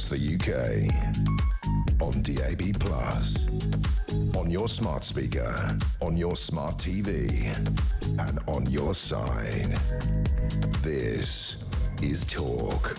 across the UK. On DAB+, on your smart speaker, on your smart TV, and on your side. This is Talk.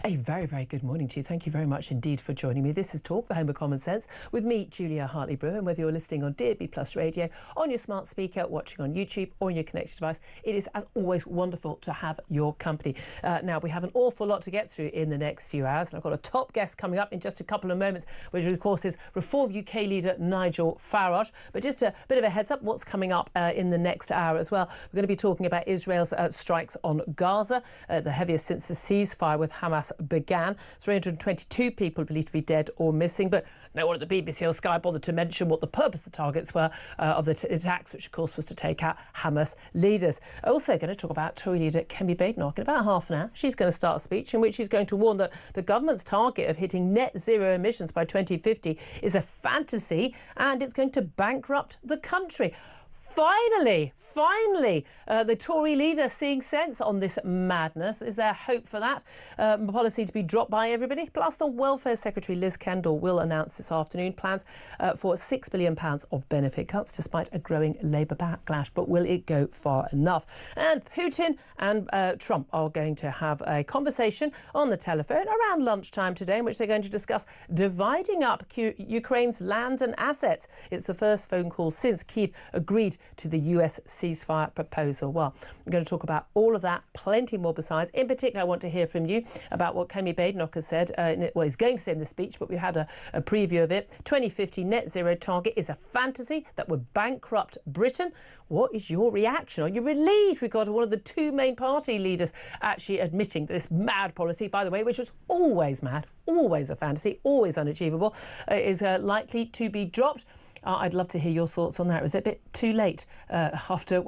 A very, very good morning to you. Thank you very much indeed for joining me. This is Talk, the home of common sense, with me, Julia Hartley-Brewer. And whether you're listening on DAB+ radio, on your smart speaker, watching on YouTube, or on your connected device, it is, as always, wonderful to have your company. Now, we have an awful lot to get through in the next few hours. And I've got a top guest coming up in just a couple of moments, which, of course, is Reform UK leader Nigel Farage. But just a bit of a heads up, what's coming up in the next hour as well. We're going to be talking about Israel's strikes on Gaza, the heaviest since the ceasefire with Hamas began. 322 people believed to be dead or missing, but no one at the BBC or Sky bothered to mention what the purpose of the targets were of the attacks, which of course was to take out Hamas leaders. Also going to talk about Tory leader Kemi Badenoch in about half an hour. She's going to start a speech in which she's going to warn that the government's target of hitting net zero emissions by 2050 is a fantasy and it's going to bankrupt the country. Finally, the Tory leader seeing sense on this madness. Is there hope for that policy to be dropped by everybody? Plus, the Welfare Secretary Liz Kendall will announce this afternoon plans for £6 billion of benefit cuts, despite a growing Labour backlash. But will it go far enough? And Putin and Trump are going to have a conversation on the telephone around lunchtime today, in which they're going to discuss dividing up Ukraine's land and assets. It's the first phone call since Kyiv agreed to the US ceasefire proposal. Well, I'm going to talk about all of that, plenty more besides. In particular, I want to hear from you about what Kemi Badenoch has said. He's going to say in the speech, but we had a preview of it. 2050 net zero target is a fantasy that would bankrupt Britain. What is your reaction? Are you relieved we got one of the two main party leaders actually admitting this mad policy, by the way, which was always mad, always a fantasy, always unachievable, is likely to be dropped? I'd love to hear your thoughts on that. Was it a bit too late after,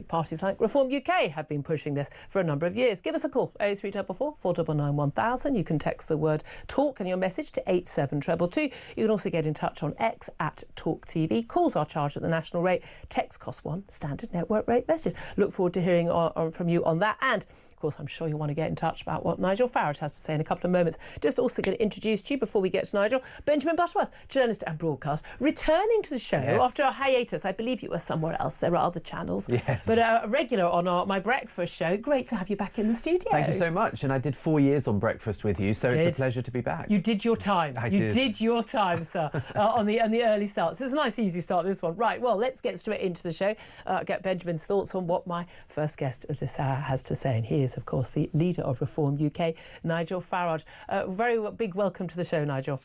parties like Reform UK have been pushing this for a number of years? Give us a call, 0344 499 1000. You can text the word TALK and your message to 87222. You can also get in touch on X at talkTV. Calls are charged at the national rate. Text costs £1, standard network rate message. Look forward to hearing from you on that. And, of course, I'm sure you want to get in touch about what Nigel Farage has to say in a couple of moments. Just also going to introduce to you, before we get to Nigel, Benjamin Butterworth, journalist and broadcaster, returning to the show after a hiatus. I believe you were somewhere else. There are other channels. Yes. But a regular on my breakfast show. Great to have you back in the studio. Thank you so much. And I did 4 years on breakfast with you, so it's a pleasure to be back. You did your time. You did your time, sir, on the early starts. It's a nice, easy start, this one. Right, well, let's get straight into the show. Get Benjamin's thoughts on what my first guest of this hour has to say. And he is, of course, the leader of Reform UK, Nigel Farage. Very big welcome to the show, Nigel.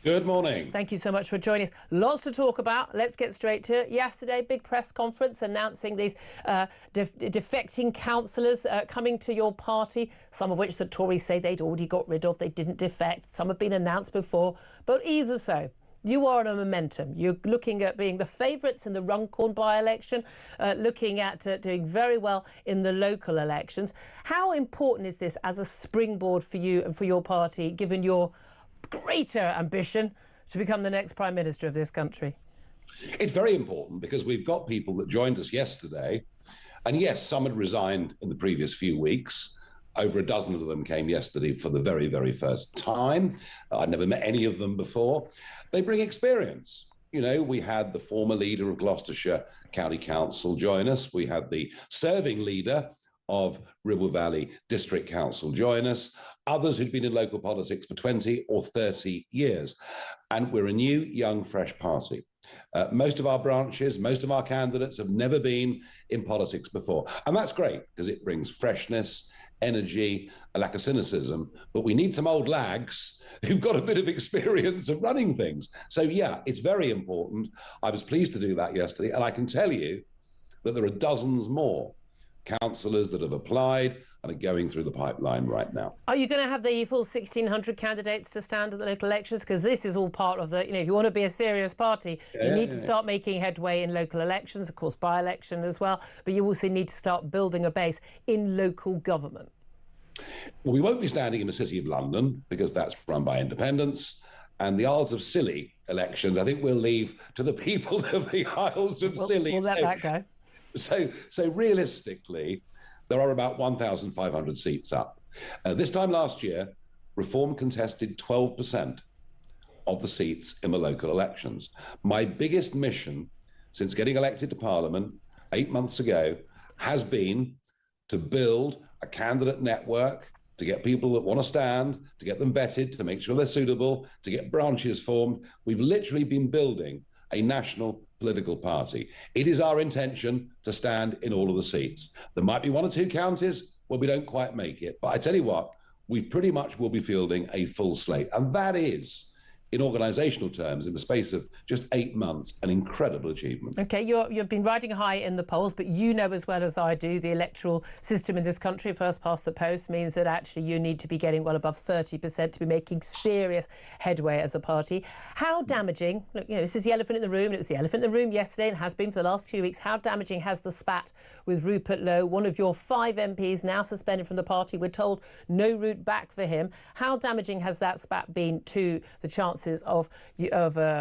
Good morning. Thank you so much for joining us. Lots to talk about. Let's get straight to it. Yesterday, big press conference announcing these defecting councillors coming to your party, some of which the Tories say they'd already got rid of. They didn't defect. Some have been announced before. But either so, you are on a momentum. You're looking at being the favourites in the Runcorn by-election, looking at doing very well in the local elections. How important is this as a springboard for you and for your party, given your greater ambition to become the next Prime Minister of this country? It's very important because we've got people that joined us yesterday. And yes, some had resigned in the previous few weeks. Over a dozen of them came yesterday for the very, very first time. I'd never met any of them before. They bring experience. You know, we had the former leader of Gloucestershire County Council join us. We had the serving leader of Ribble Valley District Council join us. Others who'd been in local politics for 20 or 30 years. And we're a new, young, fresh party. Most of our branches, most of our candidates have never been in politics before. And that's great because it brings freshness, energy, a lack of cynicism. But we need some old lags who've got a bit of experience of running things. So, yeah, it's very important. I was pleased to do that yesterday. And I can tell you that there are dozens more councillors that have applied and are going through the pipeline right now. Are you going to have the full 1,600 candidates to stand at the local elections? Because this is all part of the, if you want to be a serious party, you need to start making headway in local elections, of course, by-election as well, but you also need to start building a base in local government. Well, we won't be standing in the City of London because that's run by independents. And the Isles of Scilly elections, I think we'll leave to the people of the Isles of Scilly. We'll let that go. So realistically, there are about 1,500 seats up. This time last year, Reform contested 12% of the seats in the local elections. My biggest mission since getting elected to Parliament 8 months ago has been to build a candidate network, to get people that want to stand, to get them vetted, to make sure they're suitable, to get branches formed. We've literally been building a national political party. It is our intention to stand in all of the seats. There might be 1 or 2 counties where we don't quite make it, but I tell you what, we pretty much will be fielding a full slate. And that is, in organisational terms, in the space of just 8 months, an incredible achievement. OK, you've been riding high in the polls, but you know as well as I do the electoral system in this country, first past the post, means that actually you need to be getting well above 30% to be making serious headway as a party. How damaging, look, this is the elephant in the room, and it was the elephant in the room yesterday and has been for the last 2 weeks, how damaging has the spat with Rupert Lowe, one of your 5 MPs now suspended from the party? We're told no route back for him. How damaging has that spat been to the chances of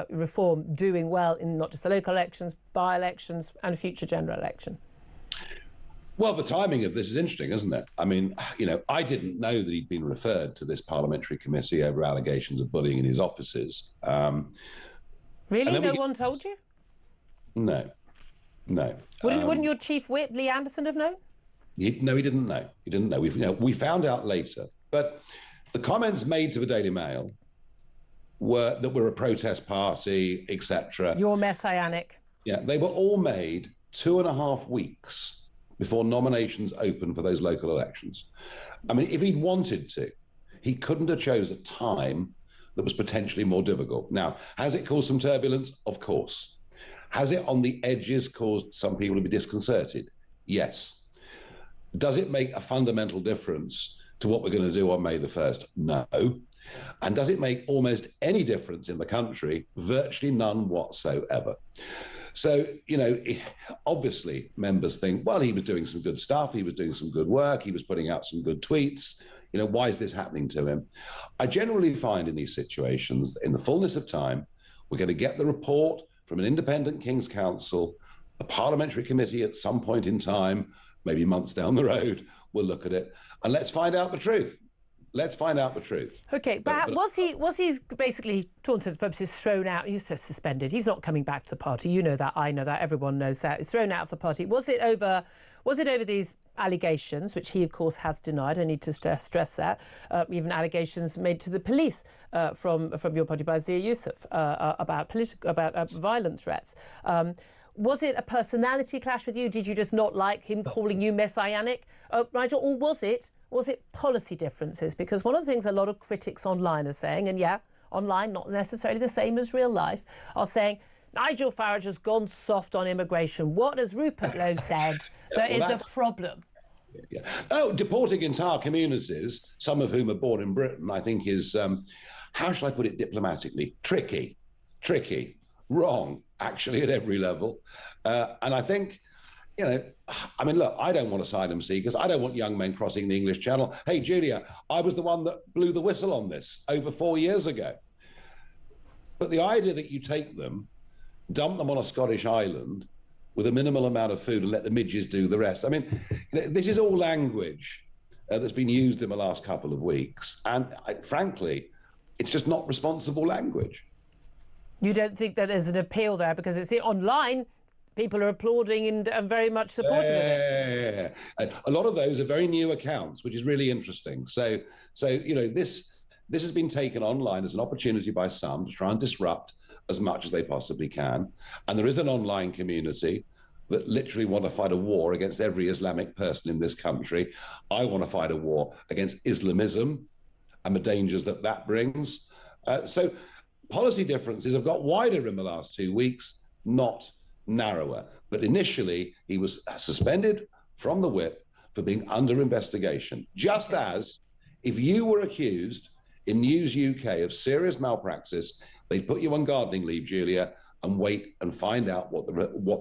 Reform doing well in not just the local elections, by-elections and future general election? Well, the timing of this is interesting, isn't it? I mean, I didn't know that he'd been referred to this parliamentary committee over allegations of bullying in his offices. Really? No one told you? No. Wouldn't your chief whip, Lee Anderson, have known? No, he didn't know. He didn't know. We found out later. But the comments made to the Daily Mail were that we're a protest party, etc. You're messianic. Yeah, they were all made 2.5 weeks before nominations opened for those local elections. I mean, if he'd wanted to, he couldn't have chose a time that was potentially more difficult. Now, has it caused some turbulence? Of course. Has it on the edges caused some people to be disconcerted? Yes. Does it make a fundamental difference to what we're going to do on May the 1st? No. And does it make almost any difference in the country? Virtually none whatsoever. So, obviously members think, well, he was doing some good stuff. He was doing some good work. He was putting out some good tweets. Why is this happening to him? I generally find in these situations, in the fullness of time, we're going to get the report from an independent King's Council, a parliamentary committee at some point in time, maybe months down the road, will look at it, and let's find out the truth. Let's find out the truth. OK, but was he basically, to all intents and purposes, thrown out? You said suspended. He's not coming back to the party. You know that. I know that. Everyone knows that. He's thrown out of the party. Was it over these allegations, which he, of course, has denied? I need to stress that. Even allegations made to the police from your party by Zia Yusuf about violent threats. Was it a personality clash with you? Did you just not like him calling you messianic, Nigel? Or was it policy differences? Because one of the things a lot of critics online are saying, and yeah, online, not necessarily the same as real life, are saying Nigel Farage has gone soft on immigration. What has Rupert Lowe said that is a problem? Yeah. Oh, deporting entire communities, some of whom are born in Britain, I think is, how shall I put it diplomatically? Tricky, wrong, actually, at every level. And I think, look, I don't want asylum seekers. I don't want young men crossing the English Channel. Hey, Julia, I was the one that blew the whistle on this over 4 years ago. But the idea that you take them, dump them on a Scottish island with a minimal amount of food and let the midges do the rest. I mean, this is all language that's been used in the last couple of weeks. And frankly, it's just not responsible language. You don't think that there's an appeal there because it's online? People are applauding and are very much supportive of it. A lot of those are very new accounts, which is really interesting. So this has been taken online as an opportunity by some to try and disrupt as much as they possibly can. And there is an online community that literally want to fight a war against every Islamic person in this country. I want to fight a war against Islamism and the dangers that brings. So policy differences have got wider in the last 2 weeks, not narrower. But initially, he was suspended from the whip for being under investigation. Just as if you were accused in News UK of serious malpractice, they'd put you on gardening leave, Julia, and wait and find out what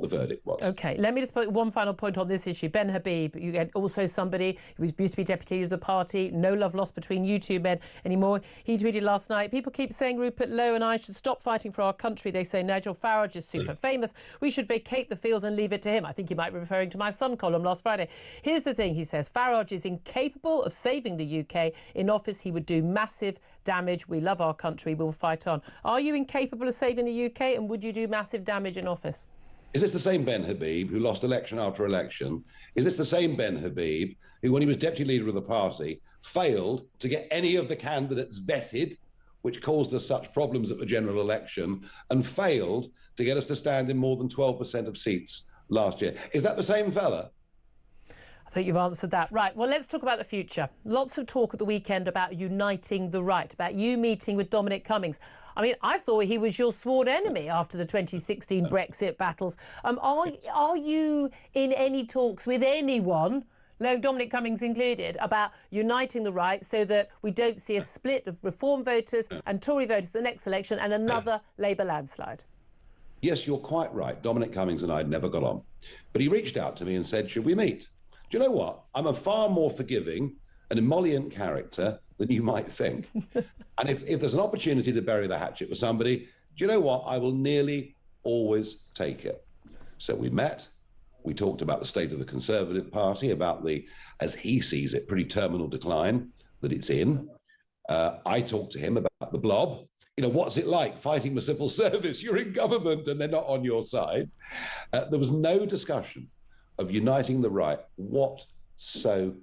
the verdict was. OK, let me just put one final point on this issue. Ben Habib, you get also somebody who used to be deputy leader of the party. No love lost between you two men anymore. He tweeted last night, people keep saying Rupert Lowe and I should stop fighting for our country. They say Nigel Farage is super famous. We should vacate the field and leave it to him. I think he might be referring to my Sun column last Friday. Here's the thing, he says, Farage is incapable of saving the UK. In office, he would do massive damage. We love our country. We'll fight on. Are you incapable of saving the UK, and would you do massive damage in office? Is this the same Ben Habib who lost election after election? Is this the same Ben Habib who, when he was deputy leader of the party, failed to get any of the candidates vetted, which caused us such problems at the general election, and failed to get us to stand in more than 12% of seats last year? Is that the same fella? I think you've answered that. Right, well, let's talk about the future. Lots of talk at the weekend about uniting the right, about you meeting with Dominic Cummings. I mean, I thought he was your sworn enemy after the 2016 Brexit battles. Are you in any talks with anyone, Dominic Cummings included, about uniting the right so that we don't see a split of Reform voters and Tory voters the next election and another Labour landslide? Yes, you're quite right. Dominic Cummings and I had never got on. But he reached out to me and said, should we meet? Do you know what? I'm a far more forgiving and emollient character than you might think. And if there's an opportunity to bury the hatchet with somebody, do you know what? I will nearly always take it. So we met. We talked about the state of the Conservative Party, about the, as he sees it, pretty terminal decline that it's in. I talked to him about the blob. You know, what's it like fighting the civil service? You're in government and they're not on your side. There was no discussion of uniting the right whatsoever.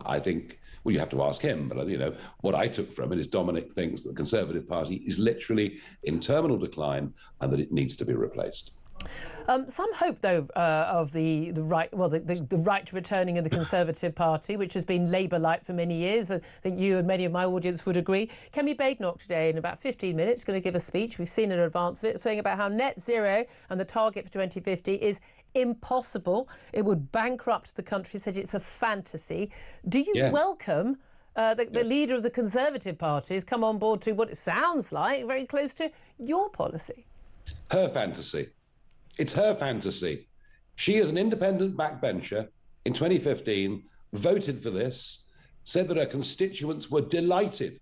I think, well, you have to ask him, but, you know, what I took from it is Dominic thinks that the Conservative Party is literally in terminal decline and that it needs to be replaced. Some hope, though, of the right, well, the right returning of the Conservative Party, which has been Labour-like for many years. I think you and many of my audience would agree. Kemi Badenoch today, in about 15 minutes, going to give a speech. We've seen in advance of it, saying about how net zero and the target for 2050 is impossible. It would bankrupt the country. Said it's a fantasy. Do you welcome the leader of the Conservative Party has come on board to what it sounds like very close to your policy? Her fantasy. It's her fantasy. She is an independent backbencher in 2015, voted for this, said that her constituents were delighted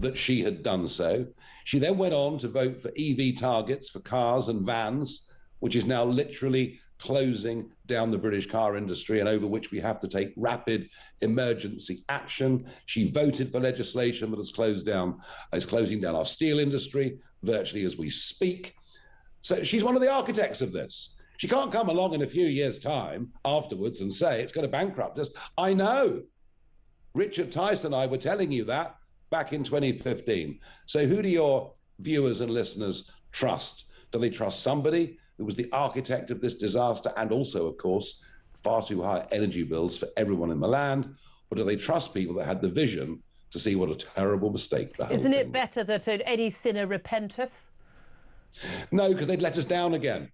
that she had done so. She then went on to vote for EV targets for cars and vans, which is now literally closing down the British car industry and over which we have to take rapid emergency action. She voted for legislation that is closing down our steel industry virtually as we speak. So she's one of the architects of this. She can't come along in a few years' time afterwards and say it's going to bankrupt us. I know. Richard Tice and I were telling you that back in 2015. So who do your viewers and listeners trust? Do they trust somebody who was the architect of this disaster and also, of course, far too high energy bills for everyone in the land? Or do they trust people that had the vision to see what a terrible mistake that Isn't it better that any sinner repenteth? No, because they'd let us down again.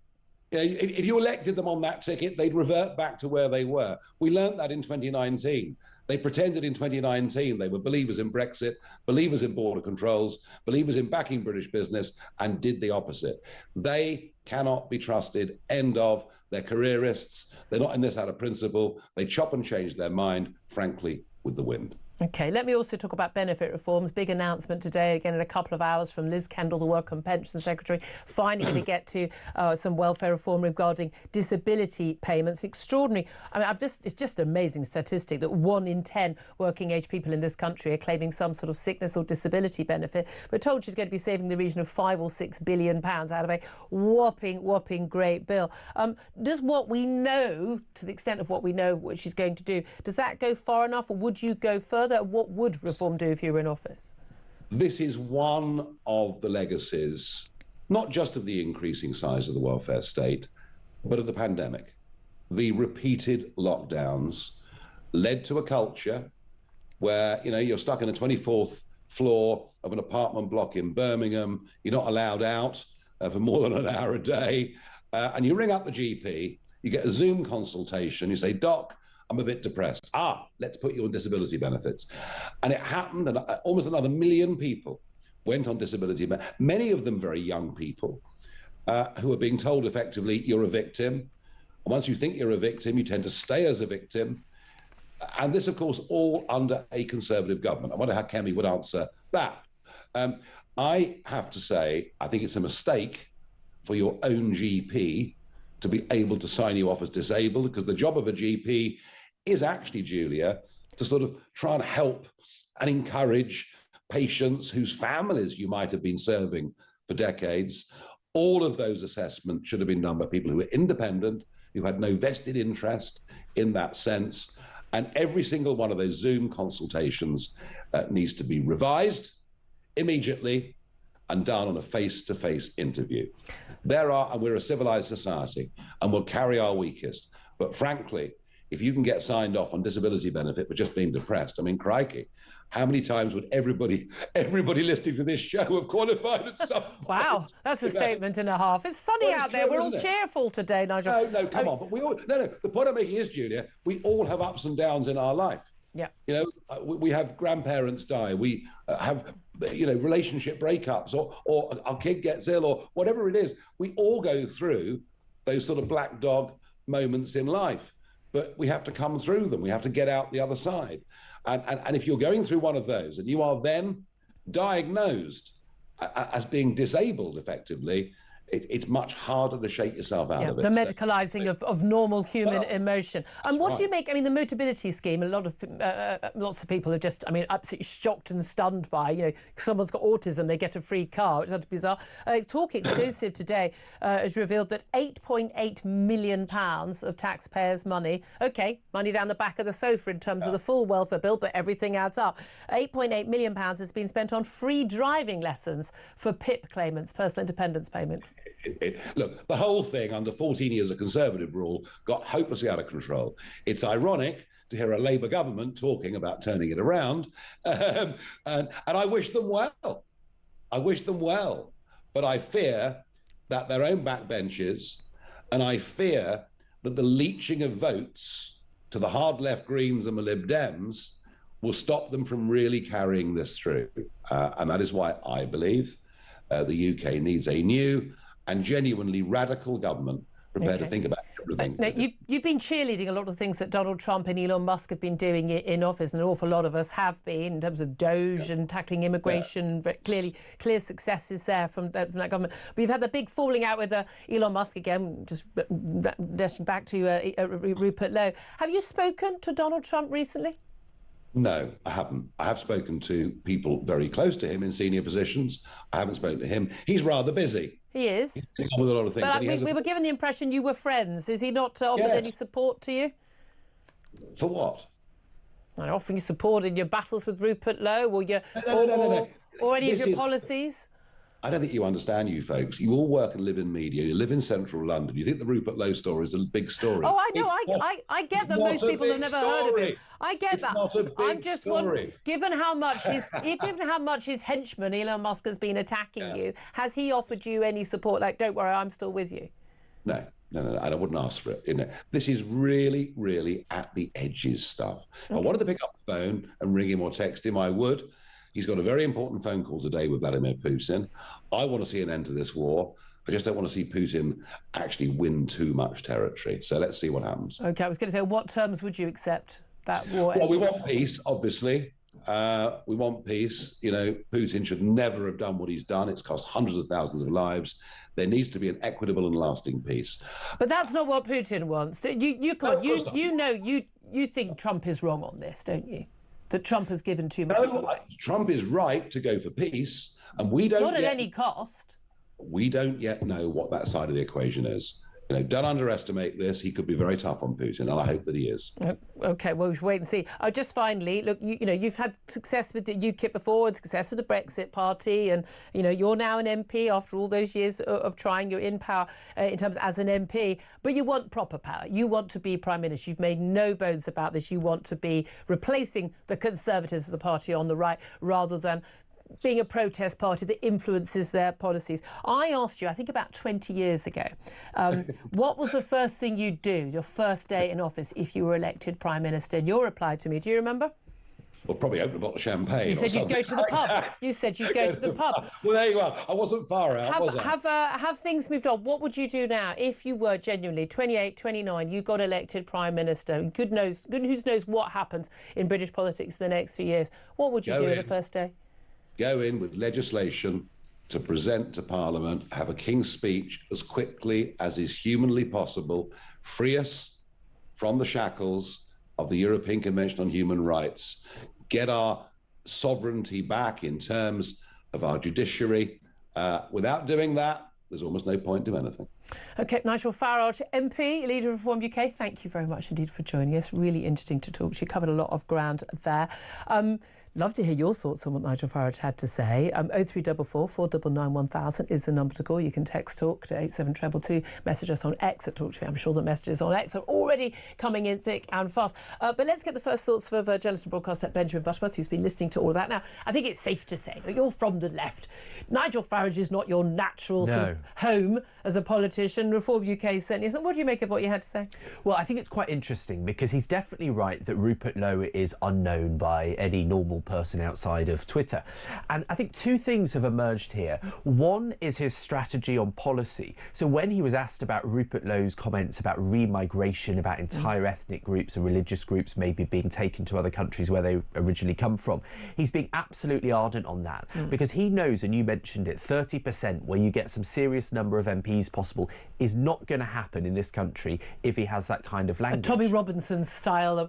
You know, if you elected them on that ticket, they'd revert back to where they were. We learnt that in 2019. They pretended in 2019 they were believers in Brexit, believers in border controls, believers in backing British business, and did the opposite. They cannot be trusted. End of. They're careerists. They're not in this out of principle. They chop and change their mind, frankly, with the wind. OK, let me also talk about benefit reforms. Big announcement today, again in a couple of hours, from Liz Kendall, the Work and Pension Secretary, finally going to get to some welfare reform regarding disability payments. Extraordinary. I mean, it's just an amazing statistic that 1 in 10 working-age people in this country are claiming some sort of sickness or disability benefit. We're told she's going to be saving the region of £5 or £6 billion out of a whopping great bill. Does what we know, to the extent of what we know what she's going to do, does that go far enough, or would you go further? What would reform do if you were in office? This is one of the legacies, not just of the increasing size of the welfare state, but of the pandemic. The repeated lockdowns led to a culture where, you know, you're stuck in a 24th floor of an apartment block in Birmingham. You're not allowed out for more than an hour a day. And you ring up the GP, you get a Zoom consultation, you say, "Doc, I'm a bit depressed." Let's put you on disability benefits. And it happened, and almost another 1 million people went on disability, many of them very young people. who are being told effectively you're a victim. And once you think you're a victim, you tend to stay as a victim. And this, of course, all under a Conservative government. I wonder how Kemi would answer that. I have to say, I think it's a mistake for your own GP to be able to sign you off as disabled, because the job of a GP is actually, Julia, to sort of try and help and encourage patients whose families you might have been serving for decades. All of those assessments should have been done by people who were independent, who had no vested interest in that sense. And every single one of those Zoom consultations needs to be revised immediately and done on a face-to-face interview. And we're a civilized society, and we'll carry our weakest. But frankly, if you can get signed off on disability benefit for just being depressed, I mean, crikey, how many times would everybody listening to this show have qualified at some point? Wow, that's a statement and a half. It's sunny out there. We're all cheerful today, Nigel. No, come on. But the point I'm making is, Julia, we all have ups and downs in our life. Yeah. You know, we have grandparents die. We have, relationship breakups, or our kid gets ill, or whatever it is. We all go through those sort of black dog moments in life, but we have to come through them. We have to get out the other side. And if you're going through one of those and you are then diagnosed as being disabled effectively, it's much harder to shake yourself out of it. The medicalising of normal human emotion. And what do you make? I mean, the Motability scheme, lots of people are just, absolutely shocked and stunned by, someone's got autism, they get a free car, which is bizarre. Talk Exclusive today has revealed that £8.8 million of taxpayers' money, money down the back of the sofa in terms of the full welfare bill, but everything adds up. £8.8 million has been spent on free driving lessons for PIP claimants, personal independence payment. Look, the whole thing under 14 years of Conservative rule got hopelessly out of control. It's ironic to hear a Labour government talking about turning it around, and I wish them well. I wish them well, but I fear that their own backbenches, and I fear that the leaching of votes to the hard left Greens and the Lib Dems will stop them from really carrying this through. And that is why I believe the UK needs a new and genuinely radical government prepared to think about everything. Now, you've been cheerleading a lot of things that Donald Trump and Elon Musk have been doing in office, and an awful lot of us have been, in terms of DOGE and tackling immigration. Clear successes there from that government. But you've had the big falling out with Elon Musk again, just dashing back to Rupert Lowe. Have you spoken to Donald Trump recently? No, I haven't. I have spoken to people very close to him in senior positions. I haven't spoken to him. He's rather busy. He is. He's with a lot of things. But we were given the impression you were friends. Is he not offered any support to you? For what? Offering you support in your battles with Rupert Lowe, or or any of your policies? I don't think you understand, you folks. You all work and live in media. You live in central London. You think the Rupert Lowe story is a big story. Oh, I know. I get that most people have never heard of him. I get that. I'm just wondering, given how much his henchman Elon Musk has been attacking you, has he offered you any support? Like, don't worry, I'm still with you. No, and I wouldn't ask for it. This is really, really at the edges stuff. If I wanted to pick up the phone and ring him or text him, I would. He's got a very important phone call today with Vladimir Putin. I want to see an end to this war. I just don't want to see Putin actually win too much territory. So let's see what happens. OK, I was going to say, what terms would you accept that war? Well, we want peace, obviously. We want peace. Putin should never have done what he's done. It's cost hundreds of thousands of lives. There needs to be an equitable and lasting peace. But that's not what Putin wants. You think Trump is wrong on this, don't you? That Trump has given too much. No, Trump is right to go for peace, and we don't. Not at any cost. We don't yet know what that side of the equation is. Don't underestimate this. He could be very tough on Putin, and I hope that he is. OK, well, we should wait and see. Just finally, look, you've had success with the UKIP before, and success with the Brexit Party, and you're now an MP after all those years of trying. You're in power in terms as an MP, but you want proper power. You want to be Prime Minister. You've made no bones about this. You want to be replacing the Conservatives as a party on the right, rather than being a protest party that influences their policies. I asked you, I think about 20 years ago, what was the first thing you'd do, your first day in office, if you were elected Prime Minister? And your reply to me, do you remember? Or probably open a bottle of champagne. You said you'd go to the pub. You said you'd go to the pub. Well, there you are. I wasn't far out, was I? Have things moved on? What would you do now if you were genuinely 28, 29, you got elected Prime Minister? Who knows what happens in British politics the next few years? What would you do on the first day? Go in with legislation to present to Parliament, have a King's Speech as quickly as is humanly possible, free us from the shackles of the European Convention on Human Rights, get our sovereignty back in terms of our judiciary. Without doing that, there's almost no point to anything. OK, Nigel Farage, MP, Leader of Reform UK, thank you very much indeed for joining us. Really interesting to talk to you. Covered a lot of ground there. Love to hear your thoughts on what Nigel Farage had to say. 0344 499 1000 is the number to call. You can text talk to 87222. Message us on X at talkTV. I'm sure the messages on X are already coming in thick and fast. But let's get the first thoughts of journalist and broadcaster Benjamin Butterworth, who's been listening to all of that. Now, I think it's safe to say that you're from the left. Nigel Farage is not your natural sort of home as a politician. Reform UK certainly isn't. What do you make of what you had to say? Well, I think it's quite interesting because he's definitely right that Rupert Lowe is unknown by any normal person outside of Twitter. And I think two things have emerged here. One is his strategy on policy. So when he was asked about Rupert Lowe's comments about remigration, about entire ethnic groups and religious groups maybe being taken to other countries where they originally come from, he's being absolutely ardent on that because he knows, and you mentioned it, 30% where you get some serious number of MPs possible is not going to happen in this country if he has that kind of language. A Tommy Robinson style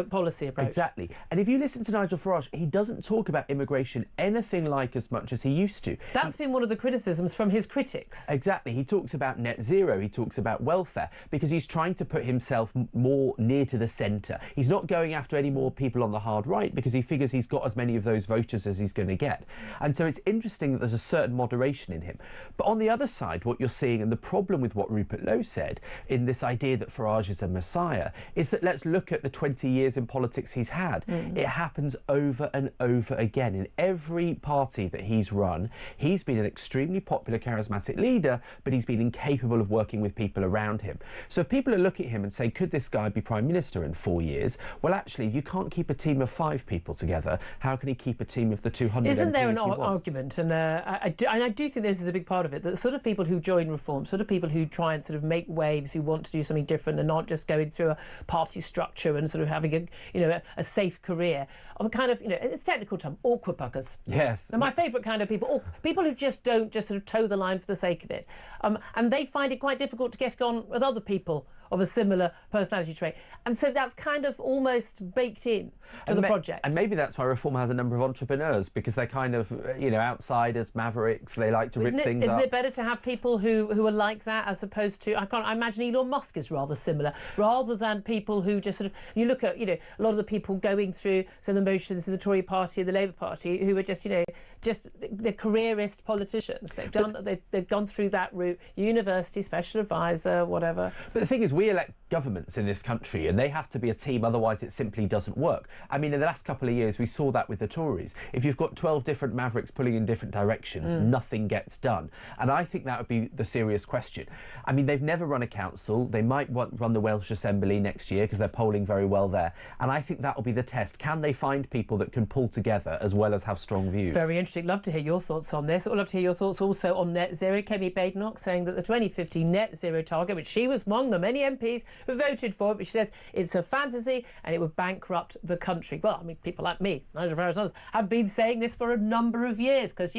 policy approach. Exactly. And if you listen to Nigel Farage, he doesn't talk about immigration anything like as much as he used to. That's been one of the criticisms from his critics. Exactly. He talks about net zero, he talks about welfare, because he's trying to put himself more near to the centre. He's not going after any more people on the hard right because he figures he's got as many of those voters as he's going to get. And so it's interesting that there's a certain moderation in him. But on the other side, what you're seeing, and the problem with what Rupert Lowe said in this idea that Farage is a messiah, is that let's look at the 20 years in politics he's had. It happens over and over again. In every party that he's run, he's been an extremely popular, charismatic leader, but he's been incapable of working with people around him. So if people are looking at him and say, could this guy be Prime Minister in 4 years? Well, actually, you can't keep a team of 5 people together. How can he keep a team of the 200 Isn't there an argument? And I do think this is a big part of it, that the sort of people who join Reform, sort of people who try and sort of make waves, who want to do something different and not just going through a party structure and sort of having a safe career, of a kind of, it's a technical term, awkward buggers. Yes. They're my favourite kind of people, or people who just don't just sort of toe the line for the sake of it. And they find it quite difficult to get on with other people of a similar personality trait. And so that's kind of almost baked in to the project. And maybe that's why Reform has a number of entrepreneurs, because they're kind of, outsiders, mavericks, they like to rip things up. Isn't it better to have people who are like that as opposed to, I imagine Elon Musk is rather similar, rather than people who just sort of, you look at, a lot of the people going through the motions in the Tory party, the Labour Party, who are just, they're careerist politicians. They've gone through that route, university, special advisor, whatever. But the thing is, we elect governments in this country and they have to be a team, otherwise it simply doesn't work. I mean, in the last couple of years, we saw that with the Tories. If you've got 12 different mavericks pulling in different directions, nothing gets done. And I think that would be the serious question. I mean, they've never run a council. They might run the Welsh Assembly next year because they're polling very well there. And I think that will be the test. Can they find people that can pull together as well as have strong views? Very interesting. Love to hear your thoughts on this. I'd love to hear your thoughts also on net zero. Kemi Badenoch saying that the 2050 net zero target, which she was among the many MPs who voted for it, but she says it's a fantasy and it would bankrupt the country. Well, I mean, people like me, Nigel Farage and others, have been saying this for a number of years because,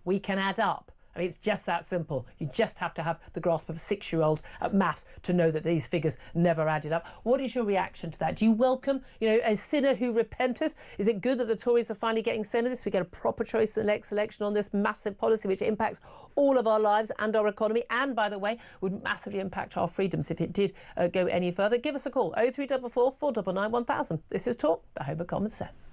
we can add up. I mean, it's just that simple. You just have to have the grasp of a 6-year-old at maths to know that these figures never added up. What is your reaction to that? Do you welcome, a sinner who repenteth? Is it good that the Tories are finally getting sent of this? We get a proper choice in the next election on this massive policy which impacts all of our lives and our economy, and, by the way, would massively impact our freedoms if it did go any further. Give us a call, 0344 499 1000. This is Talk, the home of common sense.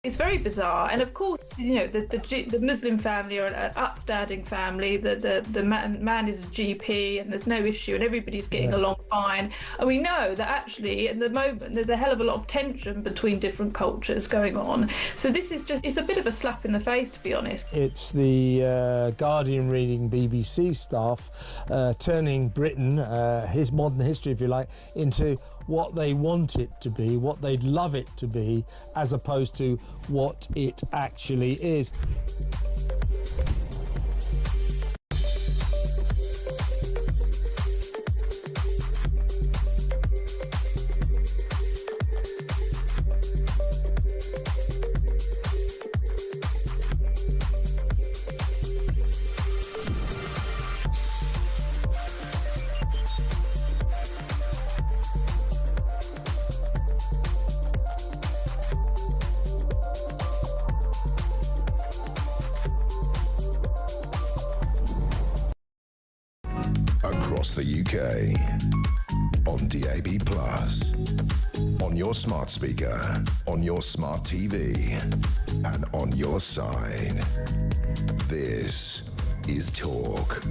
It's very bizarre, and of course, you know, the Muslim family are an upstanding family. The man is a GP, and there's no issue, and everybody's getting along fine. And we know that actually, at the moment, there's a hell of a lot of tension between different cultures going on. So this is it's a bit of a slap in the face, to be honest. It's the Guardian reading BBC stuff, turning Britain, his modern history, if you like, into what they want it to be, what they'd love it to be, as opposed to what it actually is. Across the UK, on DAB+, on your smart speaker, on your smart TV, and on your side. This is Talk.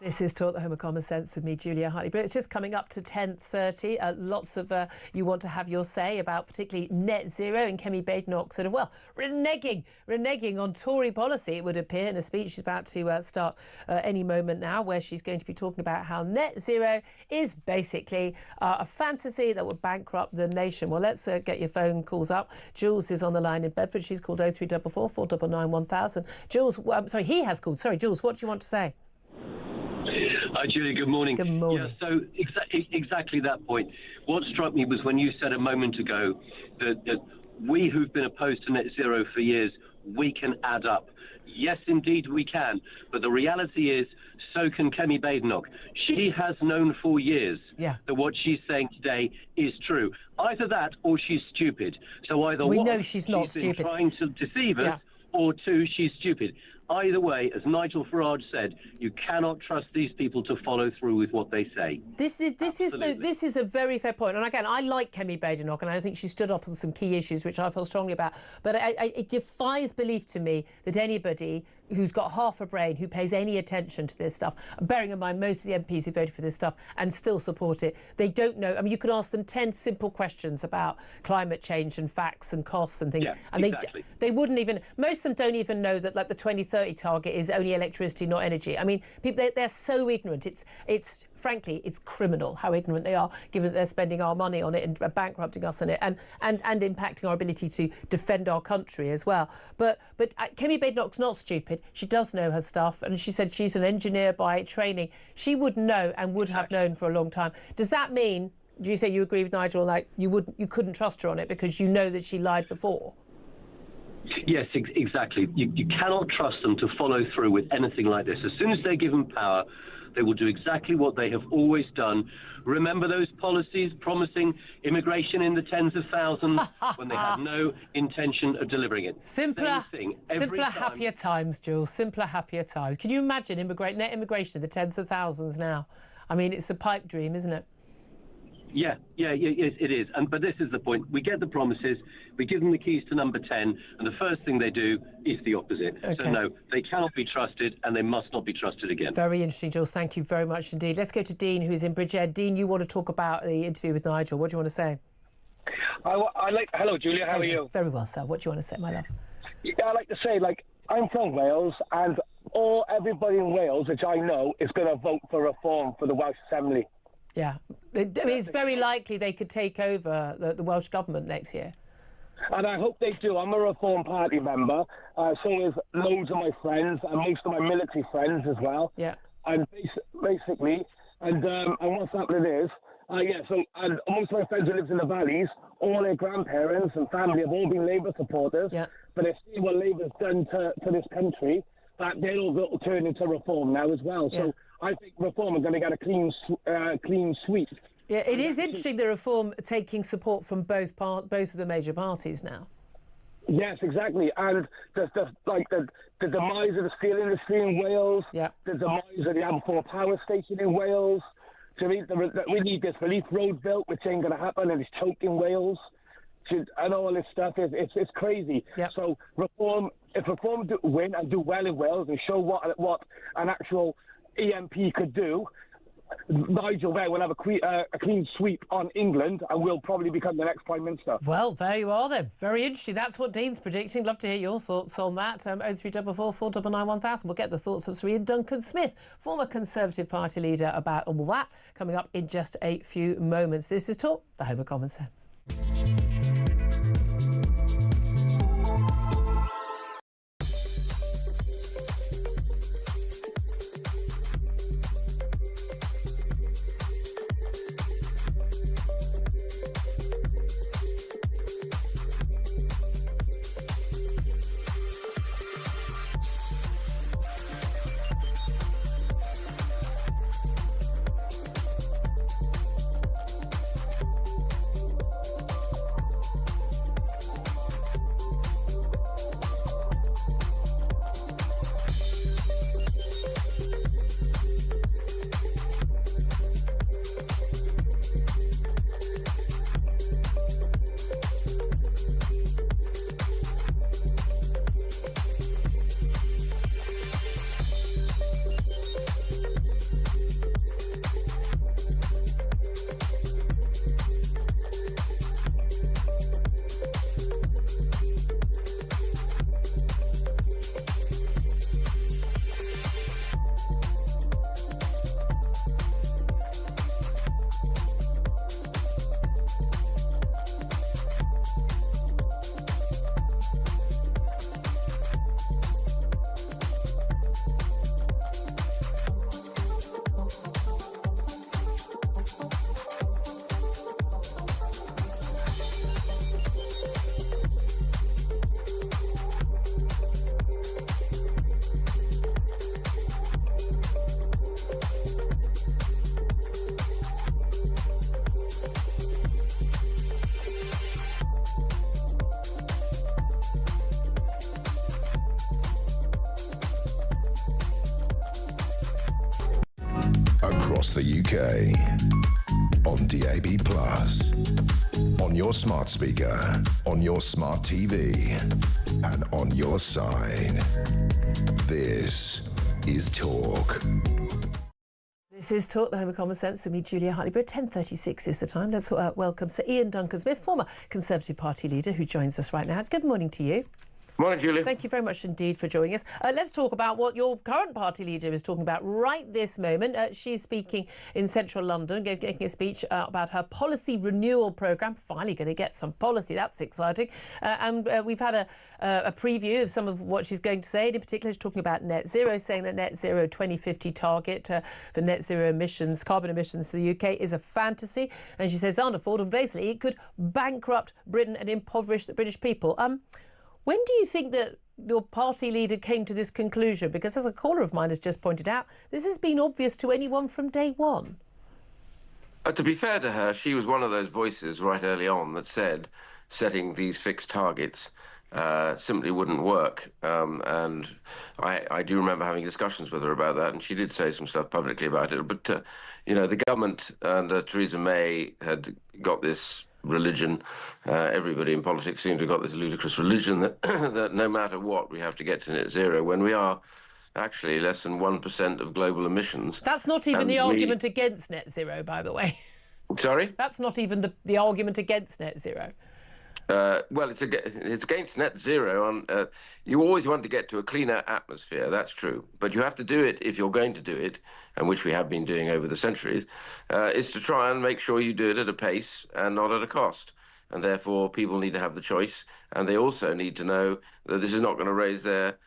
This is Talk, the Home of Common Sense with me, Julia Hartley-Brewer. It's just coming up to 10:30. Lots of you want to have your say about particularly net zero, and Kemi Badenoch sort of, reneging on Tory policy, it would appear, in a speech she's about to start any moment now, where she's going to be talking about how net zero is basically a fantasy that would bankrupt the nation. Well, let's get your phone calls up. Jules is on the line in Bedford. She's called 0344 499 1000. Jules, he has called. Sorry, Jules, what do you want to say? Hi, Julie. Good morning. Good morning. Yeah, so exactly that point. What struck me was when you said a moment ago that we who've been opposed to net zero for years, we can add up. Yes, indeed, we can. But the reality is, so can Kemi Badenoch. She has known for years that what she's saying today is true. Either that or she's stupid. So either we one, know she's not stupid. Been trying to deceive us, or two, she's stupid. Either way, as Nigel Farage said, you cannot trust these people to follow through with what they say. This is a very fair point. And again, I like Kemi Badenoch, and I think she stood up on some key issues which I feel strongly about. But it defies belief to me that anybody who's got half a brain, who pays any attention to this stuff, bearing in mind most of the MPs who voted for this stuff and still support it, they don't know. I mean, you could ask them 10 simple questions about climate change and facts and costs and things, and exactly. they wouldn't even, most of them don't even know that, like, the 2030 target is only electricity, not energy. I mean, people, they're so ignorant. It's frankly, it's criminal how ignorant they are, given that they're spending our money on it and bankrupting us on it, and impacting our ability to defend our country as well. But Kemi Badenoch's not stupid. She does know her stuff, and she said she's an engineer by training. She would know and would have known for a long time. Does that mean, do you say you agree with Nigel, like you couldn't trust her on it because you know that she lied before? Yes, exactly. You cannot trust them to follow through with anything like this. As soon as they're given power, they will do exactly what they have always done. Remember those policies promising immigration in the tens of thousands when they had no intention of delivering it? Simpler, happier times, Jules. Simpler, happier times. Can you imagine net immigration in the tens of thousands now? I mean, it's a pipe dream, isn't it? Yeah, it is. But this is the point. We get the promises, we give them the keys to number 10, and the first thing they do is the opposite. Okay. So no, they cannot be trusted, and they must not be trusted again. Very interesting, Jules. Thank you very much indeed. Let's go to Dean, who is in Bridgeend. Dean, you want to talk about the interview with Nigel. What do you want to say? Hello, Julia. How are you? Very well, sir. What do you want to say, my love? Yeah, I like to say, I'm from Wales, and everybody in Wales, which I know, is going to vote for reform for the Welsh Assembly. Yeah. I mean, it's very likely they could take over the Welsh Government next year. And I hope they do. I'm a Reform Party member. So is loads of my friends and most of my military friends as well. Yeah. And basically, and what's happening is, and most of my friends who live in the valleys, all their grandparents and family have all been Labour supporters. Yeah. But they see what Labour's done to this country, that they'll all turn into Reform now as well. Yeah. So I think Reform are going to get a clean sweep. Yeah, it is interesting, the Reform taking support from both of the major parties now. Yes, exactly. And the demise of the steel industry in Wales, the demise of the AMP4 power station in Wales. We need this relief road built, which ain't going to happen, and it's choking Wales. and all this stuff. It's crazy. Yep. So if reform do win and do well in Wales and show what an actual EMP could do, Nigel there will have a clean sweep on England and will probably become the next Prime Minister. Well, there you are then. Very interesting. That's what Dean's predicting. Love to hear your thoughts on that. 0344 499 1000. We'll get the thoughts of Sir Iain Duncan Smith, former Conservative Party leader, about all that coming up in just a few moments. This is Talk, the home of common sense. Across the UK, on DAB+, on your smart speaker, on your smart TV, and on your side. This is Talk. This is Talk, the home of common sense, with me, Julia Hartley-Brewer. 10:36 is the time. Let's welcome Sir Iain Duncan Smith, former Conservative Party leader, who joins us right now. Good morning to you. Morning, Julia. Thank you very much indeed for joining us. Let's talk about what your current party leader is talking about right this moment. She's speaking in central London, making a speech about her policy renewal programme. Finally going to get some policy. That's exciting. And we've had a preview of some of what she's going to say. In particular, she's talking about net zero, saying that net zero 2050 target for net zero emissions, carbon emissions to the UK is a fantasy. And she says unaffordable. Basically, it could bankrupt Britain and impoverish the British people. When do you think that your party leader came to this conclusion? Because as a caller of mine has just pointed out, this has been obvious to anyone from day one. To be fair to her, she was one of those voices right early on that said setting these fixed targets simply wouldn't work. And I do remember having discussions with her about that, and she did say some stuff publicly about it. But, you know, the government under Theresa May had got this religion. Everybody in politics seems to have got this ludicrous religion that, that no matter what, we have to get to net zero when we are actually less than 1% of global emissions. That's not even the argument against net zero, by the way. Sorry? That's not even the argument against net zero. Well, it's against net zero. You always want to get to a cleaner atmosphere, that's true. But you have to do it if you're going to do it, and which we have been doing over the centuries, is to try and make sure you do it at a pace and not at a cost. And therefore, people need to have the choice, and they also need to know that this is not going to raise their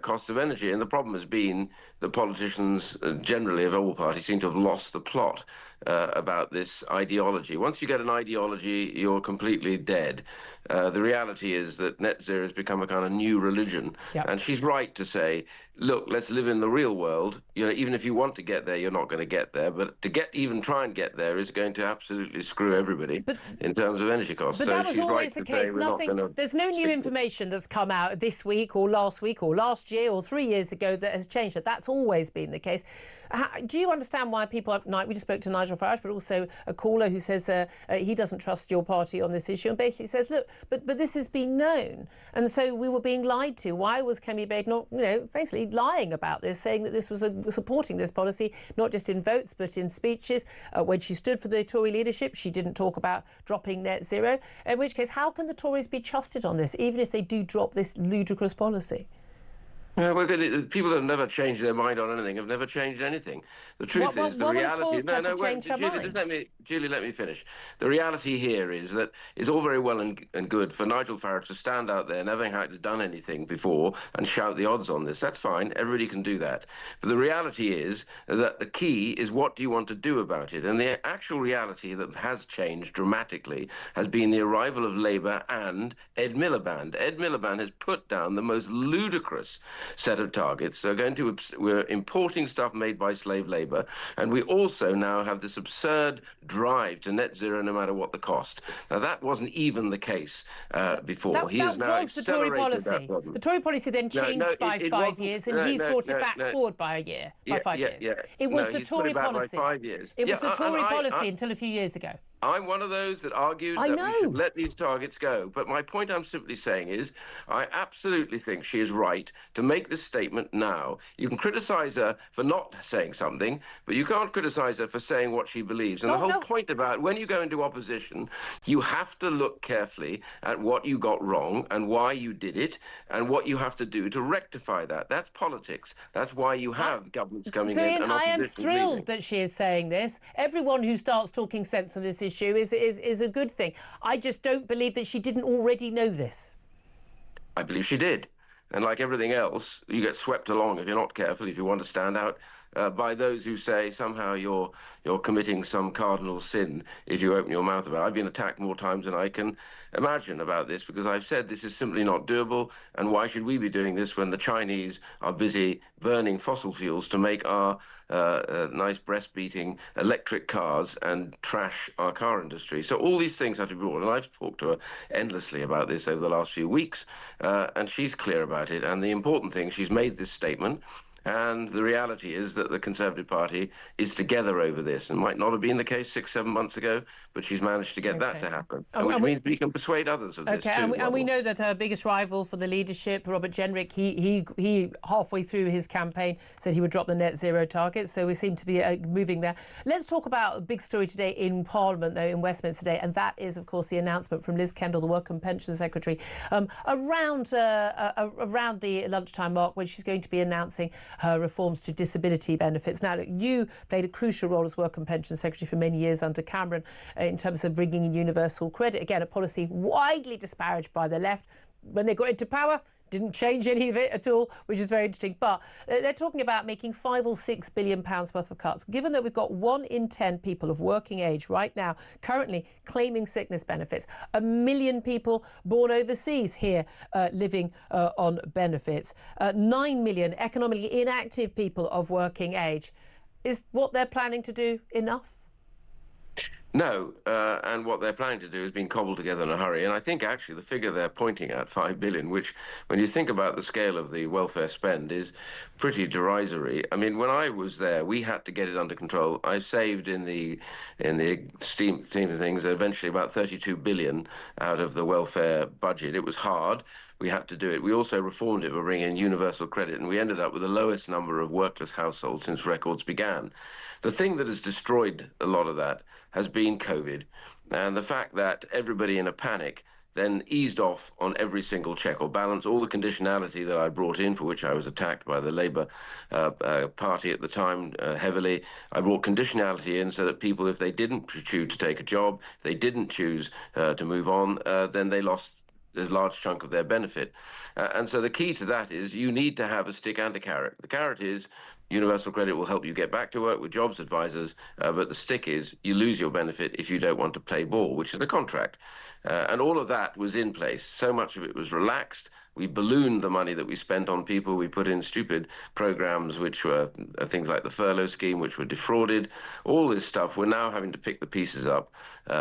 cost of energy. And the problem has been that politicians generally of all parties seem to have lost the plot about this ideology. Once you get an ideology, you're completely dead. The reality is that net zero has become a kind of new religion. Yep. And she's right to say, look, let's live in the real world. You know, even if you want to get there, you're not going to get there. But to even try and get there is going to absolutely screw everybody in terms of energy costs. But so that was always the case. There's no new information that's come out this week or last last year or 3 years ago that has changed. That's always been the case. Do you understand why people, we just spoke to Nigel Farage, but also a caller who says he doesn't trust your party on this issue and basically says, look, but this has been known. And so we were being lied to. Why was Kemi Bade not, basically lying about this, saying that this was supporting this policy, not just in votes, but in speeches? When she stood for the Tory leadership, she didn't talk about dropping net zero. In which case, how can the Tories be trusted on this, even if they do drop this ludicrous policy? Yeah, well, people that have never changed their mind on anything have never changed anything. The truth is, the reality. Julie, let me finish. The reality here is that it's all very well and good for Nigel Farage to stand out there, never having done anything before, and shout the odds on this. That's fine. Everybody can do that. But the reality is that the key is, what do you want to do about it? And the actual reality that has changed dramatically has been the arrival of Labour and Ed Miliband. Ed Miliband has put down the most ludicrous set of targets. We're importing stuff made by slave labour, and we also now have this absurd drive to net zero no matter what the cost. Now, that wasn't even the case before. That was the Tory policy. The Tory policy then changed by 5 years, and he's brought it back forward by a year, by 5 years. It was the Tory policy. By 5 years. It was the Tory policy until a few years ago. I'm one of those that argued that we should let these targets go. But my point I'm simply saying is, I absolutely think she is right to make this statement now. You can criticise her for not saying something, but you can't criticise her for saying what she believes. And the whole point about when you go into opposition, you have to look carefully at what you got wrong and why you did it and what you have to do to rectify that. That's politics. That's why you have governments coming in. And I am thrilled that she is saying this. Everyone who starts talking sense on this issue is a good thing. I just don't believe that she didn't already know this. I believe she did. And like everything else, you get swept along if you're not careful, if you want to stand out, by those who say somehow you're committing some cardinal sin if you open your mouth about it. I've been attacked more times than I can imagine about this, because I've said this is simply not doable, and why should we be doing this when the Chinese are busy burning fossil fuels to make our nice breast-beating electric cars and trash our car industry? So all these things have to be brought, and I've talked to her endlessly about this over the last few weeks, and she's clear about it. And the important thing, she's made this statement, and the reality is that the Conservative Party is together over this. And might not have been the case 6-7 months ago, but she's managed to get that to happen, which means we can persuade others of this too. And we know that her biggest rival for the leadership, Robert Jenrick, he halfway through his campaign said he would drop the net zero target. So we seem to be moving there. Let's talk about a big story today in Parliament, though, in Westminster today, and that is, of course, the announcement from Liz Kendall, the Work and Pension Secretary, around the lunchtime mark, when she's going to be announcing her reforms to disability benefits. Now, look, you played a crucial role as Work and Pension Secretary for many years under Cameron in terms of bringing in universal credit. Again, a policy widely disparaged by the left. When they got into power, didn't change any of it at all, which is very interesting. But they're talking about making £5 or £6 billion worth of cuts. Given that we've got 1 in 10 people of working age right now currently claiming sickness benefits, 1 million people born overseas here living on benefits, 9 million economically inactive people of working age. Is what they're planning to do enough? No, and what they're planning to do has been cobbled together in a hurry. And I think actually the figure they're pointing at, 5 billion, which when you think about the scale of the welfare spend, is pretty derisory. I mean, when I was there, we had to get it under control. I saved in the scheme of things eventually about 32 billion out of the welfare budget. It was hard. We had to do it. We also reformed it by bringing in universal credit, and we ended up with the lowest number of workless households since records began. The thing that has destroyed a lot of that has been COVID, and the fact that everybody in a panic then eased off on every single check or balance. All the conditionality that I brought in, for which I was attacked by the Labour Party at the time heavily, I brought conditionality in so that people, if they didn't choose to take a job, if they didn't choose to move on, then they lost a large chunk of their benefit. And so the key to that is you need to have a stick and a carrot. The carrot is universal credit will help you get back to work with jobs advisors, but the stick is you lose your benefit if you don't want to play ball, which is the contract. And all of that was in place. So much of it was relaxed. We ballooned the money that we spent on people. We put in stupid programs, which were things like the furlough scheme, which were defrauded. All this stuff, we're now having to pick the pieces up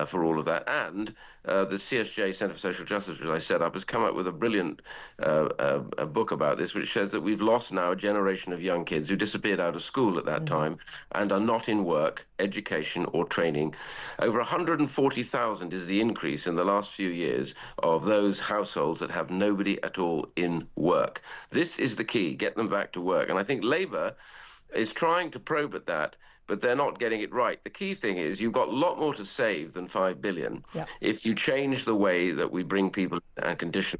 for all of that. And the CSJ, Centre for Social Justice, which I set up, has come up with a brilliant a book about this, which says that we've lost now a generation of young kids who disappeared out of school at that time and are not in work, education or training. Over 140,000 is the increase in the last few years of those households that have nobody at all in work. This is the key, get them back to work. And I think Labour is trying to probe at that, but they're not getting it right. The key thing is you've got a lot more to save than 5 billion if you change the way that we bring people and condition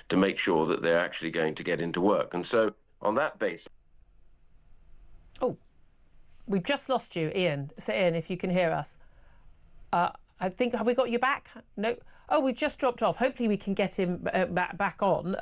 to make sure that they're actually going to get into work. And so on that basis... Oh, we've just lost you, Iain. So Iain, if you can hear us. I think, have we got you back? No. Oh, we've just dropped off. Hopefully we can get him back on.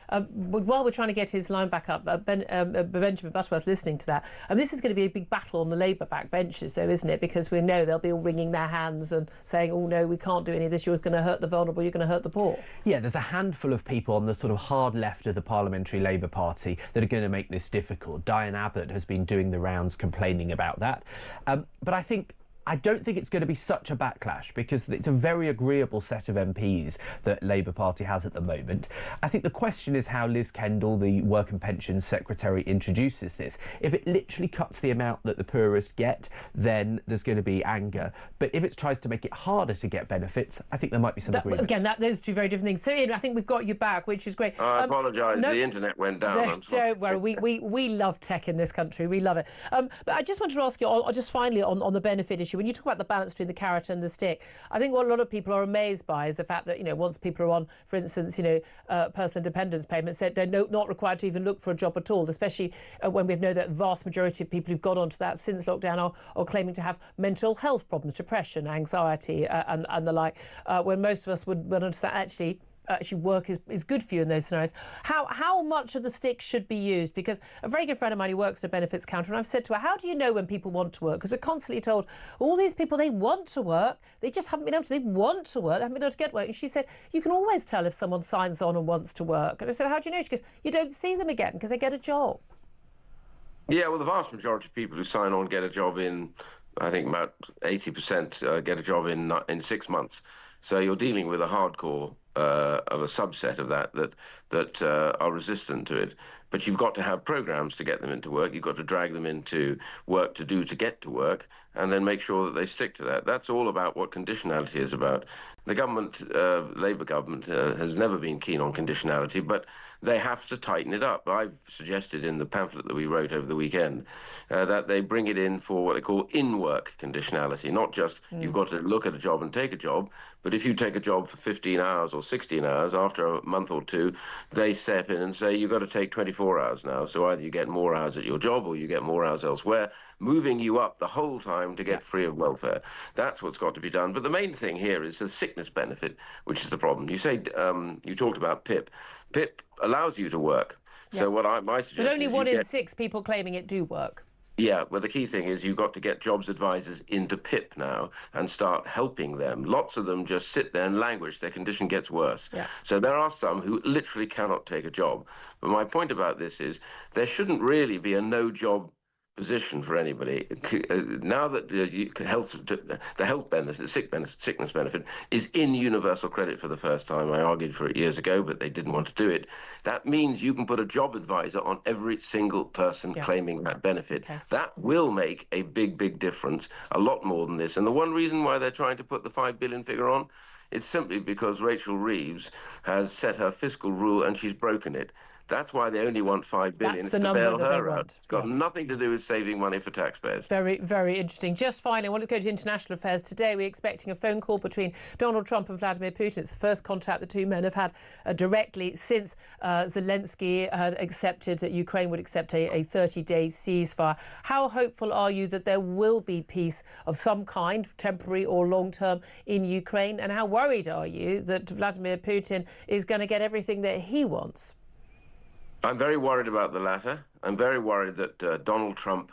While we're trying to get his line back up, Benjamin Butterworth listening to that. This is going to be a big battle on the Labour backbenches, though, isn't it? Because we know they'll be all wringing their hands and saying, oh, no, we can't do any of this. You're going to hurt the vulnerable. You're going to hurt the poor. Yeah, there's a handful of people on the sort of hard left of the Parliamentary Labour Party that are going to make this difficult. Diane Abbott has been doing the rounds complaining about that. But I don't think it's going to be such a backlash because it's a very agreeable set of MPs that Labour Party has at the moment. I think the question is how Liz Kendall, the Work and Pensions Secretary, introduces this. If it literally cuts the amount that the poorest get, then there's going to be anger. But if it tries to make it harder to get benefits, I think there might be some agreement. Again, those are two very different things. So, Iain, I think we've got you back, which is great. I apologise, the internet went down. Don't worry, we love tech in this country. We love it. But I just wanted to ask you, just finally, on the benefit issue, when you talk about the balance between the carrot and the stick, I think what a lot of people are amazed by is the fact that, once people are on, for instance, personal dependence payments, they're not required to even look for a job at all, especially when we know that the vast majority of people who've got onto that since lockdown are claiming to have mental health problems, depression, anxiety and the like, when most of us would understand actually work is good for you in those scenarios. How much of the stick should be used? Because a very good friend of mine who works at a benefits counter, and I've said to her, how do you know when people want to work? Because we're constantly told, all these people, they want to work, they just haven't been able to, they want to work, they haven't been able to get work. And she said, you can always tell if someone signs on and wants to work. And I said, how do you know? She goes, you don't see them again because they get a job. Yeah, well, the vast majority of people who sign on get a job in, I think about 80% get a job in 6 months. So you're dealing with a hardcore of a subset of that are resistant to it. But you've got to have programs to get them into work. You've got to drag them into work to get to work, and then make sure that they stick to that. That's all about what conditionality is about. The government, Labour government, has never been keen on conditionality, but they have to tighten it up. I've suggested in the pamphlet that we wrote over the weekend that they bring it in for what they call in-work conditionality, not just you've got to look at a job and take a job, but if you take a job for 15 hours or 16 hours, after a month or two, they step in and say, you've got to take 24 hours now. So either you get more hours at your job or you get more hours elsewhere, moving you up the whole time to get free of welfare. That's what's got to be done. But the main thing here is the sickness benefit, which is the problem. You say, you talked about PIP. PIP allows you to work. Yeah. So my suggestion But only 1 in 6 people claiming it do work. Yeah, well, the key thing is you've got to get jobs advisors into PIP now and start helping them. Lots of them just sit there and languish. Their condition gets worse. Yeah. So there are some who literally cannot take a job. But my point about this is there shouldn't really be a no-job position for anybody. Now that the health benefit, the sickness benefit is in universal credit for the first time. I argued for it years ago, but they didn't want to do it. That means you can put a job advisor on every single person claiming that benefit. Okay. That will make a big, big difference, a lot more than this. And the one reason why they're trying to put the 5 billion figure on is simply because Rachel Reeves has set her fiscal rule and she's broken it. That's why they only want 5 billion. That's the number that they want. It's got nothing to do with saving money for taxpayers. Very, very interesting. Just finally, I want to go to international affairs. Today, we're expecting a phone call between Donald Trump and Vladimir Putin. It's the first contact the two men have had directly since Zelensky had accepted that Ukraine would accept a 30-day ceasefire. How hopeful are you that there will be peace of some kind, temporary or long-term, in Ukraine? And how worried are you that Vladimir Putin is going to get everything that he wants? I'm very worried about the latter. I'm very worried that Donald Trump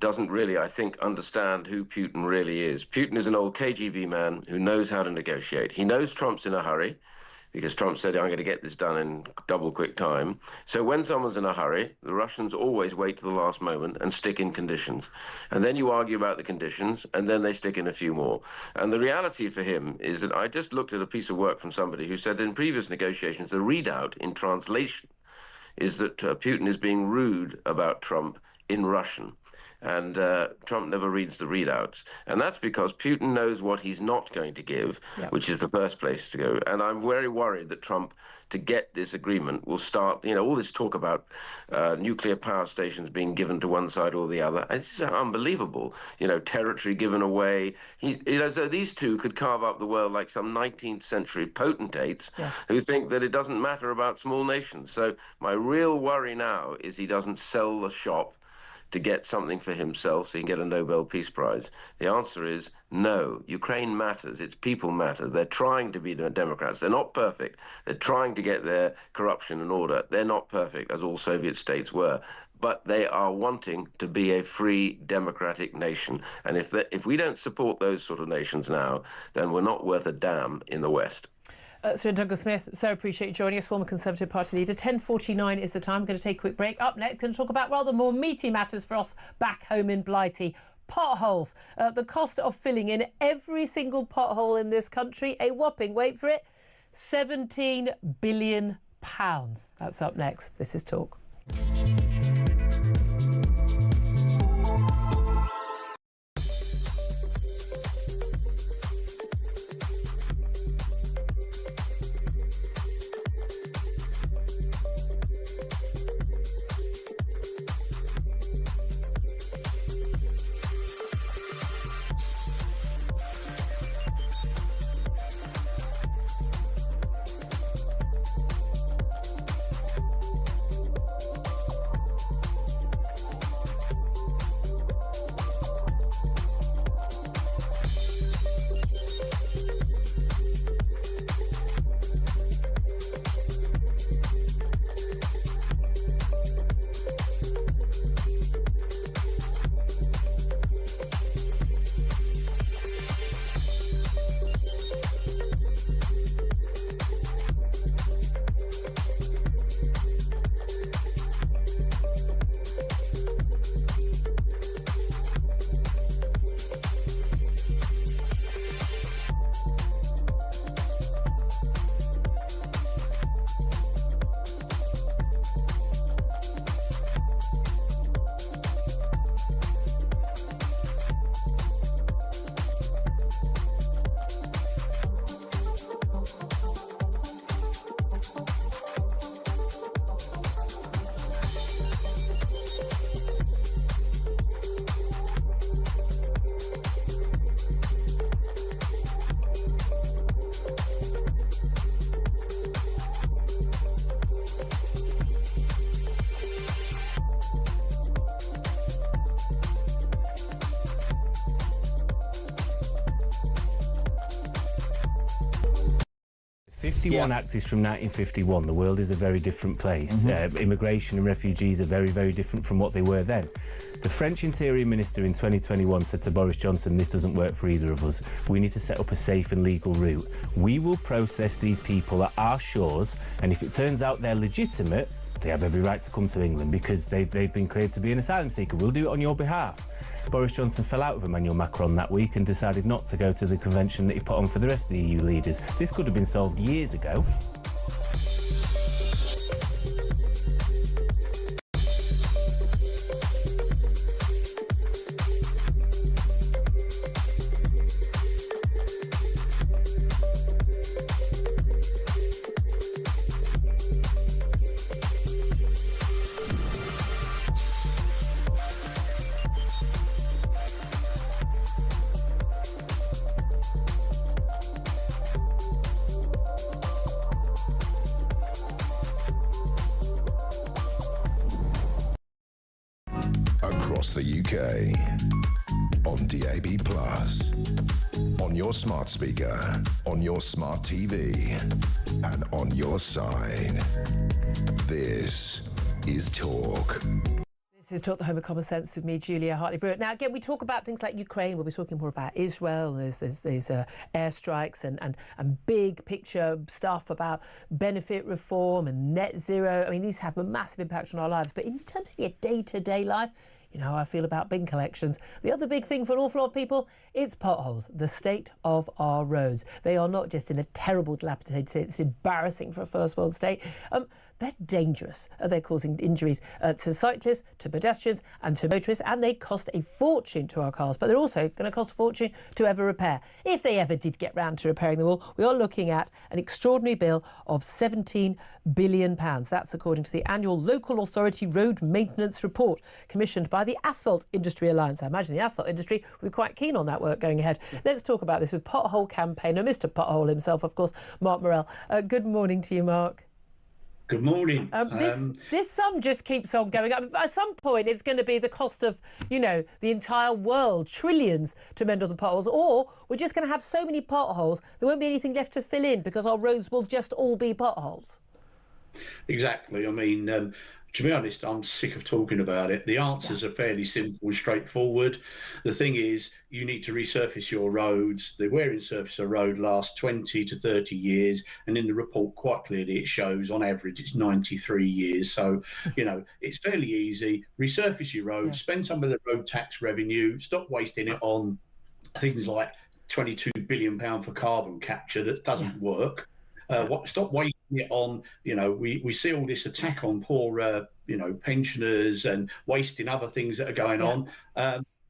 doesn't really, I think, understand who Putin really is. Putin is an old KGB man who knows how to negotiate. He knows Trump's in a hurry. because Trump said, I'm going to get this done in double quick time. So when someone's in a hurry, the Russians always wait to the last moment and stick in conditions. And then you argue about the conditions, and then they stick in a few more. And the reality for him is that I just looked at a piece of work from somebody who said in previous negotiations, the readout in translation is that Putin is being rude about Trump in Russian. And Trump never reads the readouts. And that's because Putin knows what he's not going to give, which is the first place to go. And I'm very worried that Trump, to get this agreement, will start, all this talk about nuclear power stations being given to one side or the other. It's unbelievable. Territory given away. So these two could carve up the world like some 19th century potentates who think that it doesn't matter about small nations. So my real worry now is he doesn't sell the shop to get something for himself so he can get a Nobel Peace Prize. The answer is no. Ukraine matters. Its people matter. They're trying to be Democrats. They're not perfect. They're trying to get their corruption in order. They're not perfect, as all Soviet states were. But they are wanting to be a free, democratic nation. And if we don't support those sort of nations now, then we're not worth a damn in the West. Sir Iain Duncan Smith, so appreciate you joining us, former Conservative Party leader. 10:49 is the time. I'm going to take a quick break. Up next, going to talk about rather more meaty matters for us back home in Blighty. Potholes. The cost of filling in every single pothole in this country, a whopping, wait for it, £17 billion. That's up next. This is Talk. Act is from 1951. The world is a very different place. Immigration and refugees are very, very different from what they were then. The French Interior Minister in 2021 said to Boris Johnson, this doesn't work for either of us. We need to set up a safe and legal route. We will process these people at our shores, and if it turns out they're legitimate, they have every right to come to England because they've been cleared to be an asylum seeker. We'll do it on your behalf. Boris Johnson fell out with Emmanuel Macron that week and decided not to go to the convention that he put on for the rest of the EU leaders. This could have been solved years ago. Across the UK, on DAB+, on your smart speaker, on your smart TV, and on your side. This is Talk. This is Talk the Home of Common Sense with me, Julia Hartley-Brewer. Now, again, we talk about things like Ukraine. We'll be talking more about Israel. There's airstrikes and big picture stuff about benefit reform and net zero. I mean, these have a massive impact on our lives. But in terms of your day-to-day life, you know how I feel about bin collections. The other big thing for an awful lot of people, it's potholes, the state of our roads. They are not just in a terrible, dilapidated state. It's embarrassing for a first world state. They're dangerous. They're causing injuries to cyclists, to pedestrians and to motorists, and they cost a fortune to our cars, but they're also going to cost a fortune to ever repair. If they ever did get round to repairing them all, we are looking at an extraordinary bill of £17 billion. That's according to the annual Local Authority Road Maintenance Report commissioned by the Asphalt Industry Alliance. I imagine the asphalt industry will be quite keen on that work going ahead. Let's talk about this with pothole campaigner, Mr. Pothole himself, of course, Mark Morell. Good morning to you, Mark. Good morning. This sum just keeps on going up. At some point, it's going to be the cost of, you know, the entire world, trillions to mend all the potholes, or we're just going to have so many potholes there won't be anything left to fill in because our roads will just all be potholes. Exactly. I mean, to be honest, I'm sick of talking about it. The answers are fairly simple and straightforward. The thing is, you need to resurface your roads. The wearing surface of a road lasts 20 to 30 years. And in the report, quite clearly, it shows on average it's 93 years. So, you know, it's fairly easy. Resurface your roads, spend some of the road tax revenue, stop wasting it on things like £22 billion for carbon capture that doesn't work. Stop wasting it on, you know, we see all this attack on poor, you know, pensioners and wasting other things that are going on.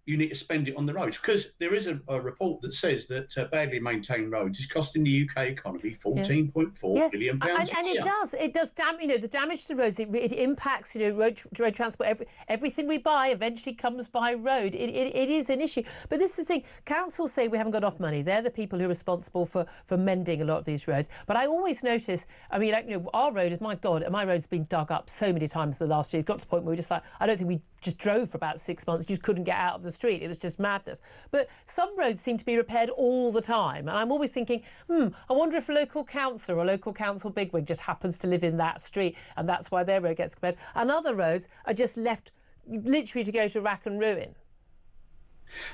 You need to spend it on the roads, because there is a report that says that badly maintained roads is costing the UK economy £14.4 billion and it does the damage to the roads. It impacts, you know, road transport. Everything we buy eventually comes by road. It is an issue. But this is the thing. Councils say we haven't got enough money. They're the people who are responsible for mending a lot of these roads. But I always notice, I mean, like, you know, our road, my road's been dug up so many times the last year. It got to the point where we just like, I don't think we just drove for about 6 months, just couldn't get out of the street. It was just madness. But some roads seem to be repaired all the time. And I'm always thinking, I wonder if a local councillor or a local council bigwig just happens to live in that street and that's why their road gets repaired. And other roads are just left literally to go to rack and ruin.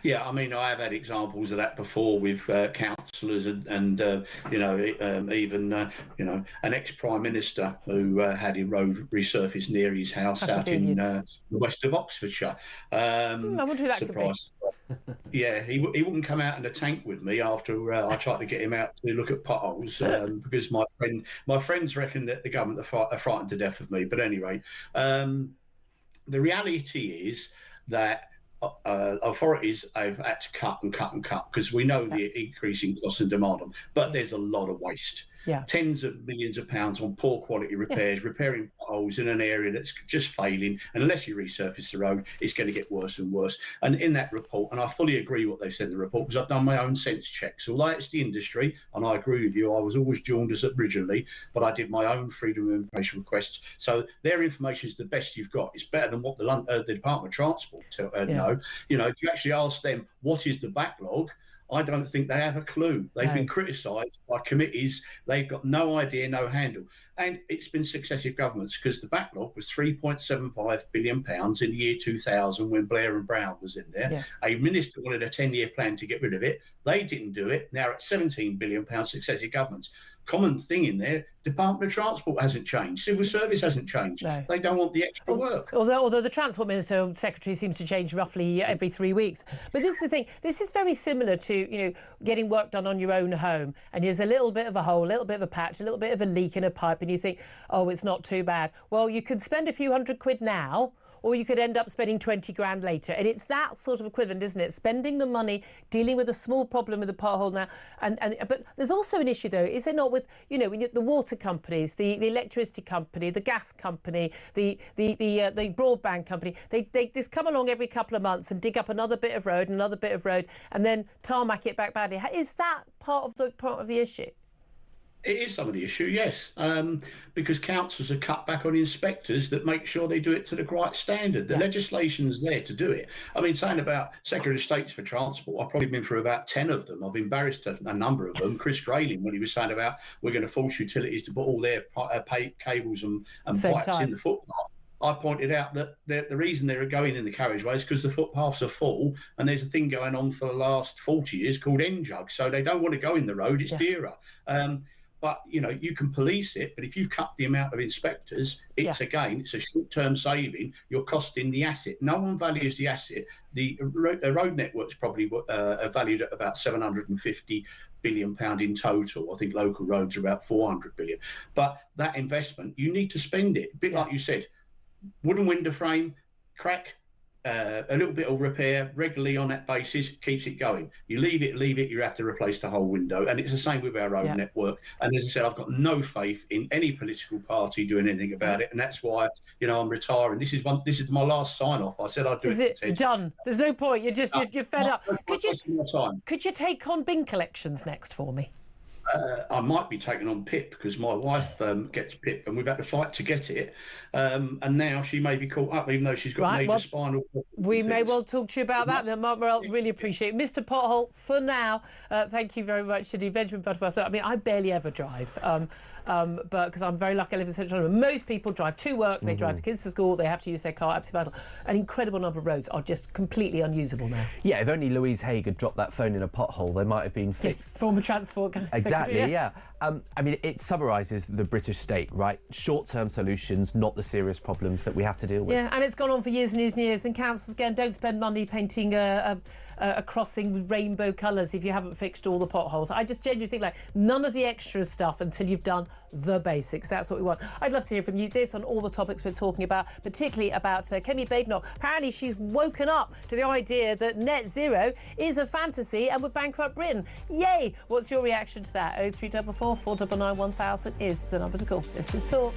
Yeah, I mean, I have had examples of that before with councillors and you know, even, you know, an ex-Prime Minister who had a road resurfaced near his house out in the west of Oxfordshire. I wonder who that surprised. Yeah, he wouldn't come out in a tank with me after I tried to get him out to look at potholes because my friends reckon that the government are frightened to death of me. But anyway, the reality is that authorities have had to cut because we know the increasing cost and demand on them. But there's a lot of waste. Tens of millions of pounds on poor quality repairs, repairing potholes in an area that's just failing. And unless you resurface the road, it's going to get worse and worse. And in that report, and I fully agree what they've said in the report, because I've done my own sense checks. Although it's the industry, and I agree with you, I was always jaundiced originally, but I did my own freedom of information requests. So their information is the best you've got. It's better than what the Department of Transport know. You know, if you actually ask them, what is the backlog? I don't think they have a clue. They've been criticised by committees. They've got no idea, no handle. And it's been successive governments, because the backlog was £3.75 billion in the year 2000 when Blair and Brown was in there. A minister wanted a 10-year plan to get rid of it. They didn't do it. Now at £17 billion, successive governments. Common thing in there, Department of Transport hasn't changed. Civil Service hasn't changed. They don't want the extra work. Although the Transport Minister or Secretary seems to change roughly every 3 weeks. But this is the thing. This is very similar to, you know, getting work done on your own home. And there's a little bit of a hole, a little bit of a patch, a little bit of a leak in a pipe. And you think, oh, it's not too bad. Well, you could spend a few £100 now, or you could end up spending 20 grand later. And it's that sort of equivalent, isn't it? Spending the money, dealing with a small problem with a pothole now. But there's also an issue, though, is there not, with, you know, the water companies, the electricity company, the gas company, the broadband company. They just come along every couple of months and dig up another bit of road, and then tarmac it back badly. Is that part of the issue? It is some of the issue, yes, because councils have cut back on inspectors that make sure they do it to the right standard. The legislation's there to do it. I mean, saying about Secretary of States for Transport, I've probably been through about 10 of them. I've embarrassed a number of them. Chris Grayling, when he was saying about we're going to force utilities to put all their cables and pipes in the footpath. I pointed out that the reason they're going in the carriageway is because the footpaths are full, and there's a thing going on for the last 40 years called N-jug. So they don't want to go in the road, it's dearer. But, you know, you can police it, but if you cut the amount of inspectors, it's a short-term saving. You're costing the asset. No one values the asset. The road network's probably valued at about £750 billion in total. I think local roads are about 400 billion. But that investment, you need to spend it. A bit like you said, wooden window frame, crack, a little bit of repair regularly on that basis keeps it going. You leave it, you have to replace the whole window. And it's the same with our road network. And as I said, I've got no faith in any political party doing anything about it. And that's why, you know, I'm retiring. This is my last sign off. I said I'd do it. Is it done? There's no point. You're fed up. Could you take on bin collections next for me? I might be taking on PIP because my wife gets PIP and we've had to fight to get it. And now she may be caught up, even though she's got major spinal problems. We may well talk to you about that. Mark Morell, really appreciate it. Mr. Pothole, for now, thank you very much indeed. Benjamin Butterworth, I mean, I barely ever drive. But because I'm very lucky I live in Central London. Most people drive to work, they drive the kids to school, they have to use their car, absolutely vital. An incredible number of roads are just completely unusable now. Yeah, if only Louise Haigh had dropped that phone in a pothole, they might have been fixed. Yes, former transport Exactly, secretary, yeah. I mean, it summarises the British state, right? Short-term solutions, not the serious problems that we have to deal with. Yeah, and it's gone on for years and years and years. And councils, again, don't spend money painting a crossing with rainbow colours if you haven't fixed all the potholes. I just genuinely think, like, none of the extra stuff until you've done the basics. That's what we want. I'd love to hear from you this on all the topics we're talking about, particularly about Kemi Badenoch. Apparently she's woken up to the idea that net zero is a fantasy and would bankrupt Britain. Yay! What's your reaction to that? 0344 499 1000 is the number to call. This is Talk.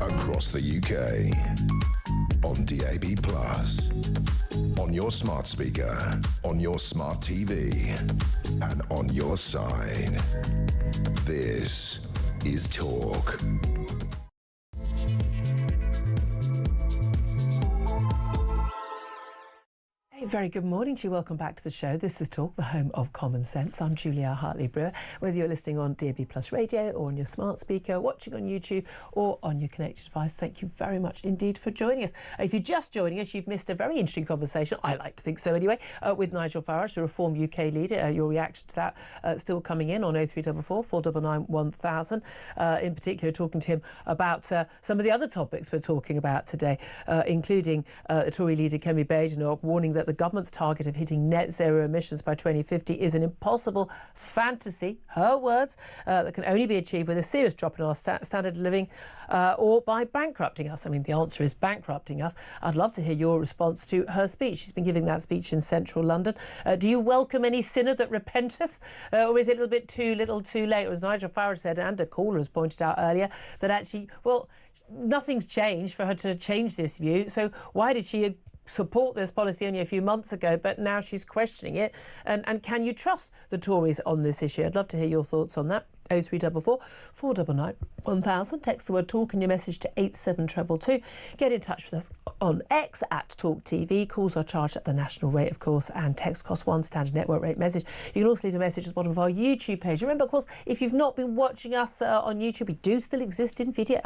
Across the UK, on DAB+, on your smart speaker, on your smart TV, and on your side. This is Talk. Very good morning to you. Welcome back to the show. This is Talk, the home of common sense. I'm Julia Hartley-Brewer. Whether you're listening on DAB+ radio or on your smart speaker, watching on YouTube or on your connected device, thank you very much indeed for joining us. If you're just joining us, you've missed a very interesting conversation, I like to think so anyway, with Nigel Farage, the Reform UK leader. Your reaction to that still coming in on 0344 499 1000. In particular, talking to him about some of the other topics we're talking about today, including the Tory leader Kemi Badenoch warning that the government's target of hitting net zero emissions by 2050 is an impossible fantasy, her words, that can only be achieved with a serious drop in our standard of living or by bankrupting us. I mean, the answer is bankrupting us. I'd love to hear your response to her speech. She's been giving that speech in central London. Do you welcome any sinner that repenteth, or is it a little bit too little too late? As Nigel Farage said, and a caller has pointed out earlier, that actually, well, nothing's changed for her to change this view. So why did she support this policy only a few months ago, but now she's questioning it? And can you trust the Tories on this issue? I'd love to hear your thoughts on that. 0344 499 1000. Text the word talk and your message to 87222. Get in touch with us on X at talkTV. Calls are charged at the national rate, of course, and text costs £1, standard network rate message. You can also leave a message at the bottom of our YouTube page. Remember, of course, if you've not been watching us on YouTube, we do still exist in video.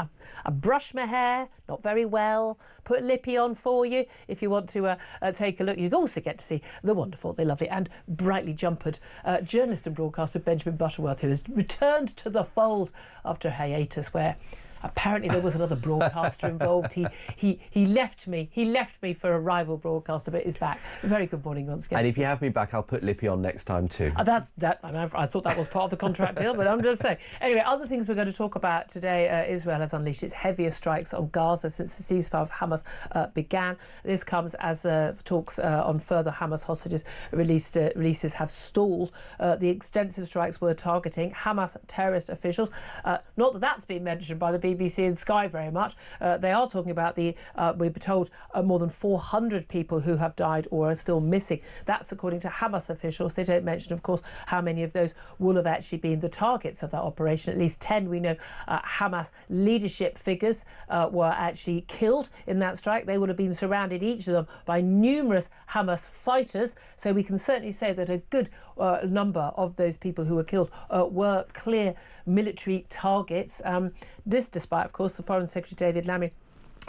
I brush my hair, not very well, put Lippy on for you. If you want to take a look, you also get to see the wonderful, the lovely and brightly jumpered journalist and broadcaster Benjamin Butterworth, who has returned to the fold after a hiatus where apparently there was another broadcaster involved. He left me for a rival broadcaster, but is back. Very good morning once again. And if you have me back, I'll put Lippy on next time too. I thought that was part of the contract deal, but I'm just saying. Anyway, other things we're going to talk about today. Israel has unleashed its heaviest strikes on Gaza since the ceasefire of Hamas began. This comes as talks on further Hamas hostages releases have stalled. The extensive strikes were targeting Hamas terrorist officials. Not that that's been mentioned by the BBC and Sky very much. They are talking about we're told more than 400 people who have died or are still missing. That's according to Hamas officials. They don't mention, of course, how many of those will have actually been the targets of that operation. At least 10, we know, Hamas leadership figures were actually killed in that strike. They would have been surrounded, each of them, by numerous Hamas fighters. So we can certainly say that a good number of those people who were killed were clear military targets. This despite, of course, the Foreign Secretary David Lammy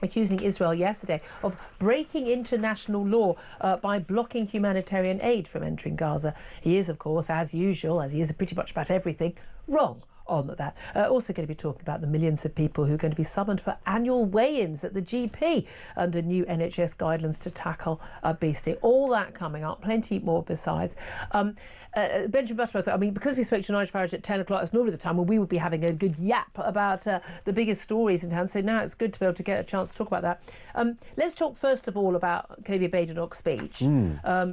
accusing Israel yesterday of breaking international law by blocking humanitarian aid from entering Gaza. He is, of course, as usual, as he is pretty much about everything, wrong on that. Also going to be talking about the millions of people who are going to be summoned for annual weigh-ins at the GP under new NHS guidelines to tackle obesity. All that coming up, plenty more besides. Benjamin Butterworth, I mean, because we spoke to Nigel Farage at 10 o'clock, it's normally the time when we would be having a good yap about the biggest stories in town, so now it's good to be able to get a chance to talk about that. Let's talk first of all about Kemi Badenoch's speech,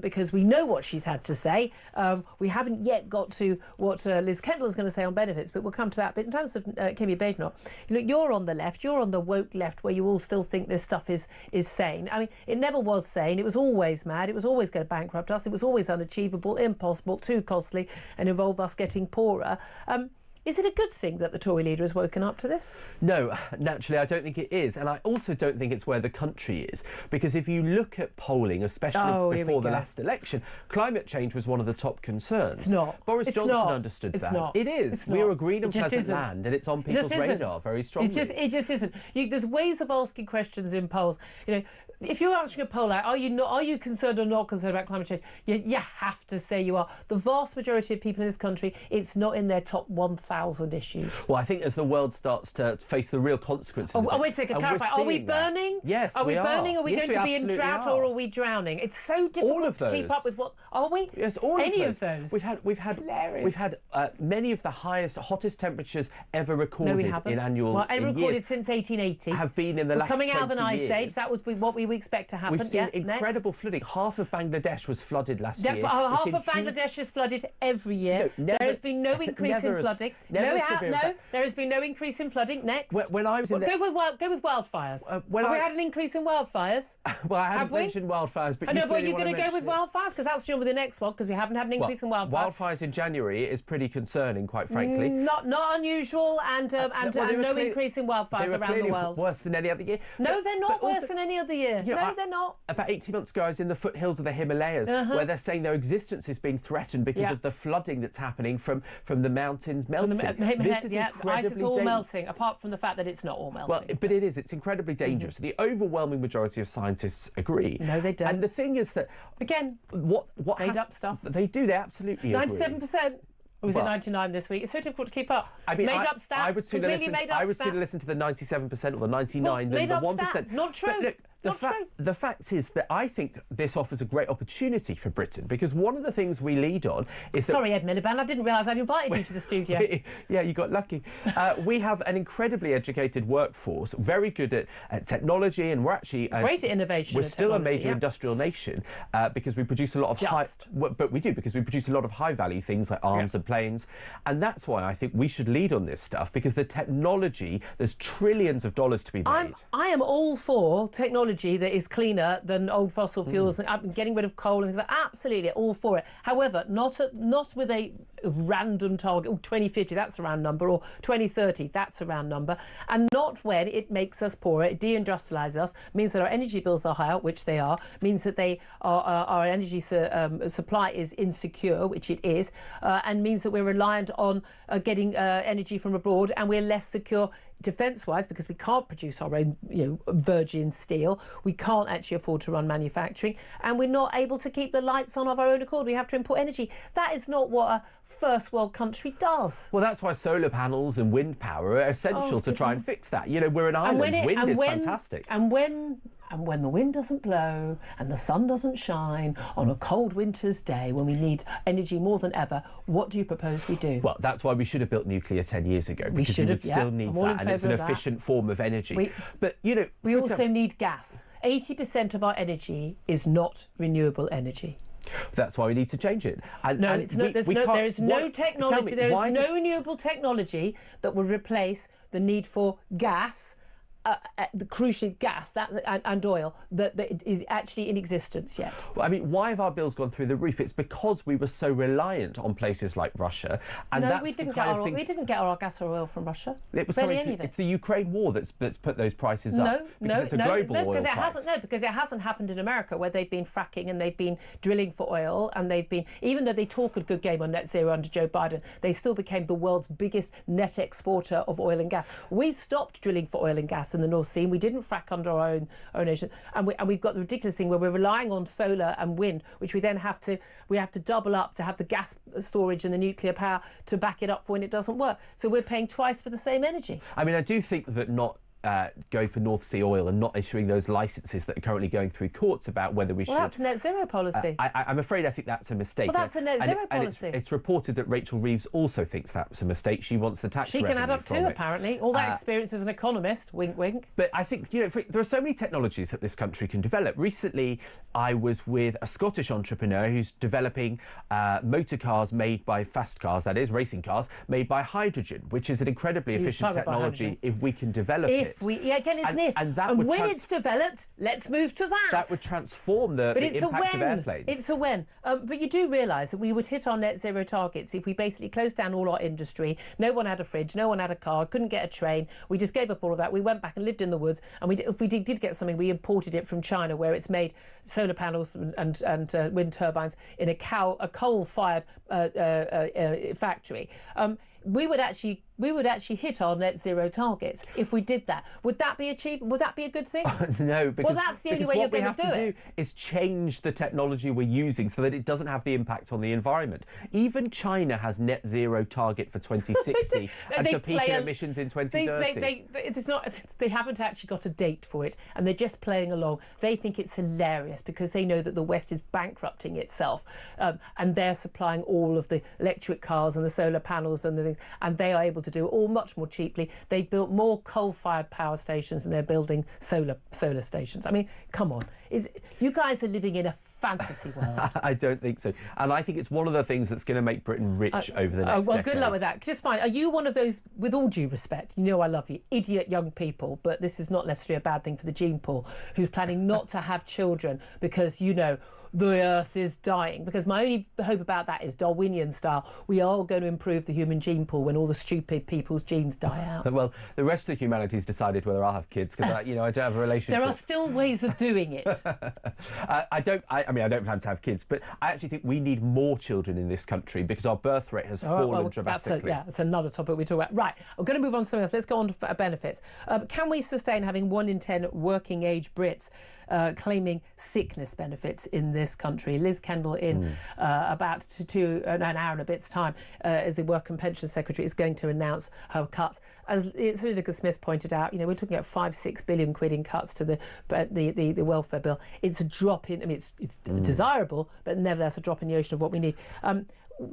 because we know what she's had to say. We haven't yet got to what Liz Kendall is going to say on benefits, but we'll come to that. But in terms of Kemi Badenoch, look, you're on the left, you're on the woke left, where you all still think this stuff is sane. I mean, it never was sane. It was always mad. It was always going to bankrupt us. It was always unachievable, impossible, too costly, and involve us getting poorer. Is it a good thing that the Tory leader has woken up to this? No, naturally, I don't think it is. And I also don't think it's where the country is. Because if you look at polling, especially before the last election, climate change was one of the top concerns. It's not. Boris Johnson understood that. Not. It is. We're a green and pleasant land, and it's on people's radar very strongly. It just isn't. There's ways of asking questions in polls. You know, if you're answering a poll out, are you concerned or not concerned about climate change? You have to say you are. The vast majority of people in this country, it's not in their top 1,000 issues. Well, I think as the world starts to face the real consequences. Wait a second, clarify. Are we burning? Yes, are we burning? Are we going to be in drought, or are we drowning? It's so difficult to keep up with what. Are we? Yes, all any of those. We've had many of the hottest temperatures ever recorded in annual. Well, recorded since 1880. Have been in the last 20 years. Coming out of an ice age. That was what we expect to happen. We've seen incredible flooding. Half of Bangladesh was flooded last year. Half of Bangladesh is flooded every year. There has been no increase in flooding. Never there has been no increase in flooding. Next. When I was in go with wildfires. Have we had an increase in wildfires? Well, I haven't mentioned wildfires, but I know, but you're going to go with wildfires because that's the next one, because we haven't had an increase in wildfires. Wildfires in January is pretty concerning, quite frankly. Not unusual, and no increase in wildfires around the world. Worse than any other year. No, they're not worse than any other year. No, they're not. About 18 months ago, I was in the foothills of the Himalayas, where they're saying their existence is being threatened because of the flooding that's happening from the mountains melting. This is incredibly ice is all melting, apart from the fact that it's not all melting. Well, but it is. It's incredibly dangerous. The overwhelming majority of scientists agree. No, they don't. And the thing is that again, what made up stuff. They do. They absolutely agree. 97%. Or was it 99 this week? It's so difficult to keep up. I mean, made up stat. I would sooner listen to the 97% or the 99 than the 1%. Stat. Not true. But look, the fact is that I think this offers a great opportunity for Britain, because one of the things we lead on is that... Sorry, Ed Miliband, I didn't realise I'd invited you to the studio. Yeah, you got lucky. We have an incredibly educated workforce, very good at technology, and we're actually... great at innovation. We're still a major industrial nation because we produce a lot of but we do, because we produce a lot of high-value things like arms and planes, and that's why I think we should lead on this stuff, because the technology, there's trillions of dollars to be made. I am all for technology that is cleaner than old fossil fuels and getting rid of coal and things like that. Absolutely, all for it. However, not with a random target. 2050, that's a round number, or 2030, that's a round number, and not when it makes us poorer, it deindustrialises us, means that our energy bills are higher, which they are, means that our energy supply is insecure, which it is, and means that we're reliant on getting energy from abroad, and we're less secure defence-wise, because we can't produce our own, virgin steel. We can't actually afford to run manufacturing, and we're not able to keep the lights on of our own accord. We have to import energy. That is not what a first world country does. Well, that's why solar panels and wind power are essential to try and fix that. We're an island. Wind is fantastic. And when the wind doesn't blow and the sun doesn't shine on a cold winter's day, when we need energy more than ever, what do you propose we do? Well, that's why we should have built nuclear 10 years ago, because we would still need that, and it's an efficient form of energy. We also need gas. 80% of our energy is not renewable energy. That's why we need to change it. There is no technology. There is no renewable technology that will replace the need for gas. The crucial gas and oil that is actually in existence yet. Well, I mean, why have our bills gone through the roof? It's because we were so reliant on places like Russia, and we didn't get our gas or oil from Russia. It was barely any of it. It's the Ukraine war that's put those prices up. It's a global oil price. Because it hasn't happened in America, where they've been fracking and they've been drilling for oil, and they've been, even though they talk a good game on net zero under Joe Biden, they still became the world's biggest net exporter of oil and gas. We stopped drilling for oil and gas in the North Sea. We didn't frack under our own nation, and we've got the ridiculous thing where we're relying on solar and wind, which we then have to double up to have the gas storage and the nuclear power to back it up for when it doesn't work. So we're paying twice for the same energy. I mean, I do think that not going for North Sea oil and not issuing those licences that are currently going through courts about whether we should... Well, that's a net zero policy. I'm afraid I think that's a mistake. Well, that's a net zero policy. It's reported that Rachel Reeves also thinks that's a mistake. She wants the tax revenue. She can add up too, apparently. All that experience as an economist, wink, wink. But I think, there are so many technologies that this country can develop. Recently, I was with a Scottish entrepreneur who's developing motor cars made by fast cars, that is, racing cars, made by hydrogen, which is an incredibly efficient technology if we can develop it. And when it's developed, let's move to that. That would transform the impact of airplanes. It's a when. But you do realise that we would hit our net zero targets if we basically closed down all our industry. No one had a fridge, no one had a car, couldn't get a train. We just gave up all of that. We went back and lived in the woods. And if we did get something, we imported it from China, where it's made solar panels and wind turbines in a coal-fired factory. We would actually hit our net zero targets if we did that. Would that be achieved? Would that be a good thing? No, because that's the only way you're going to do it. What we have to do is change the technology we're using so that it doesn't have the impact on the environment. Even China has net zero target for 2060 and to peak emissions in 2030. They haven't actually got a date for it, and they're just playing along. They think it's hilarious because they know that the West is bankrupting itself, and they're supplying all of the electric cars and the solar panels and the things, and they are able to do it all much more cheaply. They've built more coal-fired power stations and they're building solar stations. I mean, come on. You guys are living in a fantasy world. I don't think so. And I think it's one of the things that's going to make Britain rich over the next decade. Good luck with that. Just fine. Are you one of those, with all due respect, you know I love you, idiot young people, but this is not necessarily a bad thing for the gene pool, who's planning not to have children because, you know, the earth is dying? Because my only hope about that is Darwinian style. We are going to improve the human gene pool when all the stupid people's genes die out. Well, the rest of humanity's decided whether I'll have kids because I don't have a relationship. There are still ways of doing it. I don't plan to have kids, but I actually think we need more children in this country because our birth rate has fallen dramatically. That's another topic we talk about. Right, I'm going to move on to something else. Let's go on to benefits. Can we sustain having 1 in 10 working age Brits claiming sickness benefits in this country? Liz Kendall, in about an hour and a bit's time, as the Work and Pension Secretary, is going to announce her cut. As Iain Duncan Smith pointed out, you know, we're talking about 5-6 billion quid in cuts to the welfare bill. It's a drop in. I mean, it's desirable, but nevertheless a drop in the ocean of what we need.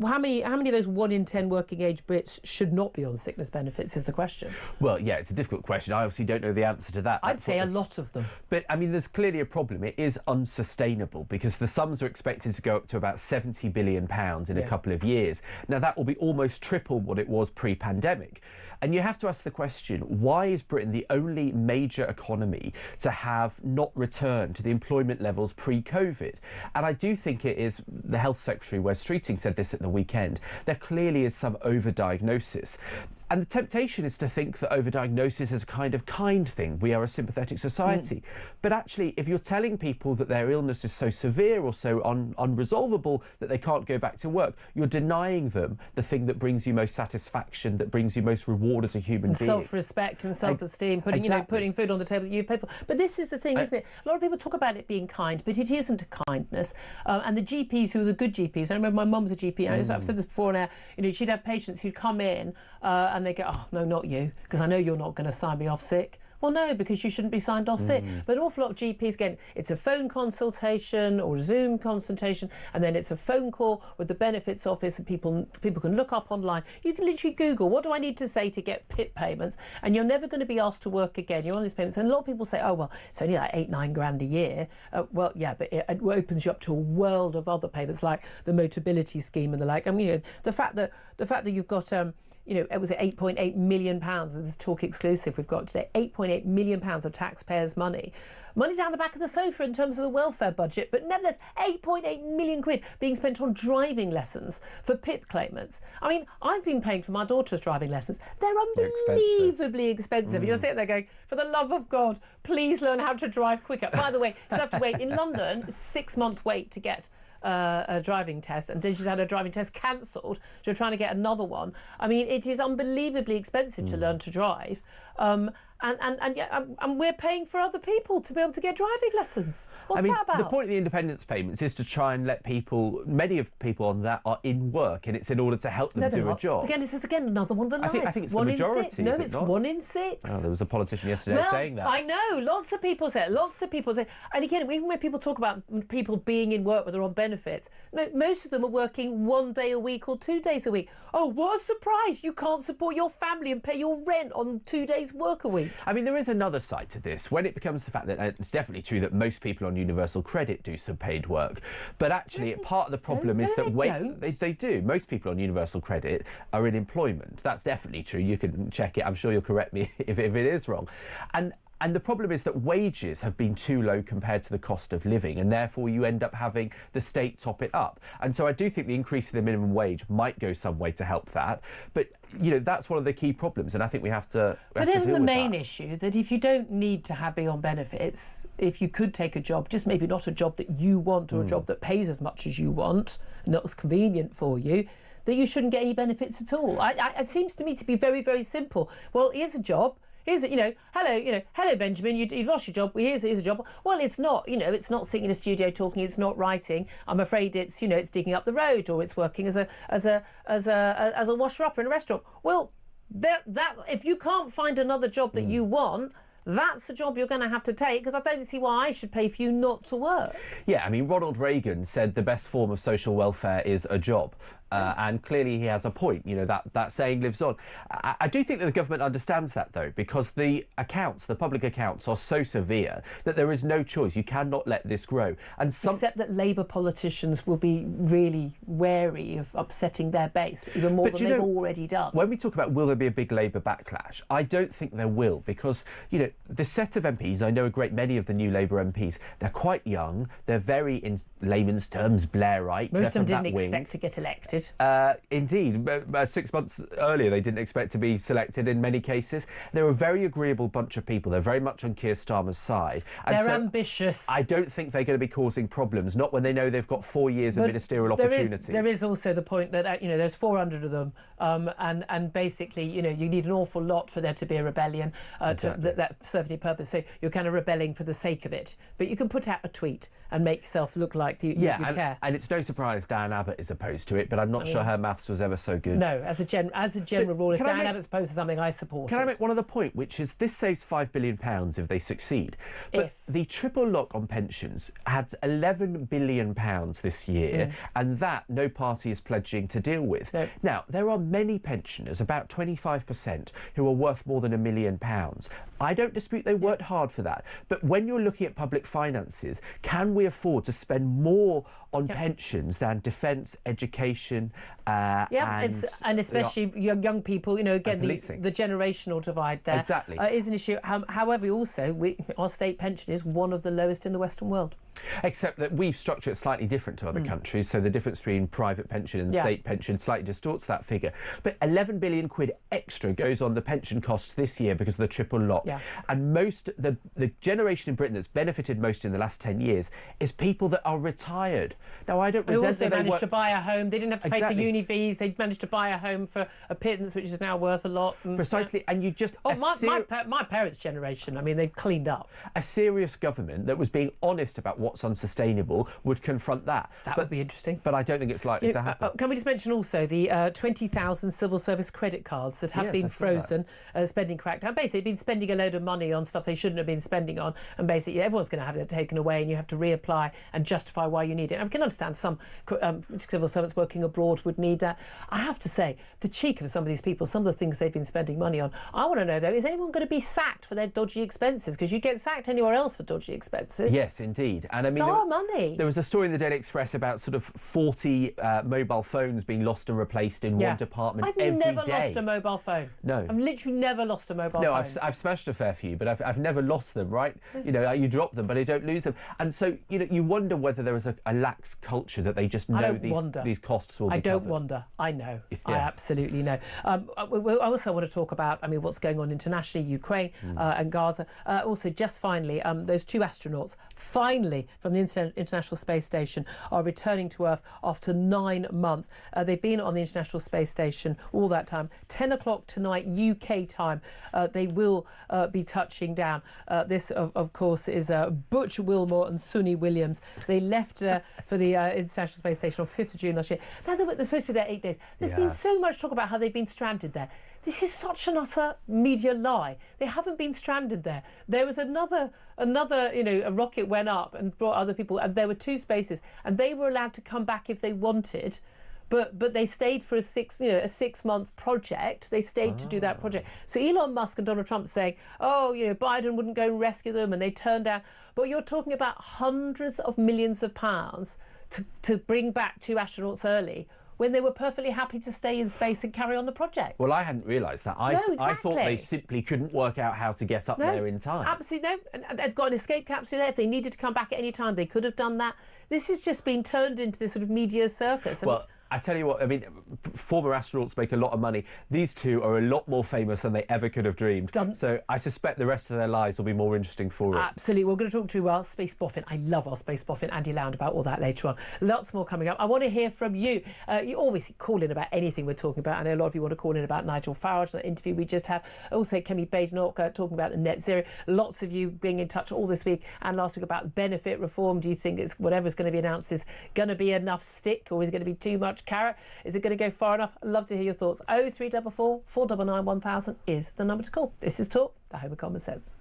How many of those 1 in 10 working age Brits should not be on sickness benefits is the question. Well, yeah, it's a difficult question. I obviously don't know the answer to that. I'd say a lot of them. But, I mean, there's clearly a problem. It is unsustainable because the sums are expected to go up to about £70 billion in a couple of years. Now, that will be almost triple what it was pre-pandemic. And you have to ask the question, why is Britain the only major economy to have not returned to the employment levels pre-COVID? And I do think it is, the Health Secretary, Wes Streeting, said this at the weekend, there clearly is some overdiagnosis. And the temptation is to think that overdiagnosis is a kind of kind thing. We are a sympathetic society. But actually, if you're telling people that their illness is so severe or so unresolvable that they can't go back to work, you're denying them the thing that brings you most satisfaction, that brings you most reward as a human being. Self-respect and self-esteem, putting food on the table that you pay for. But this is the thing, isn't it? A lot of people talk about it being kind, but it isn't a kindness. And the GPs who are the good GPs, I remember my mum's a GP, I've said this before now, you know, she'd have patients who'd come in and they go, oh, no, not you, because I know you're not going to sign me off sick. Well, no, because you shouldn't be signed off sick. But an awful lot of GPs, again, it's a phone consultation or a Zoom consultation, and then it's a phone call with the benefits office, and people can look up online. You can literally Google, what do I need to say to get PIP payments? And you're never going to be asked to work again. You're on these payments. And a lot of people say, oh, well, it's only like 8-9 grand a year. Well, yeah, but it opens you up to a world of other payments, like the Motability scheme and the like. I mean, you know, the fact that you've got... you know, it was £8.8 million, this is Talk exclusive we've got today, £8.8 million of taxpayers' money down the back of the sofa in terms of the welfare budget, but nevertheless, 8.8 million quid being spent on driving lessons for PIP claimants. I mean, I've been paying for my daughter's driving lessons. They're unbelievably expensive. You're sitting there going, for the love of God, please learn how to drive quicker. By the way, you have to wait. In London, 6-month wait to get a driving test, and then she's had her driving test cancelled. So you're trying to get another one. I mean, it is unbelievably expensive to learn to drive. And we're paying for other people to be able to get driving lessons. What's that about? The point of the independence payments is to try and let people, many of people on that are in work, and it's in order to help them do a job. Again, this is another one of the lies. I think it's the majority. No, it's 1 in 6. Oh, there was a politician yesterday saying that. I know, lots of people say it. And again, even when people talk about people being in work where they're on benefits, most of them are working 1 day a week or 2 days a week. Oh, what a surprise! You can't support your family and pay your rent on 2 days' work a week. I mean, there is another side to this. When it becomes the fact that it's definitely true that most people on universal credit do some paid work, but actually part of the problem is that they do. Most people on universal credit are in employment. That's definitely true. You can check it. I'm sure you'll correct me if it is wrong. And the problem is that wages have been too low compared to the cost of living, and therefore you end up having the state top it up. And so I do think the increase in the minimum wage might go some way to help that. But, you know, that's one of the key problems, and I think we have to But isn't the main issue that if you don't need to be on benefits, if you could take a job, just maybe not a job that you want or a job that pays as much as you want, not as convenient for you, that you shouldn't get any benefits at all? It seems to me to be very, very simple. Well, here's a job. Here's it, hello Benjamin, you've lost your job. Here's a job. Well, it's not, it's not sitting in a studio talking. It's not writing. I'm afraid it's, it's digging up the road, or it's working as a washer upper in a restaurant. Well, that if you can't find another job that you want, that's the job you're going to have to take, because I don't see why I should pay for you not to work. Yeah, I mean, Ronald Reagan said the best form of social welfare is a job. And clearly he has a point. You know, that saying lives on. I do think that the government understands that, though, because the public accounts are so severe that there is no choice. You cannot let this grow. And except that Labour politicians will be really wary of upsetting their base even more than they've already done. When we talk about will there be a big Labour backlash, I don't think there will, because, you know, the set of MPs, I know a great many of the new Labour MPs, they're quite young, they're very, in layman's terms, Blairite. Most of them didn't expect to get elected. Indeed. 6 months earlier, they didn't expect to be selected in many cases. They're a very agreeable bunch of people. They're very much on Keir Starmer's side. And they're ambitious. I don't think they're going to be causing problems, not when they know they've got 4 years of ministerial opportunities. There is also the point that, you know, there's 400 of them, and basically, you know, you need an awful lot for there to be a rebellion that serves any purpose. So you're kind of rebelling for the sake of it. But you can put out a tweet and make yourself look like you care. And it's no surprise Dan Abbott is opposed to it, but I'm not sure her maths was ever so good. No, as a general rule, if Dan Abbott's opposed to something, I support it. Can I make one other point, which is this saves £5 billion if they succeed. But the triple lock on pensions had £11 billion this year, and that no party is pledging to deal with. No. Now, there are many pensioners, about 25%, who are worth more than £1 million. I don't dispute they worked hard for that. But when you're looking at public finances, can we afford to spend more on pensions than defence, education, and especially young people, you know, again, the generational divide there is an issue. However, also, our state pension is one of the lowest in the Western world. Except that we've structured it slightly different to other countries, so the difference between private pension and state pension slightly distorts that figure. But 11 billion quid extra goes on the pension costs this year because of the triple lock. Yeah. And the generation in Britain that's benefited most in the last 10 years is people that are retired. Now, I don't resent They also managed to buy a home. They didn't have to pay for Exactly. uni fees. They managed to buy a home for a pittance, which is now worth a lot. Precisely, and you just... my parents' generation, I mean, they've cleaned up. A serious government that was being honest about what's unsustainable would confront that. That would be interesting. But I don't think it's likely to happen. Can we just mention also the 20,000 civil service credit cards that have been frozen, spending crackdown. Basically, they've been spending a load of money on stuff they shouldn't have been spending on, and basically everyone's going to have it taken away, and you have to reapply and justify why you need it. I can understand some civil servants working abroad would need that. I have to say, the cheek of some of these people, some of the things they've been spending money on. I want to know, though, is anyone going to be sacked for their dodgy expenses? Because you get sacked anywhere else for dodgy expenses. Yes, indeed. And I mean, it's our money. There was a story in the Daily Express about sort of 40 mobile phones being lost and replaced in one department every day. I've never lost a mobile phone. No. I've literally never lost a mobile phone. No, I've smashed a fair few, but I've never lost them, right? You know, you drop them, but I don't lose them. And so, you know, you wonder whether there is a lax culture that they just know these costs will be covered. I don't wonder. I know. Yes. I absolutely know. I also want to talk about, I mean, what's going on internationally, Ukraine and Gaza. Also, just finally, those two astronauts, finally, from the International Space Station, are returning to Earth after 9 months. They've been on the International Space Station all that time. 10 o'clock tonight, UK time, they will be touching down. This, of course, is Butch Wilmore and Suni Williams. They left for the International Space Station on 5th of June last year. Now, they're supposed to be there 8 days. There's been so much talk about how they've been stranded there. This is such an utter media lie. They haven't been stranded there. There was another, you know, a rocket went up and brought other people, and there were 2 spaces, and they were allowed to come back if they wanted. But they stayed for a 6-month project. They stayed to do that project. So Elon Musk and Donald Trump saying, oh, you know, Biden wouldn't go and rescue them, and they turned down. But you're talking about hundreds of millions of pounds to bring back 2 astronauts early, when they were perfectly happy to stay in space and carry on the project. Well, I hadn't realised that. I thought they simply couldn't work out how to get up there in time. Absolutely no. And they've got an escape capsule there. If they needed to come back at any time, they could have done that. This has just been turned into this sort of media circus. Well, I tell you what, I mean, former astronauts make a lot of money. These 2 are a lot more famous than they ever could have dreamed. So I suspect the rest of their lives will be more interesting for it. Absolutely. We're going to talk to our space boffin. I love our space boffin, Andy Lound, about all that later on. Lots more coming up. I want to hear from you. You always call in about anything we're talking about. I know a lot of you want to call in about Nigel Farage, that interview we just had. Also, Kemi Badenoch talking about the net zero. Lots of you being in touch all this week and last week about benefit reform. Do you think whatever's going to be announced is going to be enough stick, or is it going to be too much carrot? Is it going to go far enough? I'd love to hear your thoughts. 0344 499 1000 is the number to call. This is Talk, the home of common sense.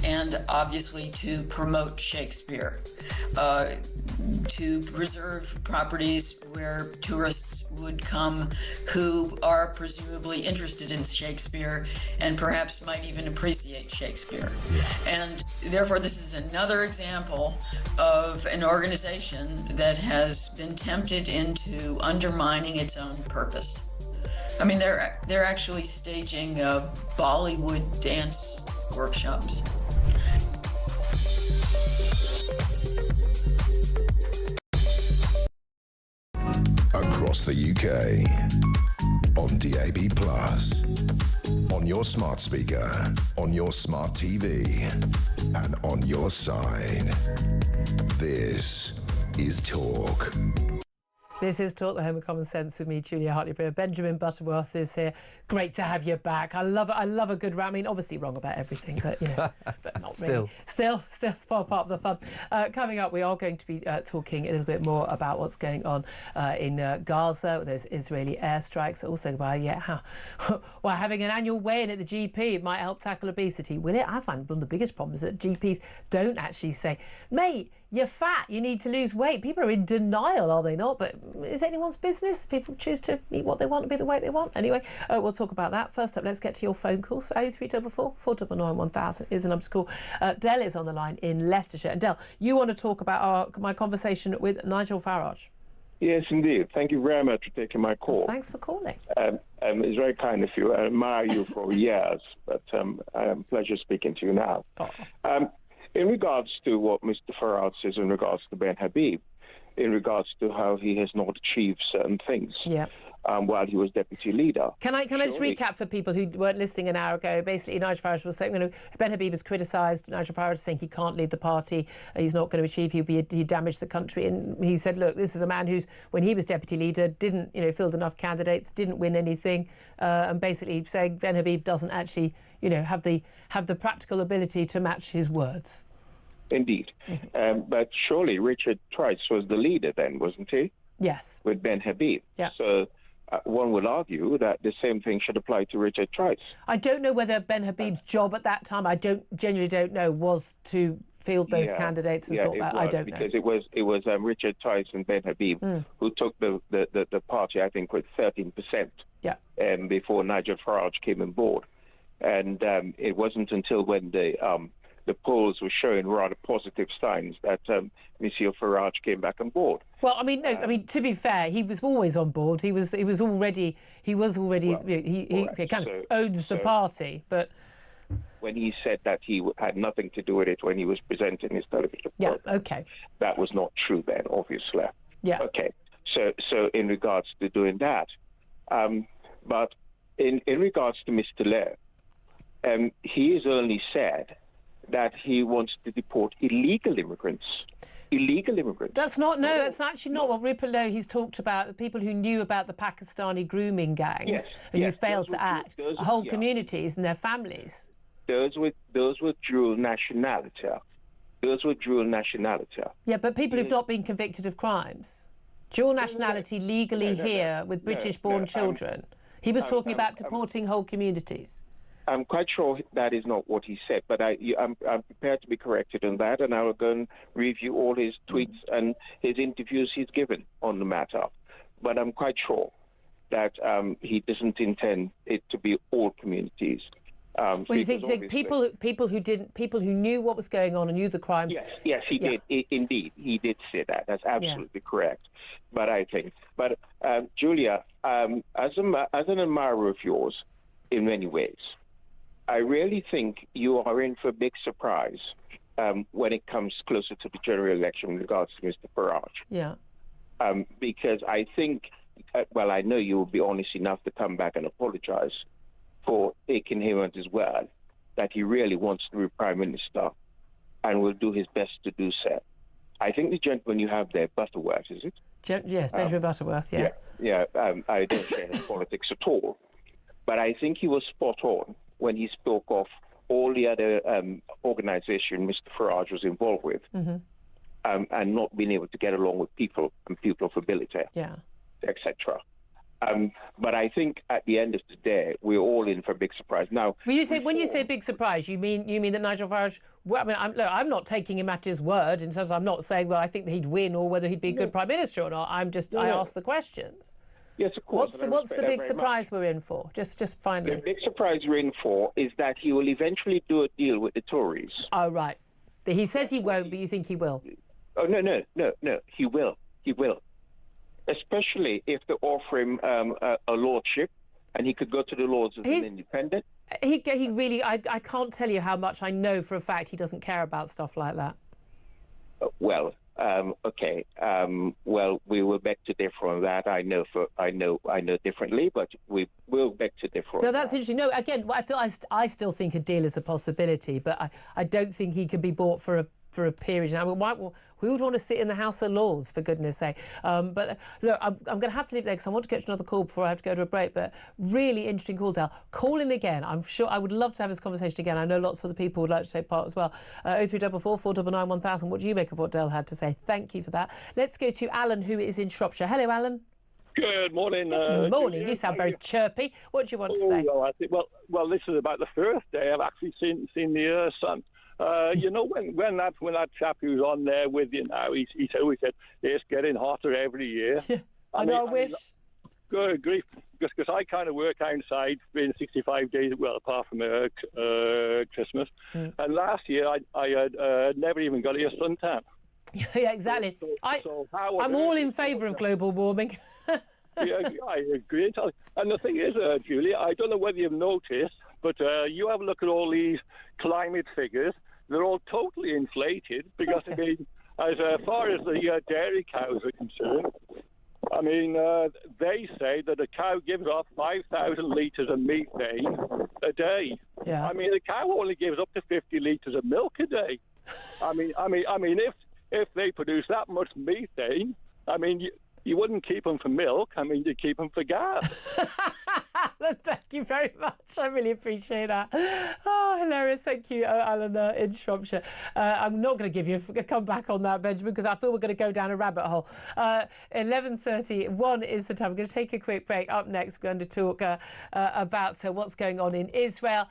and obviously to promote Shakespeare, to preserve properties where tourists would come who are presumably interested in Shakespeare and perhaps might even appreciate Shakespeare. And therefore, this is another example of an organization that has been tempted into undermining its own purpose. I mean, they're actually staging Bollywood dance workshops. Across the UK, on DAB+, on your smart speaker, on your smart TV, and on your side. This is Talk. This is Talk, the Home of Common Sense with me, Julia Hartley-Brewer. Benjamin Butterworth is here. Great to have you back. I love a good rant. I mean, obviously wrong about everything, but, you know, but not really. Still part of the fun. Coming up, we are going to be talking a little bit more about what's going on in Gaza. There's Israeli airstrikes. Also, well, having an annual weigh-in at the GP, it might help tackle obesity. Will it? I find one of the biggest problems that GPs don't actually say, mate, you're fat, you need to lose weight. People are in denial, are they not? But is it anyone's business? People choose to eat what they want, to be the weight they want. Anyway, we'll talk about that. First up, let's get to your phone calls. 0344 499 1000 is the number to call. Del is on the line in Leicestershire. And Del, you want to talk about my conversation with Nigel Farage? Yes, indeed. Thank you very much for taking my call. Well, thanks for calling. It's very kind of you. I admire you for years, but pleasure speaking to you now. In regards to what Mr. Farage says in regards to Ben Habib, in regards to how he has not achieved certain things while he was deputy leader. Can I just recap for people who weren't listening an hour ago? Basically, Nigel Farage was saying, you know, Ben Habib has criticised Nigel Farage, saying he can't lead the party, he's not going to achieve, he damaged the country. And he said, look, this is a man who's, when he was deputy leader, didn't, you know, field enough candidates, didn't win anything, and basically saying Ben Habib doesn't actually, you know, have the practical ability to match his words. Indeed. But surely Richard Trice was the leader then, wasn't he? Yes. With Ben Habib. Yeah. So one would argue that the same thing should apply to Richard Trice. I don't know whether Ben Habib's job at that time, genuinely don't know, was to field those candidates and sort that. I don't know. Because it was Richard Trice and Ben Habib who took the party, I think, with 13%. Yeah. Before Nigel Farage came on board. And it wasn't until when the polls were showing rather positive signs that Monsieur Farage came back on board. Well, I mean, no, I mean, to be fair, he was always on board. He was already he kind of owns the party, but when he said that he had nothing to do with it when he was presenting his television program, that was not true then, obviously. Yeah. Okay. So in regards to doing that, but in regards to Mr. Lair, he has only said that he wants to deport illegal immigrants. That's actually not what Rupert Lowe, he's talked about, the people who knew about the Pakistani grooming gangs and who failed to act, whole communities and their families. Those were dual nationality. Yeah, but people who've not been convicted of crimes. Dual nationality legally here with British-born children. He was talking about deporting whole communities. I'm quite sure that is not what he said, but I'm prepared to be corrected on that, and I will go and review all his tweets and his interviews he's given on the matter. But I'm quite sure that he doesn't intend it to be all communities. Well, you think people who knew what was going on and knew the crimes? Yes, he did. Indeed, he did say that. That's absolutely correct. But I think, Julia, as an admirer of yours, in many ways, I really think you are in for a big surprise when it comes closer to the general election in regards to Mr. Farage. Yeah. Because I think, I know you will be honest enough to come back and apologize for taking him at his word that he really wants to be Prime Minister and will do his best to do so. I think the gentleman you have there, Butterworth, is it? Yes, Benjamin Butterworth, yeah. I don't share his politics at all. But I think he was spot on when he spoke of all the other organisations Mr. Farage was involved with and not being able to get along with people and people of ability, etc. But I think at the end of the day, we're all in for a big surprise. Now, when you say big surprise, you mean that Nigel Farage? Well, I mean, I'm not taking him at his word in terms of I'm not saying well I think that he'd win or whether he'd be a good Prime Minister or not. I ask the questions. Yes, of course. What's the big surprise we're in for? Just finally. The big surprise we're in for is that he will eventually do a deal with the Tories. Oh, right. He says he won't, but you think he will? Oh, no. He will. He will. Especially if they offer him a lordship and he could go to the Lords as an independent. He really, I can't tell you how much I know for a fact he doesn't care about stuff like that. Okay. Well, we will beg to differ on that. I know differently, but we will beg to differ on that. No, that's interesting. No, again, I still think a deal is a possibility, but I don't think he can be bought for a period. I mean, who would want to sit in the House of Lords, for goodness sake? But look, I'm going to have to leave there because I want to get to another call before I have to go to a break. But really interesting call, Dale. Call in again. I'm sure I would love to have this conversation again. I know lots of other people would like to take part as well. 0344 499 1000. What do you make of what Dale had to say? Thank you for that. Let's go to Alan, who is in Shropshire. Hello, Alan. Good morning. Good morning. You sound very chirpy. What do you want to say? Well, this is about the first day I've actually seen the sun. You know, when that chap who's on there with you now, he always said it's getting hotter every year. I wish. Good grief, because I kind of work outside, been 65 days, well, apart from Christmas. And last year I had never even got a suntan. Yeah, exactly. I'm all in favour of global warming. Yeah, I agree. And the thing is, Julia, I don't know whether you've noticed, but you have a look at all these climate figures. They're all totally inflated because, I mean, as far as the dairy cows are concerned, I mean, they say that a cow gives off 5,000 litres of methane a day. Yeah. I mean, a cow only gives up to 50 litres of milk a day. I mean, if they produce that much methane, I mean, you wouldn't keep them for milk. I mean, you'd keep them for gas. Thank you very much. I really appreciate that. Oh, hilarious. Thank you, Alan, in Shropshire. I'm not going to give you a comeback on that, Benjamin, because I feel we're going to go down a rabbit hole. 11:31 is the time. We're going to take a quick break. Up next, we're going to talk about what's going on in Israel,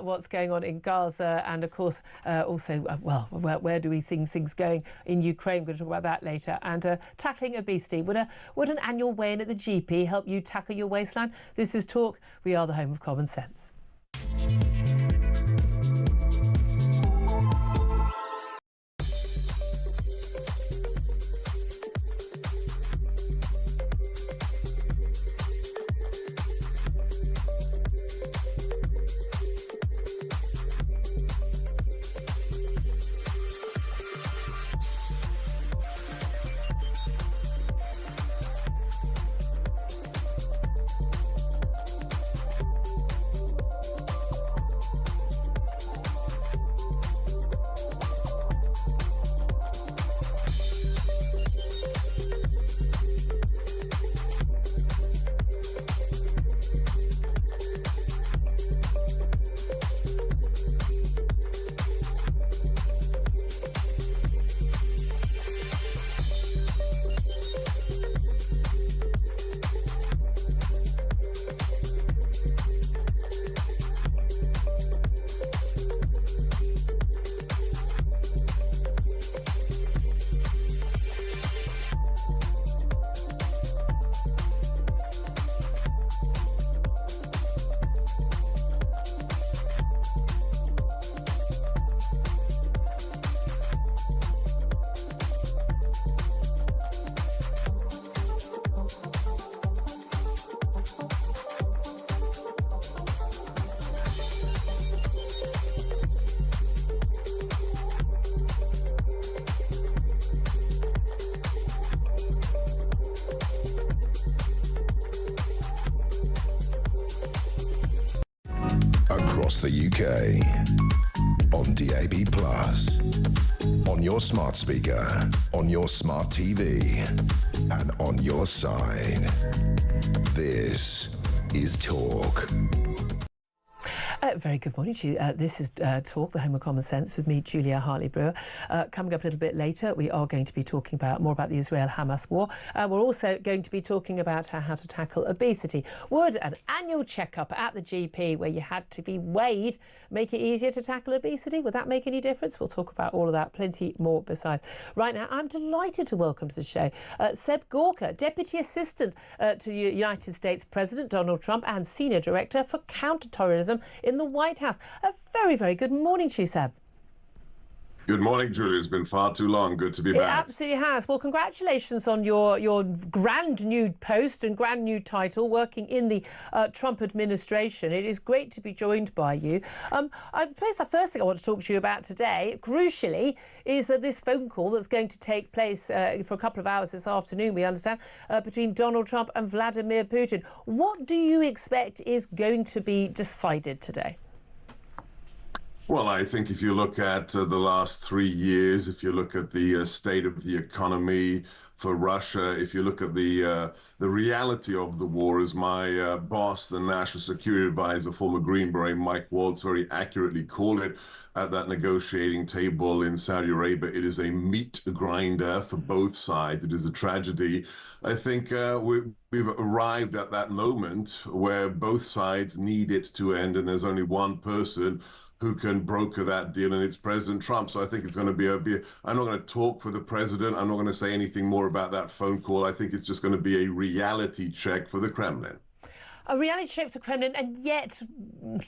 what's going on in Gaza, and, of course, also, where do we think things going in Ukraine? We're going to talk about that later. And tackling obesity. Would an annual weigh-in at the GP help you tackle your waistline? This is Talk. We are the home of common sense. Across the UK, on DAB+, on your smart speaker, on your smart TV, and on your side. This is Talk. Very good morning to you. This is Talk, the Home of Common Sense, with me, Julia Hartley-Brewer. Coming up a little bit later, we are going to be talking more about the Israel-Hamas war. We're also going to be talking about how to tackle obesity. Would an annual checkup at the GP where you had to be weighed make it easier to tackle obesity? Would that make any difference? We'll talk about all of that, plenty more besides. Right now, I'm delighted to welcome to the show Seb Gorka, Deputy Assistant to the United States President Donald Trump and Senior Director for Counterterrorism in the White House. A very, very good morning to you, Seb. Good morning, Julia. It's been far too long. Good to be back. It absolutely has. Well, congratulations on your grand new post and grand new title, working in the Trump administration. It is great to be joined by you. I suppose the first thing I want to talk to you about today, crucially, is that this phone call that's going to take place for a couple of hours this afternoon, we understand, between Donald Trump and Vladimir Putin. What do you expect is going to be decided today? Well, I think if you look at the last 3 years, if you look at the state of the economy for Russia, if you look at the reality of the war, as my boss, the National Security Advisor, former Green Beret Mike Waltz, very accurately called it at that negotiating table in Saudi Arabia, it is a meat grinder for both sides. It is a tragedy. I think we've arrived at that moment where both sides need it to end, and there's only one person who can broker that deal, and it's President Trump. So I think it's going to be I'm not going to talk for the president. I'm not going to say anything more about that phone call. I think it's just going to be a reality check for the Kremlin. A reality check for the Kremlin, and yet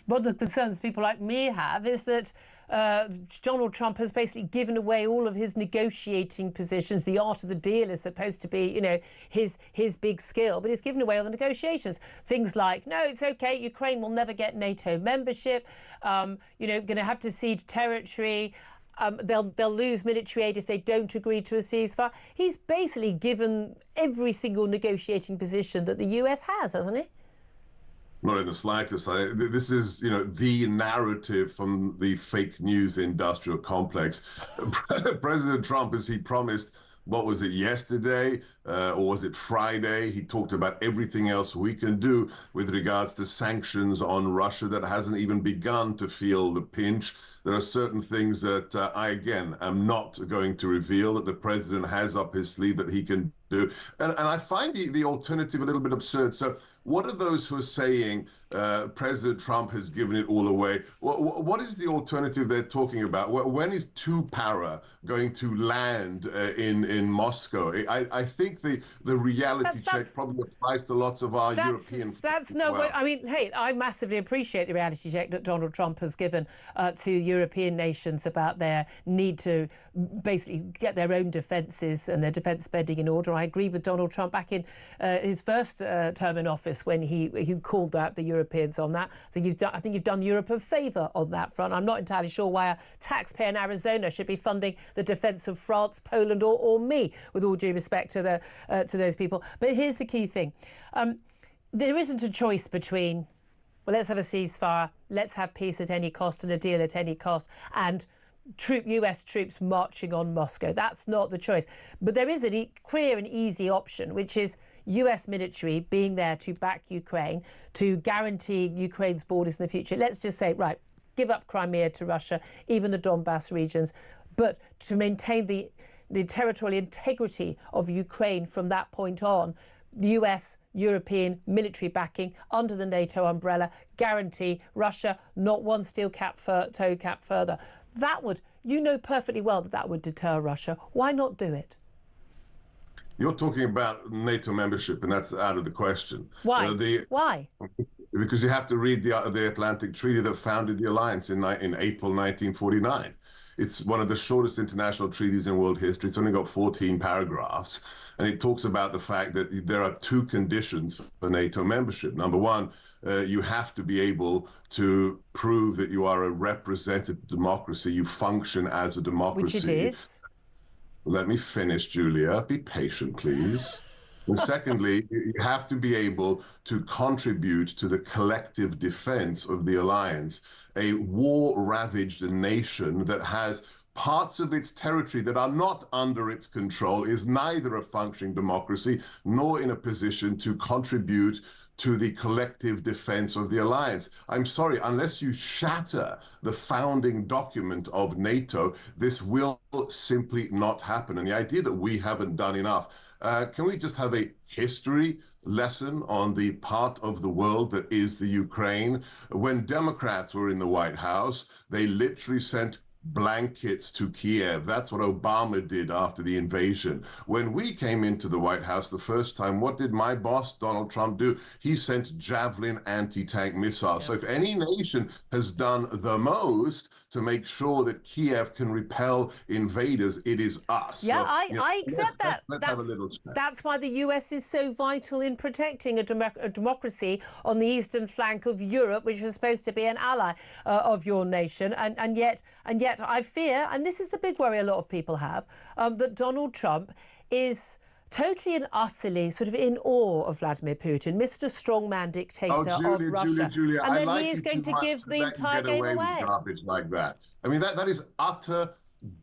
one of the concerns people like me have is that Donald Trump has basically given away all of his negotiating positions. The art of the deal is supposed to be, his big skill, but he's given away all the negotiations. Things like, no, it's okay, Ukraine will never get NATO membership, going to have to cede territory. They'll lose military aid if they don't agree to a ceasefire. He's basically given every single negotiating position that the US has, hasn't he? Not in the slightest. This is, the narrative from the fake news industrial complex. President Trump, as he promised, what was it, yesterday, or was it Friday? He talked about everything else we can do with regards to sanctions on Russia that hasn't even begun to feel the pinch. There are certain things that I, again, am not going to reveal that the president has up his sleeve that he can do. And I find the alternative a little bit absurd. So what are those who are saying President Trump has given it all away? What is the alternative they're talking about? When is two-para going to land in Moscow? I think the reality check probably applies to lots of our European friends. I mean, hey, I massively appreciate the reality check that Donald Trump has given to European nations about their need to basically get their own defences and their defence spending in order. I agree with Donald Trump back in his first term in office when he called out the Europeans on that. I think you've done Europe a favour on that front. I'm not entirely sure why a taxpayer in Arizona should be funding the defence of France, Poland or me, with all due respect to those people. But here's the key thing. There isn't a choice between, well, let's have a ceasefire, let's have peace at any cost and a deal at any cost, and US troops marching on Moscow. That's not the choice. But there is a clear and easy option, which is US military being there to back Ukraine, to guarantee Ukraine's borders in the future. Let's just say, right, give up Crimea to Russia, even the Donbass regions, but to maintain the territorial integrity of Ukraine from that point on, the US European military backing under the NATO umbrella, guarantee Russia not one toe cap further. That would, perfectly well that would deter Russia. Why not do it? You're talking about NATO membership, and that's out of the question. Why? Why? Because you have to read the Atlantic Treaty that founded the alliance in April 1949. It's one of the shortest international treaties in world history. It's only got 14 paragraphs, and it talks about the fact that there are two conditions for NATO membership. Number one, you have to be able to prove that you are a representative democracy. You function as a democracy. Which it is. Let me finish, Julia. Be patient, please. And secondly, you have to be able to contribute to the collective defense of the alliance. A war-ravaged nation that has parts of its territory that are not under its control is neither a functioning democracy nor in a position to contribute to the collective defense of the alliance. I'm sorry, unless you shatter the founding document of NATO, this will simply not happen. And the idea that we haven't done enough, can we just have a history lesson on the part of the world that is the Ukraine? When Democrats were in the White House, they literally sent blankets to Kiev. That's what Obama did after the invasion. When we came into the White House the first time, what did my boss, Donald Trump, do? He sent Javelin anti-tank missiles. Yeah. So if any nation has done the most to make sure that Kiev can repel invaders, it is us. Yeah, so, I accept that. Let's have a little chat. That's why the US is so vital in protecting a democracy on the eastern flank of Europe, which was supposed to be an ally of your nation. And yet I fear, and this is the big worry a lot of people have, that Donald Trump is totally and utterly sort of in awe of Vladimir Putin, Mr. Strongman dictator of Russia. Julia, and then like he is going to give the entire game away. With garbage like that. I mean, that is utter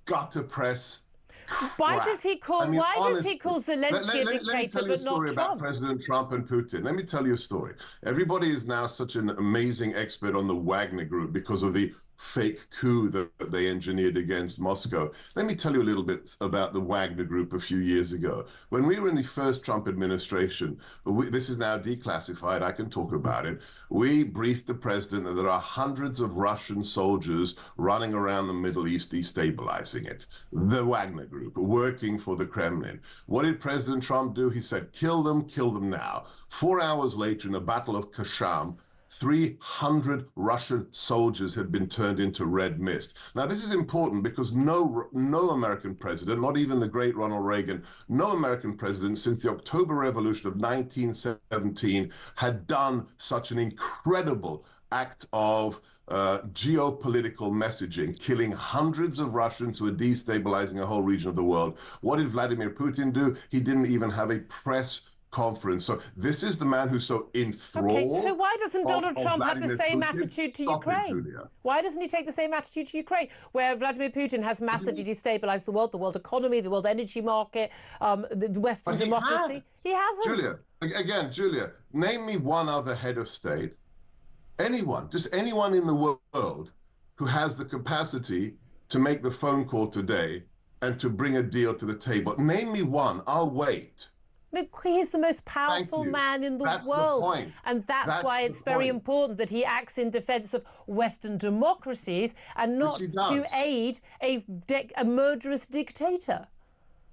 gutter press crap. Why does he call honestly, Zelensky a dictator let me tell you a story about President Trump and Putin. Let me tell you a story. Everybody is now such an amazing expert on the Wagner Group because of the fake coup that they engineered against Moscow. Let me tell you a little bit about the Wagner Group a few years ago. When we were in the first Trump administration, this is now declassified, I can talk about it, we briefed the president that there are hundreds of Russian soldiers running around the Middle East destabilizing it. The Wagner Group, working for the Kremlin. What did President Trump do? He said, kill them now. 4 hours later, in the Battle of Kasham, 300 Russian soldiers had been turned into red mist. Now, this is important because no American president, not even the great Ronald Reagan, no American president since the October Revolution of 1917 had done such an incredible act of geopolitical messaging, killing hundreds of Russians who were destabilizing a whole region of the world. What did Vladimir Putin do? He didn't even have a press conference. So this is the man who's so enthralled. Okay, so why doesn't Donald Trump have the same attitude to Ukraine? Why doesn't he take the same attitude to Ukraine, where Vladimir Putin has massively destabilized the world economy, the world energy market, the Western democracy? He hasn't. Julia, name me one other head of state, anyone, just anyone in the world who has the capacity to make the phone call today and to bring a deal to the table. Name me one. I'll wait. Look, he's the most powerful man in the world. And that's why it's very important that he acts in defence of Western democracies and not to aid a murderous dictator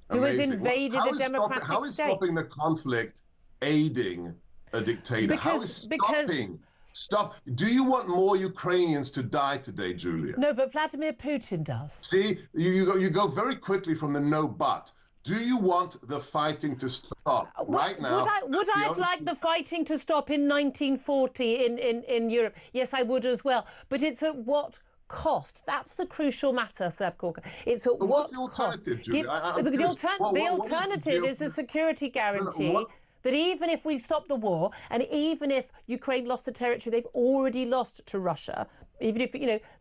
who has invaded a democratic state. How is stopping the conflict aiding a dictator? How is stopping? Stop. Do you want more Ukrainians to die today, Julia? No, but Vladimir Putin does. See, you go very quickly from the no but. Do you want the fighting to stop right now? Would I have liked the fighting to stop in 1940 in Europe? Yes, I would as well. But it's at what cost? That's the crucial matter, Seb Gorka. It's at what cost? The alternative is a security guarantee. That even if we stop the war, and even if Ukraine lost the territory they've already lost to Russia, even if,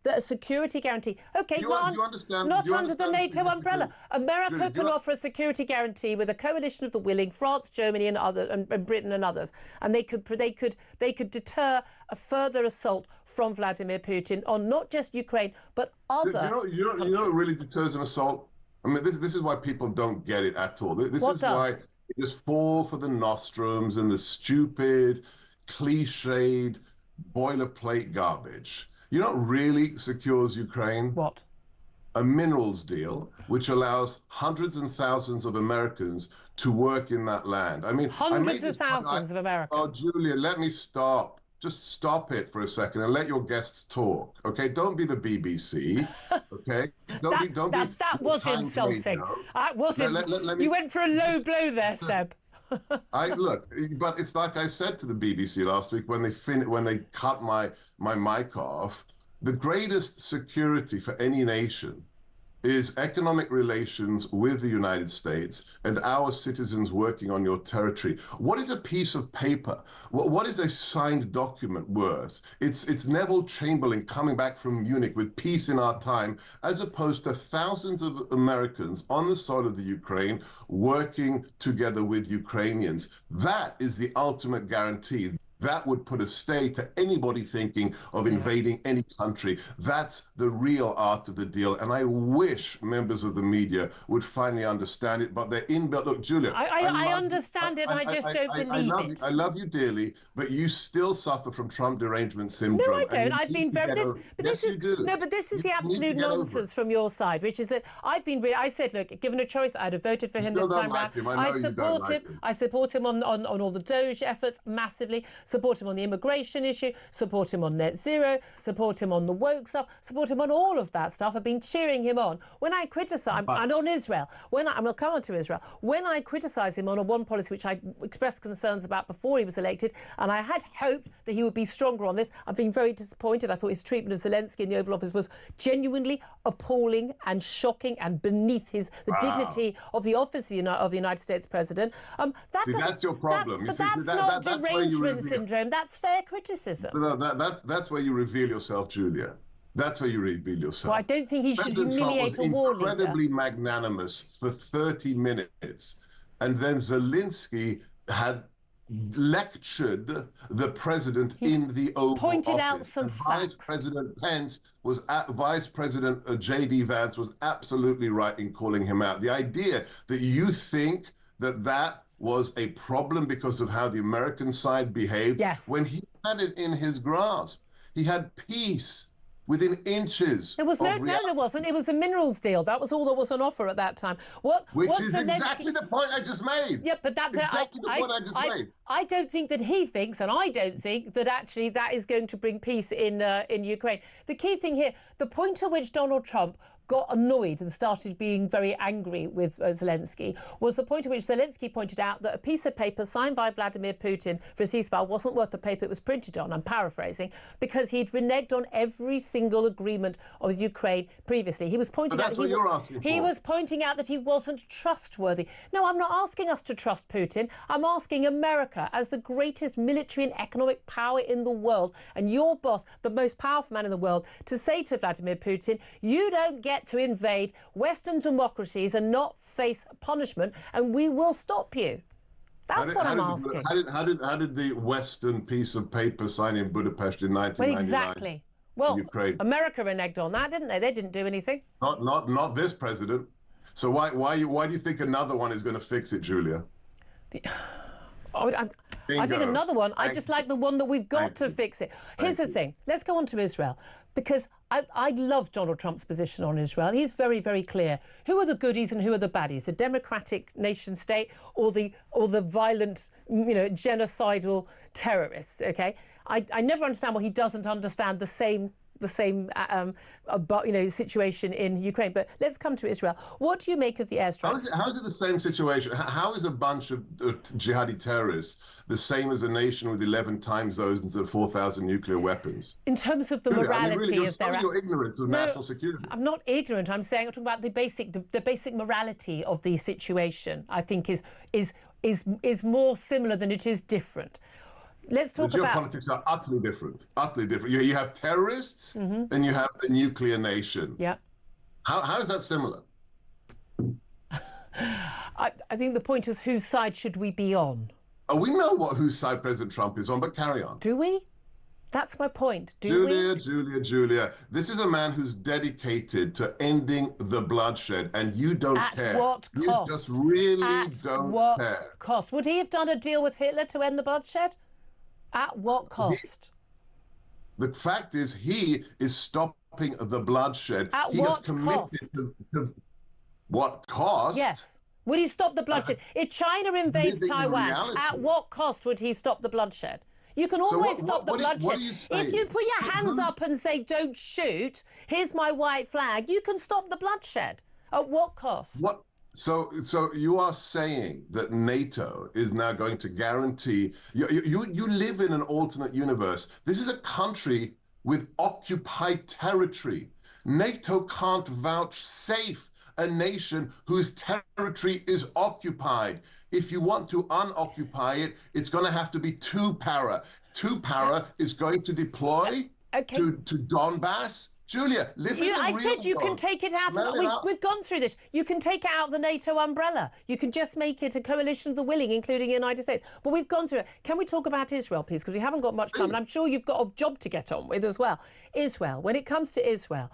the security guarantee, okay, not under the NATO umbrella. America can offer a security guarantee with a coalition of the willing, France, Germany, and others, and Britain and others, and they could deter a further assault from Vladimir Putin on not just Ukraine but other countries. You know what really deters an assault? I mean, this is why people don't get it at all. This is why they just fall for the nostrums and the stupid, cliched, boilerplate garbage. You know what really secures Ukraine? What? A minerals deal, which allows hundreds and thousands of Americans to work in that land. I mean, hundreds of thousands of Americans. Oh, Julia, let me stop. Just stop it for a second and let your guests talk, okay? Don't be the BBC, okay? That was insulting. That wasn't. You went for a low blow there, Seb. But it's like I said to the BBC last week when they cut my mic off. The greatest security for any nation is economic relations with the United States and our citizens working on your territory. What is a piece of paper? What is a signed document worth? It's Neville Chamberlain coming back from Munich with peace in our time, as opposed to thousands of Americans on the soil of the Ukraine working together with Ukrainians. That is the ultimate guarantee. That would put a stay to anybody thinking of invading any country. That's the real art of the deal. And I wish members of the media would finally understand it, but they're inbuilt. Look, Julia. I understand it, I just don't believe it. I love you dearly, but you still suffer from Trump derangement syndrome. No, I don't. I've been very... But this is the absolute nonsense from your side, which is that I've been... I said, look, given a choice, I'd have voted for him this time round. I support him. I support him on all the Doge efforts massively. Support him on the immigration issue, support him on net zero, support him on the woke stuff, support him on all of that stuff. I've been cheering him on. When I criticise, and on Israel, I'm going to come on to Israel, when I criticise him on a one policy which I expressed concerns about before he was elected, and I had hoped that he would be stronger on this, I've been very disappointed. I thought his treatment of Zelensky in the Oval Office was genuinely appalling and shocking and beneath the dignity of the office of the United States President. That's your problem. That's not derangement syndrome. That's fair criticism. That's where you reveal yourself, Julia. That's where you reveal yourself. Well, I don't think he should humiliate a war leader. Incredibly magnanimous for 30 minutes, and then Zelensky had lectured the president in the Oval Office. Pointed out some facts. Vice President Pence was Vice President J.D. Vance was absolutely right in calling him out. The idea that you think that was a problem because of how the American side behaved. Yes. When he had it in his grasp, he had peace within inches. There was no, there wasn't. It was a minerals deal. That was all that was on offer at that time. Which is exactly the point I just made. Yeah, but that's exactly the point I just made. I don't think that he thinks, and I don't think that actually that is going to bring peace in Ukraine. The key thing here, the point at which Donald Trump got annoyed and started being very angry with Zelensky was the point at which Zelensky pointed out that a piece of paper signed by Vladimir Putin for a ceasefire wasn't worth the paper it was printed on, I'm paraphrasing, because he'd reneged on every single agreement of Ukraine previously. He was pointing out he was pointing out that he wasn't trustworthy. No, I'm not asking us to trust Putin. I'm asking America, as the greatest military and economic power in the world, and your boss, the most powerful man in the world, to say to Vladimir Putin, you don't get to invade Western democracies and not face punishment, and we will stop you. That's what I'm asking. How did the Western piece of paper signed in Budapest in 1999? Well, exactly. Well, Ukraine? America reneged on that, didn't they? They didn't do anything. Not this president. So why do you think another one is going to fix it, Julia? I think another one. I just like the one that we've got to fix it. Here's the thing. Let's go on to Israel, because I love Donald Trump's position on Israel. He's very, very clear. Who are the goodies and who are the baddies? The democratic nation state or the violent, genocidal terrorists? Okay. I never understand why he doesn't understand the same situation in Ukraine. But let's come to Israel. What do you make of the airstrike? How is it the same situation? How is a bunch of jihadi terrorists the same as a nation with 11 time zones and 4,000 nuclear weapons? In terms of the morality of their... your ignorance of national security. I'm not ignorant. I'm talking about the basic morality of the situation. I think is more similar than it is different. Let's talk about... Geopolitics are utterly different. Utterly different. You have terrorists and you have the nuclear nation. Yeah. How is that similar? I think the point is, whose side should we be on? Oh, we know whose side President Trump is on, but carry on. Do we? That's my point. Julia, this is a man who's dedicated to ending the bloodshed, and you don't care. At what cost? You just really don't care. At what cost? Would he have done a deal with Hitler to end the bloodshed? At what cost? The fact is, he is stopping the bloodshed. At what cost? To what cost? Yes. Would he stop the bloodshed? If China invades Taiwan, at what cost would he stop the bloodshed? You can always stop the bloodshed. If you put your hands up and say, don't shoot, here's my white flag, you can stop the bloodshed. At what cost? So you are saying that NATO is now going to guarantee... You live in an alternate universe. This is a country with occupied territory. NATO can't vouchsafe a nation whose territory is occupied. If you want to unoccupy it, it's going to have to be two para. Two para is going to deploy to Donbass Julia, I said you can take it out. We've gone through this. You can take it out of the NATO umbrella. You can just make it a coalition of the willing, including the United States. But we've gone through it. Can we talk about Israel, please? Because we haven't got much time, and I'm sure you've got a job to get on with as well. Israel, when it comes to Israel,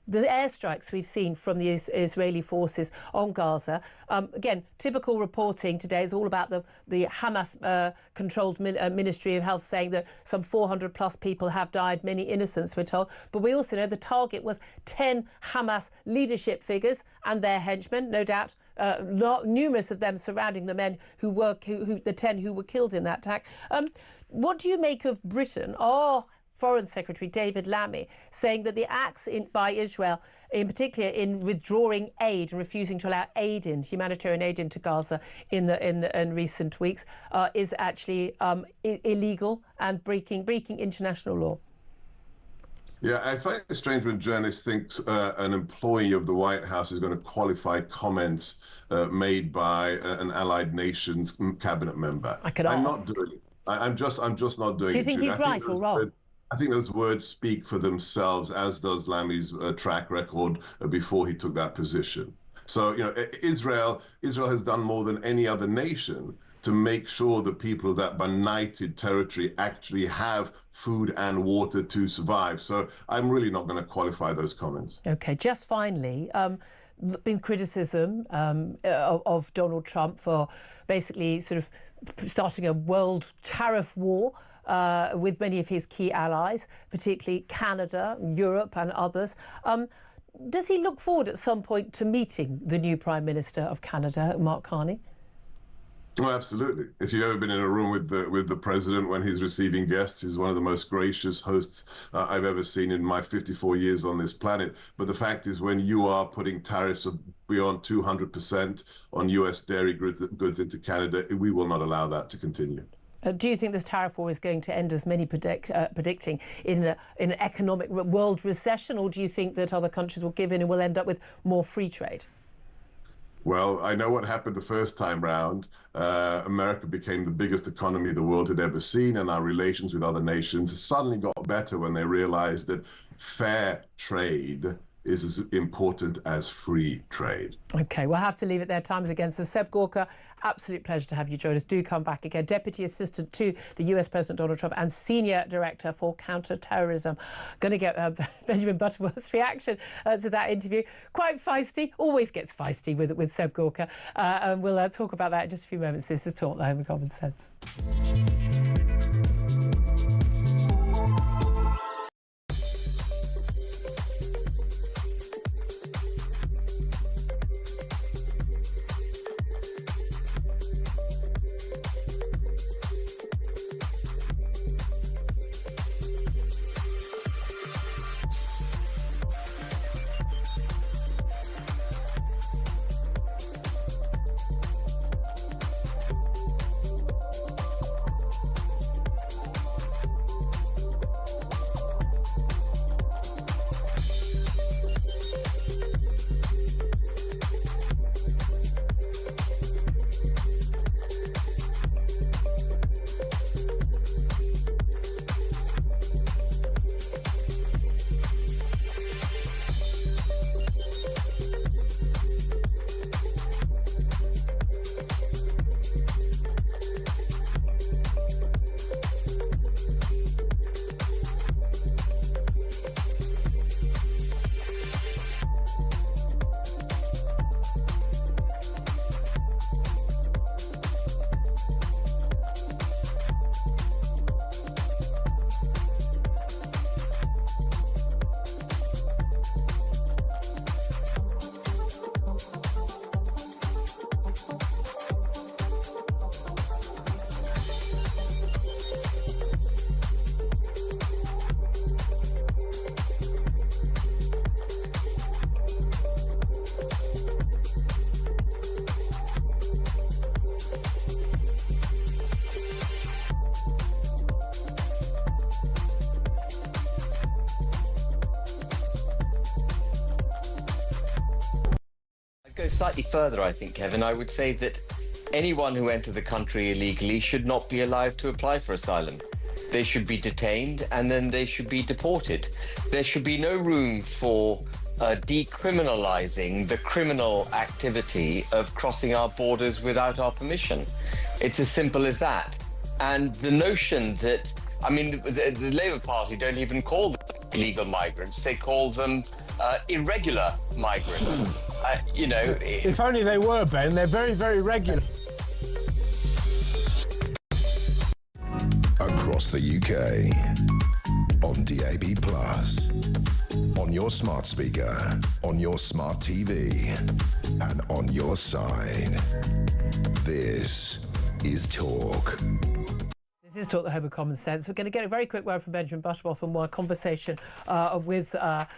the airstrikes we've seen from the Israeli forces on Gaza, again, typical reporting today is all about the Hamas-controlled Ministry of Health saying that some 400+ people have died, many innocents, we're told. But we also know the target was 10 Hamas leadership figures and their henchmen, no doubt, numerous of them surrounding the men the 10 who were killed in that attack. What do you make of Britain? Foreign Secretary David Lammy saying that the acts by Israel, in particular in withdrawing aid and refusing to allow humanitarian aid into Gaza in recent weeks, is actually illegal and breaking international law. Yeah, I find it strange when a journalist thinks an employee of the White House is going to qualify comments made by an allied nations cabinet member. I'm not doing it. I'm just not doing it. Do you think he's right or wrong? I think those words speak for themselves, as does Lammy's track record before he took that position. So, Israel has done more than any other nation to make sure the people of that benighted territory actually have food and water to survive. So I'm really not going to qualify those comments. OK, just finally, there's been criticism of Donald Trump for basically sort of starting a world tariff war with many of his key allies, particularly Canada, Europe and others. Does he look forward at some point to meeting the new Prime Minister of Canada, Mark Carney? Oh, absolutely. If you've ever been in a room with the president when he's receiving guests, he's one of the most gracious hosts I've ever seen in my 54 years on this planet. But the fact is, when you are putting tariffs of beyond 200% on US dairy goods into Canada, we will not allow that to continue. Do you think this tariff war is going to end, as many predicting, in an economic world recession, or do you think that other countries will give in and we'll end up with more free trade? Well, I know what happened the first time round. America became the biggest economy the world had ever seen, and our relations with other nations suddenly got better when they realized that fair trade is as important as free trade. OK, we'll have to leave it there. Time is against us. Seb Gorka, absolute pleasure to have you join us. Do come back again. Deputy Assistant to the US President Donald Trump and Senior Director for Counter-Terrorism. Going to get Benjamin Butterworth's reaction to that interview. Quite feisty, always gets feisty with Seb Gorka. And we'll talk about that in just a few moments. This is Talk, the Home of Common Sense. Go slightly further, I think, Kevin. I would say that anyone who entered the country illegally should not be allowed to apply for asylum. they should be detained, and then they should be deported. There should be no room for decriminalising the criminal activity of crossing our borders without our permission. It's as simple as that. And the notion that, I mean, the Labour Party don't even call them illegal migrants, they call them irregular migrants. You know, if only they were, Ben. They're very, very regular. Across the UK, on DAB+, on your smart speaker, on your smart TV, and on your side. This is Talk. This is Talk, the Home of Common Sense. We're going to get a very quick word from Benjamin Butterworth on my conversation with our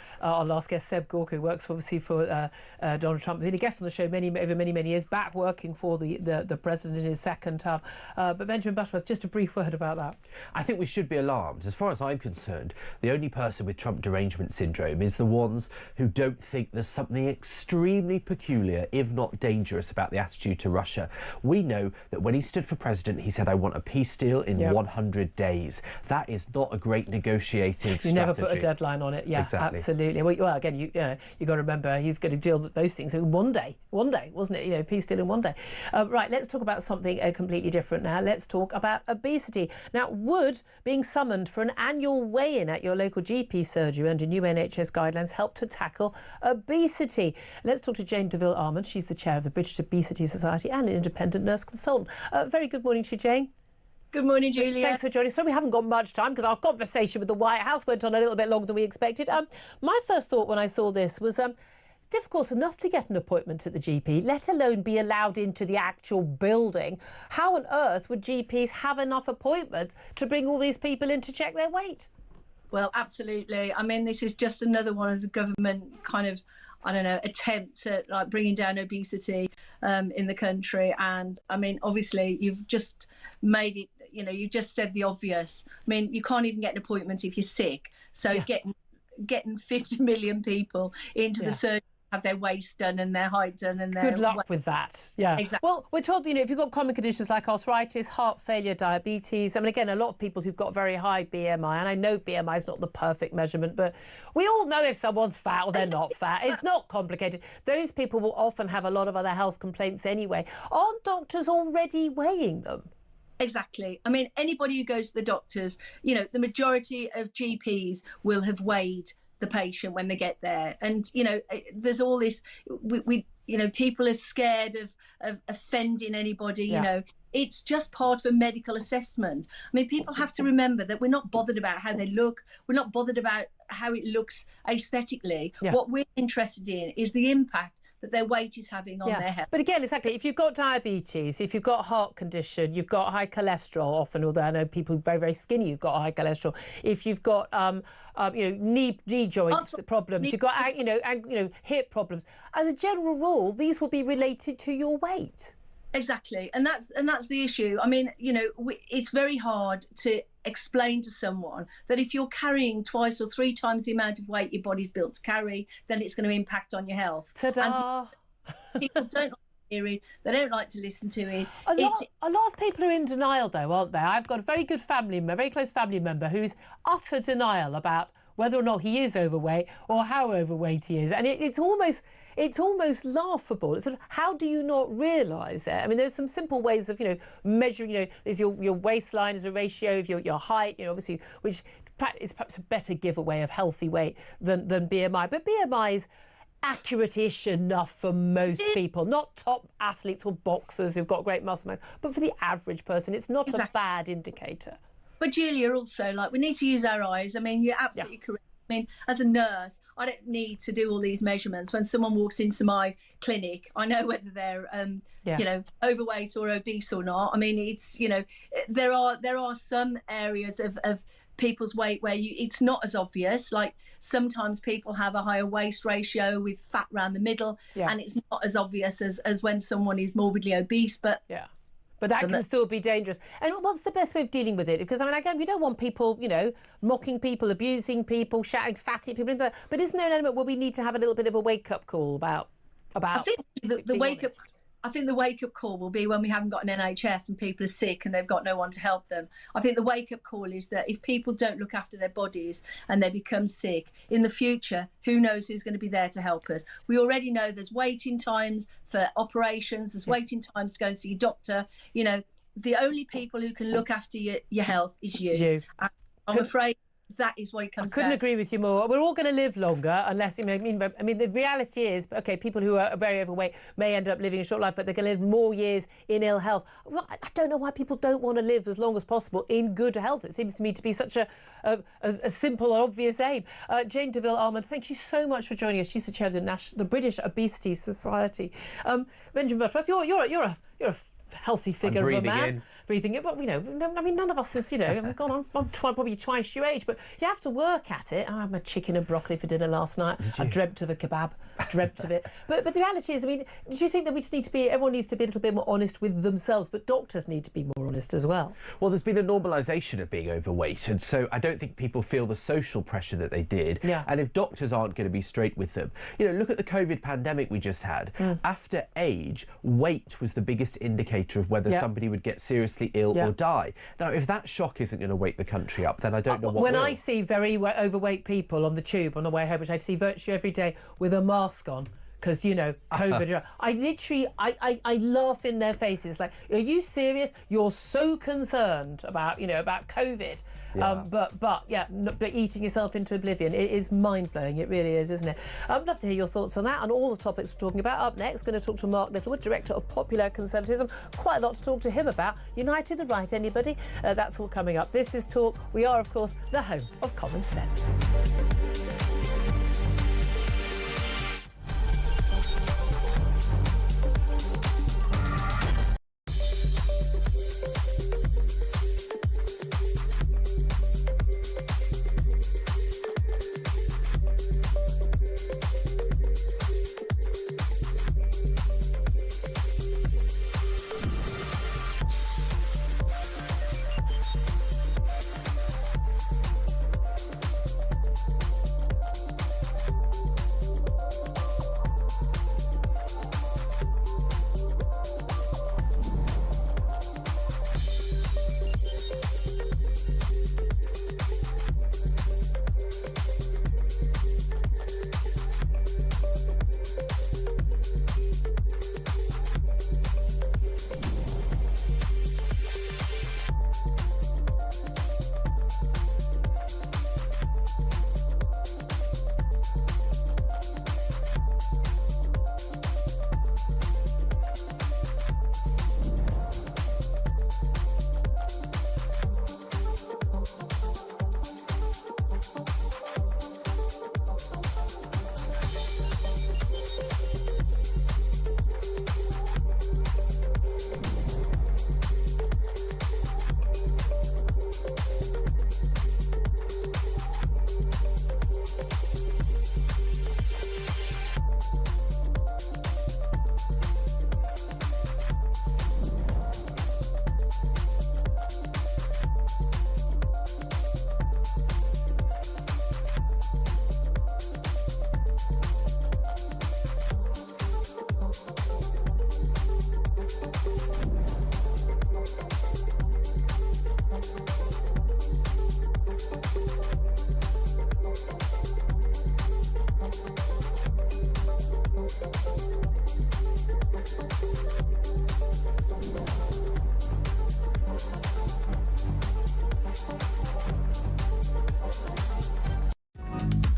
last guest, Seb Gorka, who works obviously for Donald Trump. He's been a guest on the show over many years, back working for the president in his second term. But Benjamin Butterworth, just a brief word about that. I think we should be alarmed. As far as I'm concerned, the only person with Trump derangement syndrome is the ones who don't think there's something extremely peculiar, if not dangerous, about the attitude to Russia. We know that when he stood for president, he said, I want a peace deal in 100 days. That is not a great negotiating strategy. You never put a deadline on it. Yeah, exactly. Absolutely. Well, again, you got to remember he's going to deal with those things in one day, wasn't it? You know, peace deal in one day. Right, let's talk about something completely different now. Let's talk about obesity. Now, would being summoned for an annual weigh-in at your local GP surgery under new NHS guidelines help to tackle obesity? Let's talk to Jane Deville-Armand. She's the chair of the British Obesity Society and an independent nurse consultant. Very good morning to you, Jane. Good morning, Julia. Thanks for joining us. So we haven't got much time because our conversation with the White House went on a little bit longer than we expected. My first thought when I saw this was difficult enough to get an appointment at the GP, let alone be allowed into the actual building. How on earth would GPs have enough appointments to bring all these people in to check their weight? Well, absolutely. I mean, this is just another one of the government kind of, I don't know, attempts at like bringing down obesity in the country. And I mean, obviously, you've just made it. You know, you just said the obvious. I mean, you can't even get an appointment if you're sick. So getting 50 million people into the surgery, have their waist done and their height done and their... Good luck with that. Yeah. Exactly. Well, we're told, you know, if you've got common conditions like arthritis, heart failure, diabetes, I mean, again, a lot of people who've got very high BMI, and I know BMI is not the perfect measurement, but we all know if someone's fat or they're not fat. It's not complicated. Those people will often have a lot of other health complaints anyway. Aren't doctors already weighing them? Exactly. I mean, anybody who goes to the doctors, you know, the majority of GPs will have weighed the patient when they get there. And, you know, there's all this, we you know, people are scared of offending anybody, you know. It's just part of a medical assessment. I mean, people have to remember that we're not bothered about how they look. We're not bothered about how it looks aesthetically. What we're interested in is the impact that their weight is having on their health. But again, exactly, if you've got diabetes, if you've got a heart condition, you've got high cholesterol often, although I know people very, very skinny who've got high cholesterol. If you've got, you know, knee joints problems, you've got, you know, hip problems. As a general rule, these will be related to your weight. Exactly, and that's the issue. I mean, you know, it's very hard to explain to someone that if you're carrying twice or three times the amount of weight your body's built to carry, then it's going to impact on your health. Ta-da! And people don't like to hear it. They don't like to listen to it. A lot of people are in denial, though, aren't they? I've got a very good family member, very close family member, who's utter denial about whether or not he is overweight or how overweight he is, and it's almost laughable. It's sort of, how do you not realise that? I mean, there's some simple ways of, you know, measuring, you know, there's your waistline as a ratio of your height, you know, obviously, which is perhaps a better giveaway of healthy weight than BMI. But BMI is accurate-ish enough for most people, not top athletes or boxers who've got great muscle mass, but for the average person, it's not a bad indicator. But Julia, also, like, we need to use our eyes. I mean, you're absolutely correct. I mean, as a nurse, I don't need to do all these measurements. When someone walks into my clinic, I know whether they're, you know, overweight or obese or not. I mean, it's, you know, there are some areas of people's weight where it's not as obvious. Like sometimes people have a higher waist ratio with fat around the middle, and it's not as obvious as when someone is morbidly obese. But But that can still be dangerous. And what's the best way of dealing with it? Because, I mean, again, we don't want people, you know, mocking people, abusing people, shouting fatty people. But isn't there an element where we need to have a little bit of a wake-up call about I think the wake-up... I think the wake-up call will be when we haven't got an NHS and people are sick and they've got no one to help them. I think the wake-up call is that if people don't look after their bodies and they become sick, in the future, who knows who's going to be there to help us? We already know there's waiting times for operations, there's waiting times to go and see a doctor. You know, the only people who can look after your health is you. I'm afraid that is what it comes down to. I couldn't agree with you more. We're all going to live longer unless, I mean, the reality is, OK, people who are very overweight may end up living a short life, but they're going to live more years in ill health. Well, I don't know why people don't want to live as long as possible in good health. It seems to me to be such a simple and obvious aim. Jane Deville-Armand, thank you so much for joining us. She's the chair of the British Obesity Society. Benjamin Butterworth, you're a healthy figure of a man. Breathing in. But, you know, I mean, none of us is, you know, I'm probably twice your age, but you have to work at it. I had my chicken and broccoli for dinner last night. I dreamt of a kebab, dreamt of it. But the reality is, I mean, do you think that we just need to be, everyone needs to be a little bit more honest with themselves, but doctors need to be more honest as well? Well, there's been a normalisation of being overweight, and so I don't think people feel the social pressure that they did. Yeah. And if doctors aren't going to be straight with them, you know, look at the COVID pandemic we just had. After age, weight was the biggest indicator of whether somebody would get seriously ill or die. Now, if that shock isn't going to wake the country up, then I don't know what When will. I see very overweight people on the tube on the way home, which I see virtually every day with a mask on, because, you know, COVID, I literally, I laugh in their faces, like, are you serious? You're so concerned about, you know, about COVID, but eating yourself into oblivion. It is mind-blowing, it really is, isn't it? I'd love to hear your thoughts on that and all the topics we're talking about. Up next, going to talk to Mark Littlewood, Director of Popular Conservatism. Quite a lot to talk to him about. United the Right, anybody? That's all coming up. This is Talk. We are, of course, the home of common sense.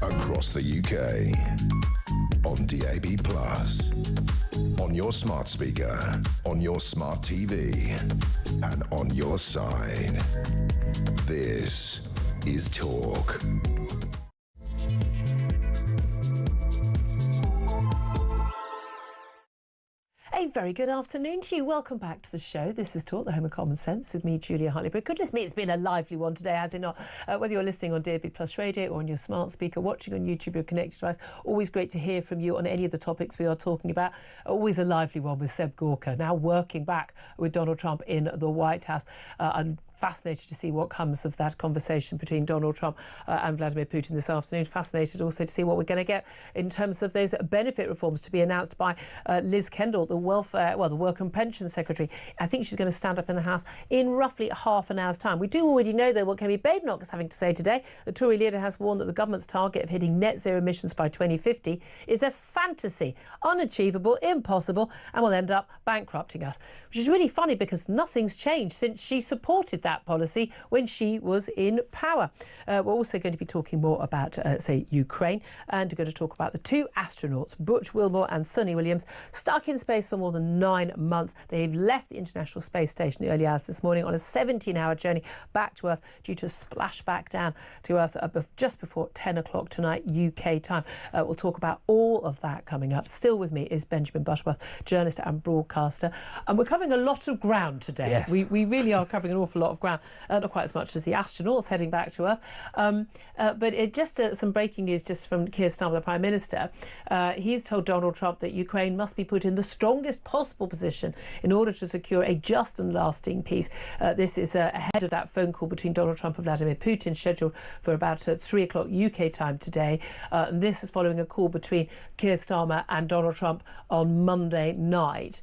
Across the UK, on DAB+, on your smart speaker, on your smart TV, and on your side. This is Talk. A very good afternoon to you. Welcome back to the show. This is Talk, the home of common sense, with me, Julia Hartley-Brewer. Goodness me, it's been a lively one today, has it not? Whether you're listening on DAB+ radio or on your smart speaker, watching on YouTube, your connected device, always great to hear from you on any of the topics we are talking about. Always a lively one with Seb Gorka, now working back with Donald Trump in the White House. And Fascinated to see what comes of that conversation between Donald Trump and Vladimir Putin this afternoon. Fascinated also to see what we're going to get in terms of those benefit reforms to be announced by Liz Kendall, the Work and Pension Secretary. I think she's going to stand up in the House in roughly half an hour's time. We do already know, though, what Kemi Badenoch is having to say today. The Tory leader has warned that the government's target of hitting net zero emissions by 2050 is a fantasy, unachievable, impossible, and will end up bankrupting us. Which is really funny because nothing's changed since she supported that policy when she was in power. We're also going to be talking more about, say, Ukraine, and we're going to talk about the two astronauts, Butch Wilmore and Sonny Williams, stuck in space for more than 9 months. They've left the International Space Station early hours this morning on a 17-hour journey back to Earth due to splash back down to Earth just before 10 o'clock tonight UK time. We'll talk about all of that coming up. Still with me is Benjamin Butterworth, journalist and broadcaster. And we're covering a lot of ground today. Yes. We really are covering an awful lot of ground. Not quite as much as the astronauts heading back to Earth. But just some breaking news just from Keir Starmer, the Prime Minister. He's told Donald Trump that Ukraine must be put in the strongest possible position in order to secure a just and lasting peace. This is ahead of that phone call between Donald Trump and Vladimir Putin, scheduled for about 3 o'clock UK time today. And this is following a call between Keir Starmer and Donald Trump on Monday night.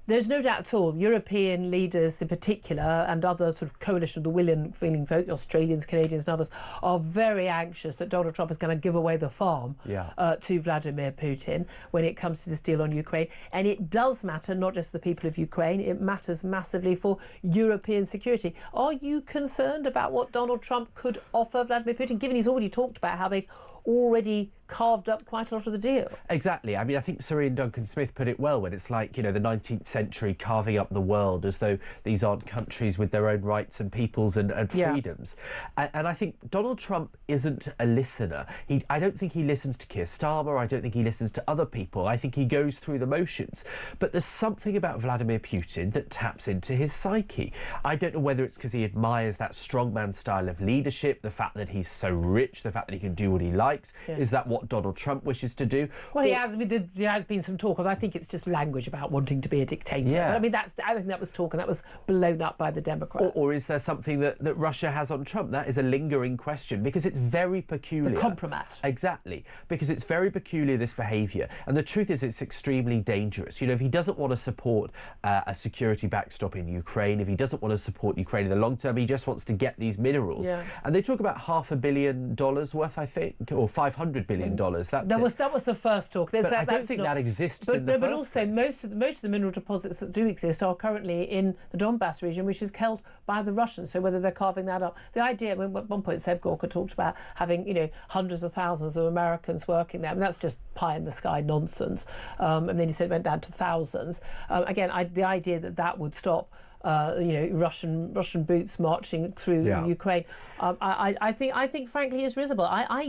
There's no doubt at all, European leaders in particular and other sort of coalition of the willing feeling folk, Australians, Canadians and others, are very anxious that Donald Trump is going to give away the farm to Vladimir Putin when it comes to this deal on Ukraine. And it does matter, not just the people of Ukraine, it matters massively for European security. Are you concerned about what Donald Trump could offer Vladimir Putin, given he's already talked about how they've already carved up quite a lot of the deal? Exactly. I mean, I think Sir Iain Duncan Smith put it well when it's like, the 19th century carving up the world as though these aren't countries with their own rights and peoples and freedoms. And I think Donald Trump isn't a listener. I don't think he listens to Keir Starmer. I don't think he listens to other people. I think he goes through the motions. But there's something about Vladimir Putin that taps into his psyche. I don't know whether it's because he admires that strongman style of leadership, the fact that he's so rich, the fact that he can do what he likes. Is that what Donald Trump wishes to do? Well, there has been some talk, because I think it's just language about wanting to be a dictator. Yeah. But I mean, I think that was talk, and that was blown up by the Democrats. Or is there something that Russia has on Trump? That is a lingering question, because it's very peculiar. The compromat. Exactly, because it's very peculiar, this behaviour. And the truth is, it's extremely dangerous. If he doesn't want to support a security backstop in Ukraine, if he doesn't want to support Ukraine in the long term, he just wants to get these minerals. Yeah. And they talk about $500 million worth, I think, or $500 billion. That was the first talk. I don't think that exists. But also most of the mineral deposits that do exist are currently in the Donbass region, which is held by the Russians. So whether they're carving that up, the idea. At one point, Seb Gorka talked about having hundreds of thousands of Americans working there. I mean, that's just pie in the sky nonsense. And then he said it went down to thousands. Again, the idea that would stop. Russian boots marching through Ukraine. I think frankly is risible. I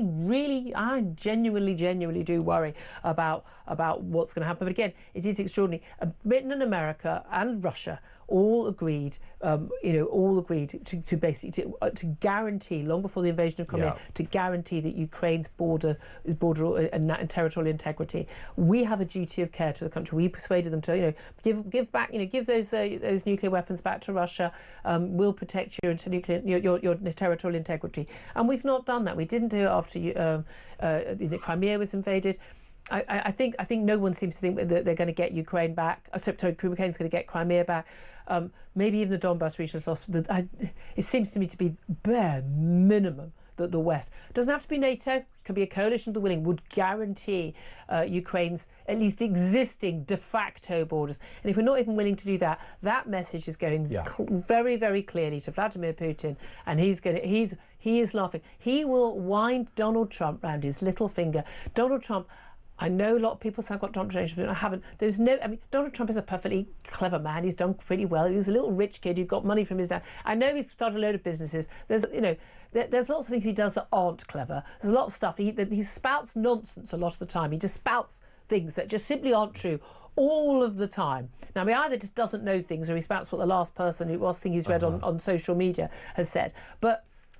genuinely do worry about what's going to happen. But again, it is extraordinary. Britain and America and Russia all agreed to basically to guarantee, long before the invasion of Crimea, to guarantee that Ukraine's border and territorial integrity. We have a duty of care to the country. We persuaded them to give back, give those nuclear weapons back to Russia. We'll protect your territorial integrity, and we've not done that. We didn't do it after Crimea was invaded. I think no one seems to think that they're going to get Ukraine back. Ukraine's going to get Crimea back. Maybe even the Donbass region is lost. It seems to me to be bare minimum that the West, doesn't have to be NATO, can be a coalition of the willing, would guarantee Ukraine's at least existing de facto borders. And if we're not even willing to do that, that message is going very, very clearly to Vladimir Putin, and he is laughing. He will wind Donald Trump round his little finger. Donald Trump. I know a lot of people say I've got Donald Trump, but I haven't. Donald Trump is a perfectly clever man. He's done pretty well. He was a little rich kid who got money from his dad. I know he's started a load of businesses. There's lots of things he does that aren't clever. There's a lot of stuff. He spouts nonsense a lot of the time. He just spouts things that just simply aren't true all of the time. Now, he either just doesn't know things, or he spouts what the last thing he's read on social media has said.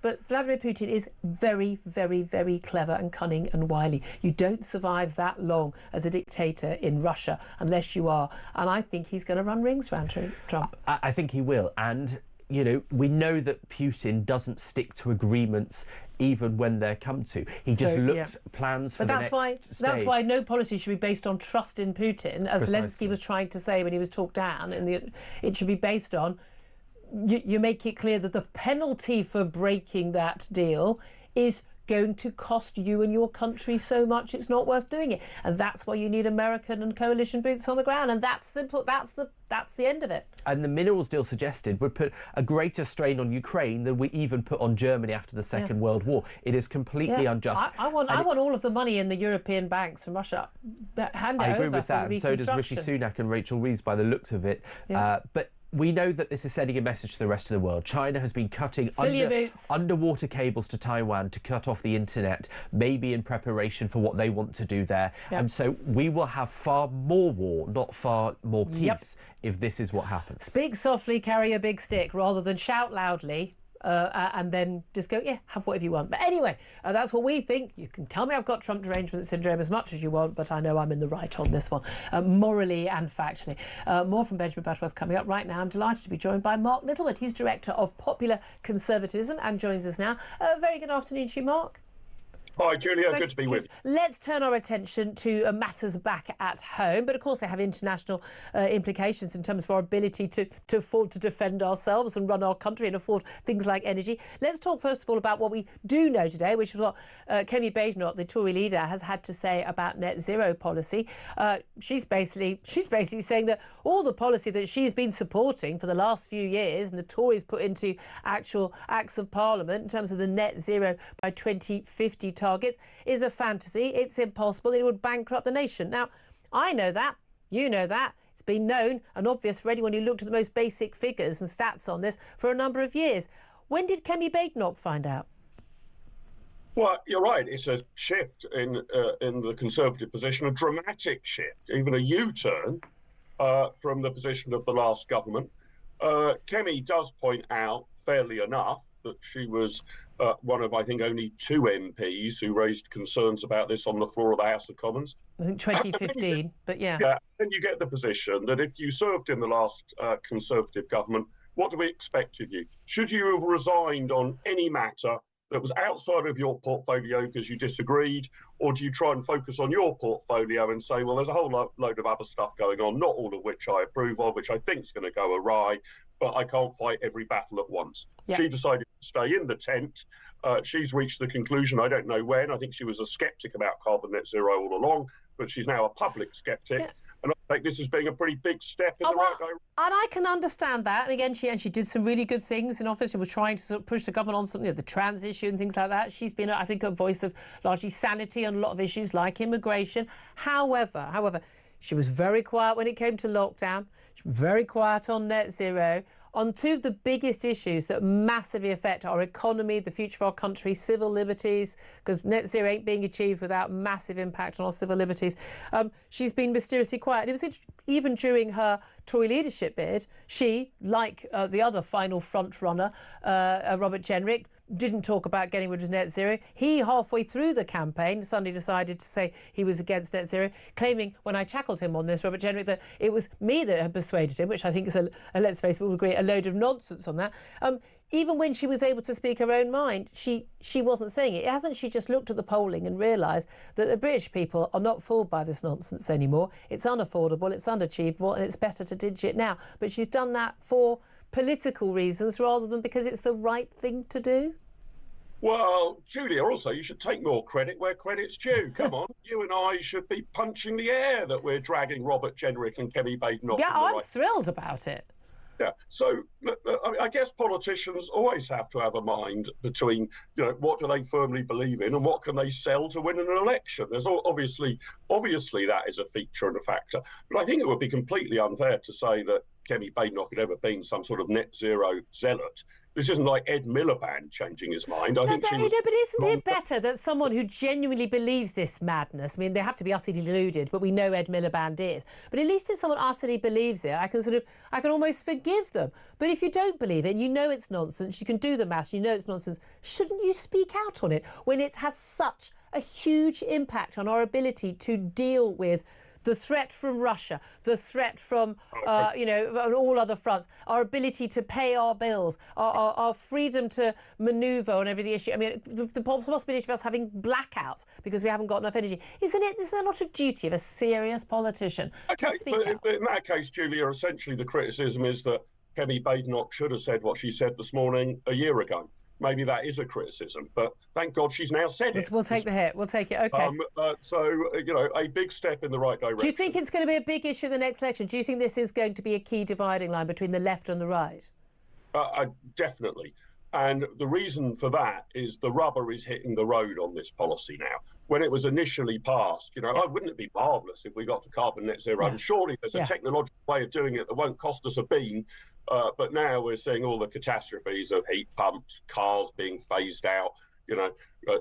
But Vladimir Putin is very, very, very clever and cunning and wily. You don't survive that long as a dictator in Russia unless you are. And I think he's going to run rings around Trump. I think he will. And you know, we know that Putin doesn't stick to agreements even when they're come to. He just looks at plans for the next stage. That's why no policy should be based on trust in Putin, as Zelensky was trying to say when he was talked down. And it should be based on, you make it clear that the penalty for breaking that deal is going to cost you and your country so much it's not worth doing it. And that's why you need American and coalition boots on the ground. And that's simple. That's the end of it. And the minerals deal suggested would put a greater strain on Ukraine than we even put on Germany after the Second World War. It is completely unjust. I want all of the money in the European banks from Russia. Hand it over. I agree with for that. the And so does Rishi Sunak and Rachel Reeves by the looks of it. But we know that this is sending a message to the rest of the world. China has been cutting underwater cables to Taiwan to cut off the internet, maybe in preparation for what they want to do there. And so we will have far more war, not far more peace, if this is what happens. Speak softly, carry a big stick, rather than shout loudly. And then just go, have whatever you want. But anyway, that's what we think. You can tell me I've got Trump derangement syndrome as much as you want, but I know I'm in the right on this one, morally and factually. More from Benjamin Butterworth coming up right now. I'm delighted to be joined by Mark Littlewood. He's Director of Popular Conservatism and joins us now. Very good afternoon to you, Mark. Hi, Julia. Good to be with you. Let's turn our attention to matters back at home. But, of course, they have international implications in terms of our ability to afford to defend ourselves and run our country and afford things like energy. Let's talk, first of all, about what we do know today, which is what Kemi Badenoch, the Tory leader, has had to say about net zero policy. She's basically saying that all the policy that she's been supporting for the last few years and the Tories put into actual acts of parliament in terms of the net zero by 2050 targets is a fantasy. It's impossible. It would bankrupt the nation. Now, I know that. You know that. It's been known and obvious for anyone who looked at the most basic figures and stats on this for a number of years. When did Kemi Badenoch find out? Well, you're right. It's a shift in the Conservative position, a dramatic shift, even a U-turn from the position of the last government. Kemi does point out, fairly enough, that she was one of, I think, only 2 MPs who raised concerns about this on the floor of the House of Commons. I think 2015, but yeah. Yeah, then you get the position that if you served in the last Conservative government, what do we expect of you? Should you have resigned on any matter that was outside of your portfolio because you disagreed, or do you try and focus on your portfolio and say, well, there's a whole load of other stuff going on, not all of which I approve of, which I think is going to go awry, but I can't fight every battle at once. Yeah. She decided to stay in the tent. She's reached the conclusion, I don't know when, I think she was a sceptic about carbon net zero all along, but she's now a public sceptic. Yeah. And I think this is being a pretty big step in the right direction. And I can understand that. And again, she did some really good things in office. She was trying to sort of push the government on something, the trans issue and things like that. She's been, I think, a voice of largely sanity on a lot of issues like immigration. However, she was very quiet when it came to lockdown. She was very quiet on net zero. On 2 of the biggest issues that massively affect our economy, the future of our country, civil liberties, because net zero ain't being achieved without massive impact on our civil liberties. She's been mysteriously quiet. And it was even during her Tory leadership bid, she, like the other final front runner, Robert Jenrick, didn't talk about getting rid of net zero. He, halfway through the campaign, suddenly decided to say he was against net zero, claiming, when I tackled him on this, Robert Jenrick, that it was me that had persuaded him, which I think is, let's face it, we'll agree, a load of nonsense on that. Even when she was able to speak her own mind, she wasn't saying it. Hasn't she just looked at the polling and realised that the British people are not fooled by this nonsense anymore? It's unaffordable, it's unachievable, and it's better to ditch it now. But she's done that for political reasons rather than because it's the right thing to do? Well, Julia, also, you should take more credit where credit's due. Come on, you and I should be punching the air that we're dragging Robert Jenrick and Kemi Badenoch. Yeah, I'm thrilled about it. Yeah, so I guess politicians always have to have a mind between, what do they firmly believe in and what can they sell to win an election. There's obviously that is a feature and a factor. But I think it would be completely unfair to say that Kemi Badenoch had ever been some sort of net zero zealot. This isn't like Ed Miliband changing his mind. But isn't it better that someone who genuinely believes this madness, I mean, they have to be utterly deluded, but we know Ed Miliband is, but at least if someone utterly believes it, I can almost forgive them. But if you don't believe it, and you know it's nonsense, you can do the maths, you know it's nonsense, shouldn't you speak out on it when it has such a huge impact on our ability to deal with the threat from Russia, the threat from, on all other fronts, our ability to pay our bills, our freedom to manoeuvre on every issue. I mean, the possibility of us having blackouts because we haven't got enough energy. Is there not a duty of a serious politician to speak out? In that case, Julia, essentially the criticism is that Kemi Badenoch should have said what she said this morning a year ago. Maybe that is a criticism, but thank God she's now said it. We'll take the hit. We'll take it. OK. A big step in the right direction. Do you think it's going to be a big issue in the next election? Do you think this is going to be a key dividing line between the left and the right? Definitely. And the reason for that is the rubber is hitting the road on this policy now. When it was initially passed, wouldn't it be marvellous if we got to carbon net zero? And surely there's a technological way of doing it that won't cost us a bean. But now we're seeing all the catastrophes of heat pumps, cars being phased out,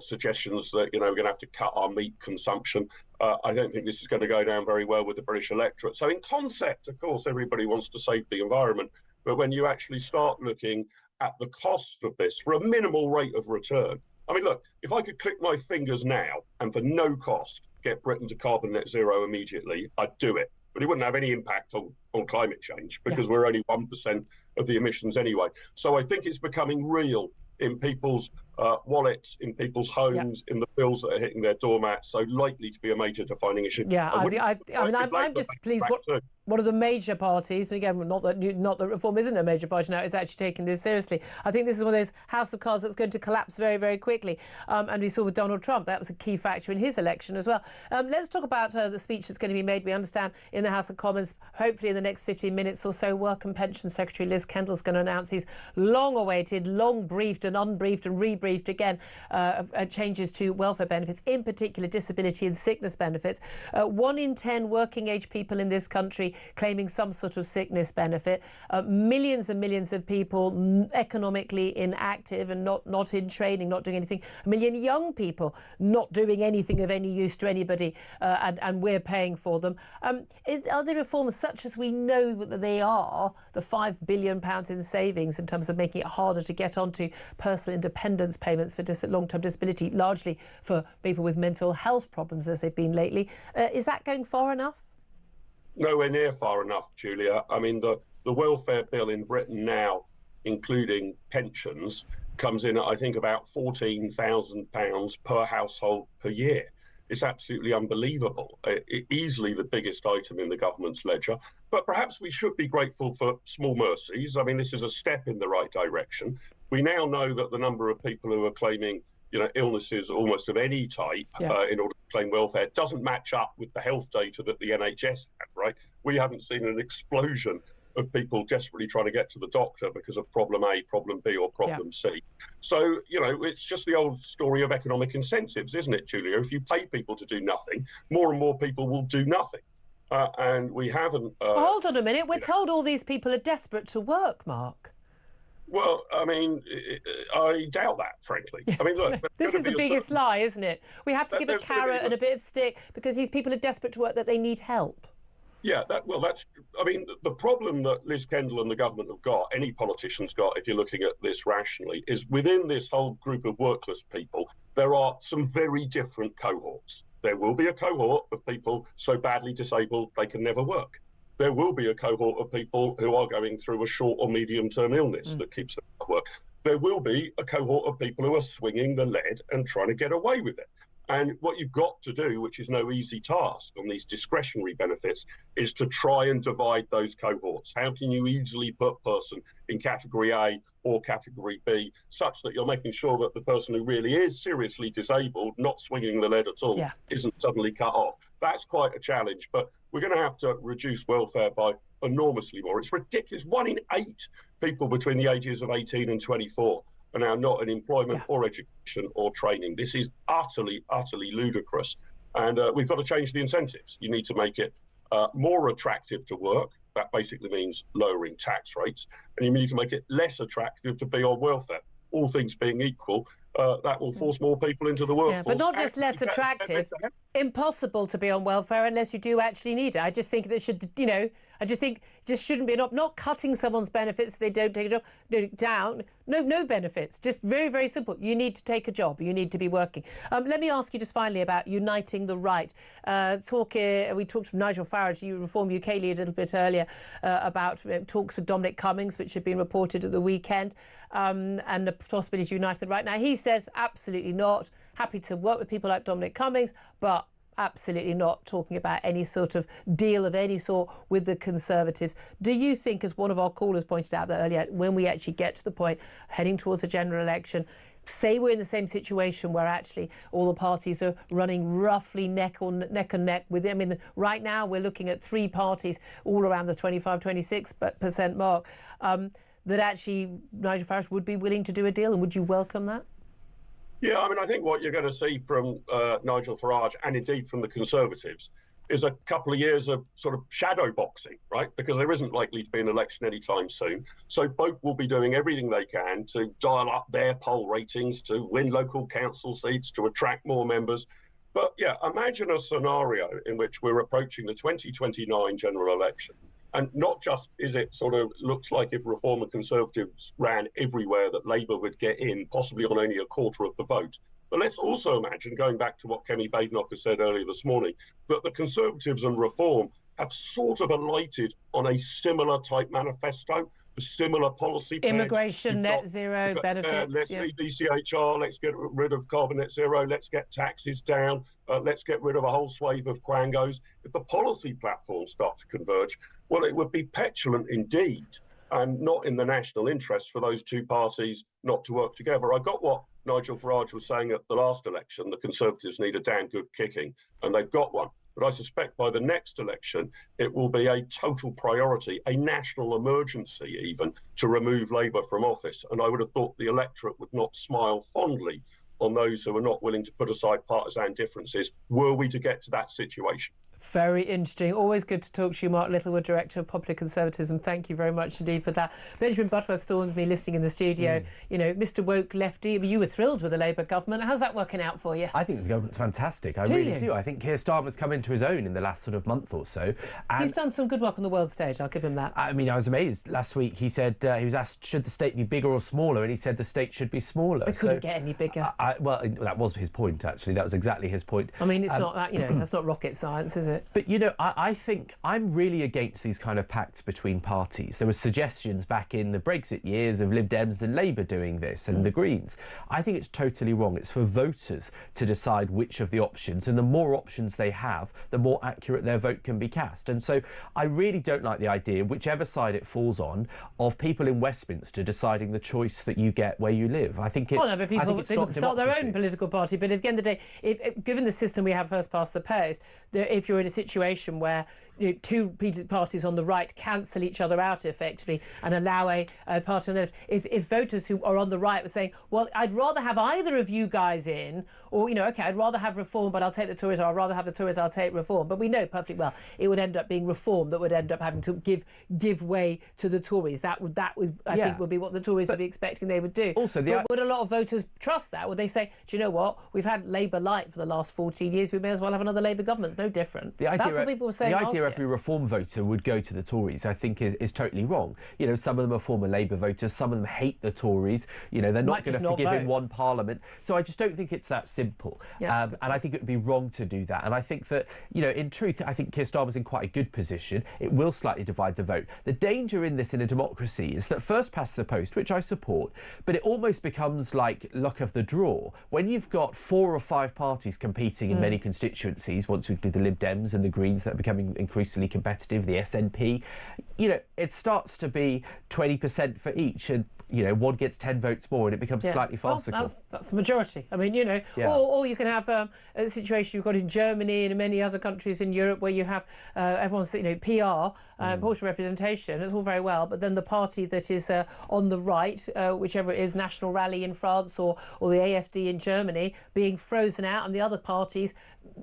suggestions that, we're going to have to cut our meat consumption. I don't think this is going to go down very well with the British electorate. So in concept, of course, everybody wants to save the environment. But when you actually start looking at the cost of this for a minimal rate of return, I mean, look, if I could click my fingers now and for no cost get Britain to carbon net zero immediately, I'd do it. But it wouldn't have any impact on climate change because we're only 1% of the emissions anyway. So I think it's becoming real in people's wallets, in people's homes, in the bills that are hitting their doormats, so likely to be a major defining issue. Yeah, I'm just pleased one of the major parties, again, not that Reform isn't a major party now, is actually taking this seriously. I think this is one of those house of cards that's going to collapse very, very quickly. And we saw with Donald Trump, that was a key factor in his election as well. Let's talk about the speech that's going to be made, we understand, in the House of Commons, hopefully in the next 15 minutes or so. Work and Pension Secretary Liz Kendall's going to announce these long-awaited, long-briefed and unbriefed and rebriefed again changes to welfare benefits, in particular disability and sickness benefits. 1 in 10 working-age people in this country claiming some sort of sickness benefit. Millions and millions of people economically inactive and not in training, not doing anything. 1 million young people not doing anything of any use to anybody, and we're paying for them. Are there reforms such as we know that they are, the £5 billion in savings in terms of making it harder to get onto personal independence payments for long-term disability, largely for people with mental health problems as they've been lately? Is that going far enough? Nowhere near far enough, Julia. I mean, the welfare bill in Britain now, including pensions, comes in at, I think, about £14,000 per household per year. It's absolutely unbelievable. Easily the biggest item in the government's ledger. But perhaps we should be grateful for small mercies. I mean, this is a step in the right direction. We now know that the number of people who are claiming illnesses almost of any type in order to claim welfare doesn't match up with the health data that the NHS have, right? We haven't seen an explosion of people desperately trying to get to the doctor because of problem A, problem B or problem C. So, it's just the old story of economic incentives, isn't it, Julia? If you pay people to do nothing, more and more people will do nothing. And we haven't... hold on a minute. We're told all these people are desperate to work, Mark. Well, I mean, I doubt that, frankly. Yes. I mean, look, this is the biggest lie, isn't it? We have to give a carrot and a bit of stick because these people are desperate to work, that they need help. Yeah, the problem that Liz Kendall and the government have got, any politician's got, if you're looking at this rationally, is within this whole group of workless people, there are some very different cohorts. There will be a cohort of people so badly disabled they can never work. There will be a cohort of people who are going through a short or medium-term illness that keeps them at work. There will be a cohort of people who are swinging the lead and trying to get away with it. And what you've got to do, which is no easy task on these discretionary benefits, is to try and divide those cohorts. How can you easily put a person in category A or category B such that you're making sure that the person who really is seriously disabled, not swinging the lead at all, isn't suddenly cut off? That's quite a challenge, but we're going to have to reduce welfare by enormously more. It's ridiculous. 1 in 8 people between the ages of 18 and 24 are now not in employment or education or training. This is utterly, utterly ludicrous. And we've got to change the incentives. You need to make it more attractive to work. That basically means lowering tax rates. And you need to make it less attractive to be on welfare. All things being equal, that will force more people into the workforce. Yeah, but not just less attractive, impossible to be on welfare unless you do actually need it. I just think that should, I just think it just shouldn't be not cutting someone's benefits if they don't take a job down. No benefits. Just very, very simple. You need to take a job. You need to be working. Let me ask you just finally about uniting the right. We talked to Nigel Farage, you Reform UK leader, a little bit earlier about talks with Dominic Cummings, which had been reported at the weekend, and the possibility to unite the right. Now, he says absolutely not. Happy to work with people like Dominic Cummings, but absolutely not talking about any sort of deal of any sort with the Conservatives. Do you think, as one of our callers pointed out that earlier, when we actually get to the point heading towards a general election, say we're in the same situation where actually all the parties are running roughly neck and neck with them. I mean, right now we're looking at 3 parties all around the 25-26% mark, that actually Nigel Farage would be willing to do a deal, and would you welcome that? Yeah, I mean, I think what you're going to see from Nigel Farage, and indeed from the Conservatives, is a couple of years of sort of shadow boxing, right? Because there isn't likely to be an election anytime soon. So both will be doing everything they can to dial up their poll ratings, to win local council seats, to attract more members. But yeah, imagine a scenario in which we're approaching the 2029 general election. And not just is it sort of looks like if Reform and Conservatives ran everywhere that Labour would get in, possibly on only a quarter of the vote. But let's also imagine, going back to what Kemi Badenoch said earlier this morning, that the Conservatives and Reform have sort of alighted on a similar type manifesto, a similar policy. Immigration, net zero benefits. Let's leave ECHR, let's get rid of carbon net zero, let's get taxes down, let's get rid of a whole swathe of quangos. If the policy platforms start to converge, well, it would be petulant indeed, and not in the national interest for those two parties not to work together. I got what Nigel Farage was saying at the last election. The Conservatives need a damn good kicking, and they've got one. But I suspect by the next election, it will be a total priority, a national emergency even, to remove Labour from office. And I would have thought the electorate would not smile fondly on those who are not willing to put aside partisan differences, were we to get to that situation. Very interesting. Always good to talk to you, Mark Littlewood, Director of Public Conservatism. Thank you very much indeed for that. Benjamin Butterworth Storms me listening in the studio. You know, Mr Woke lefty, you were thrilled with the Labour government. How's that working out for you? I think the government's fantastic. I really do. I think Keir Starmer's come into his own in the last sort of month or so. And he's done some good work on the world stage, I'll give him that. I mean, I was amazed. Last week he said, he was asked, should the state be bigger or smaller? And he said the state should be smaller. It couldn't get any bigger. Well, that was his point, actually. That was exactly his point. I mean, it's not that, you know, that's not rocket science, is it? But, you know, I think I'm really against these kind of pacts between parties. There were suggestions back in the Brexit years of Lib Dems and Labour doing this, and the Greens. I think it's totally wrong. It's for voters to decide which of the options, and the more options they have, the more accurate their vote can be cast. And so I really don't like the idea, whichever side it falls on, of people in Westminster deciding the choice that you get where you live. I think it's well, no, but people can start their own political party, but at the end of the day, given the system we have first past the post, if you're in a situation where two parties on the right cancel each other out effectively and allow a party on the left, if voters who are on the right were saying, well, I'd rather have either of you guys in, or, you know, OK, I'd rather have Reform, but I'll take the Tories, or I'd rather have the Tories, I'll take Reform. But we know perfectly well it would end up being Reform that would end up having to give way to the Tories. That was I think would be what the Tories would be expecting they would do. Also, would a lot of voters trust that? Would they say, do you know what? We've had Labour light for the last 14 years. We may as well have another Labour government. It's no different. That's what people were saying last year. Every Reform voter would go to the Tories, I think, is totally wrong. You know, some of them are former Labour voters, some of them hate the Tories. You know, they're not going to forgive in one parliament. So I just don't think it's that simple. And I think it would be wrong to do that. And I think that, you know, in truth, I think Keir Starmer's in quite a good position. It will slightly divide the vote. The danger in this in a democracy is that first past the post, which I support, but it almost becomes like luck of the draw. When you've got 4 or 5 parties competing in many constituencies, once we do the Lib Dems and the Greens that are becoming increasingly competitive, the SNP, you know, it starts to be 20% for each, and you know, one gets 10 votes more and it becomes slightly farcical. Well, that's the majority. I mean, you know, or you can have a situation you've got in Germany and in many other countries in Europe where you have everyone's, you know, PR, proportional representation. It's all very well, but then the party that is on the right, whichever it is, National Rally in France or the AfD in Germany, being frozen out, and the other parties,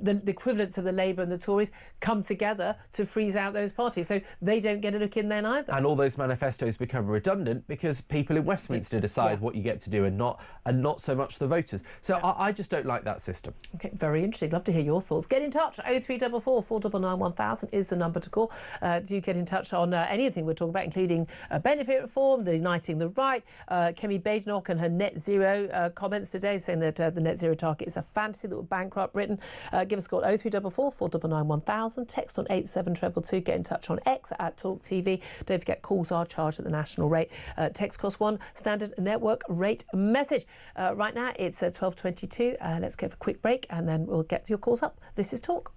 the equivalents of the Labour and the Tories, come together to freeze out those parties. So they don't get a look in then either. And all those manifestos become redundant because people people in Westminster decide what you get to do and not so much the voters. So I just don't like that system. Okay, very interesting. Love to hear your thoughts. Get in touch. 0344 499 1000 is the number to call. Do get in touch on anything we're talking about, including benefit reform, the uniting the right. Kemi Badenoch and her net zero comments today, saying that the net zero target is a fantasy that will bankrupt Britain. Give us a call 0344 499 1000. Text on 87222. Get in touch on X at talkTV. Don't forget, calls are charged at the national rate. Text cost £1, standard network rate message. Right now it's 12:22. Let's go for a quick break and then we'll get to your calls up. This is Talk.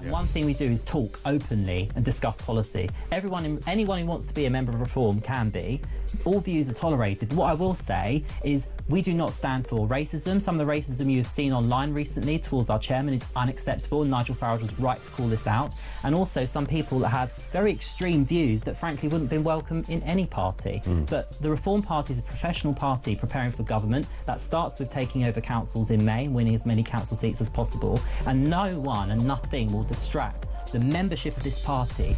One thing we do is talk openly and discuss policy. Anyone who wants to be a member of Reform can be. All views are tolerated. What I will say is we do not stand for racism. Some of the racism you have seen online recently towards our chairman is unacceptable. Nigel Farage was right to call this out. And also some people that have very extreme views that frankly wouldn't have been welcome in any party. But the Reform Party is a professional party preparing for government. That starts with taking over councils in May and winning as many council seats as possible. And no one and nothing will distract the membership of this party.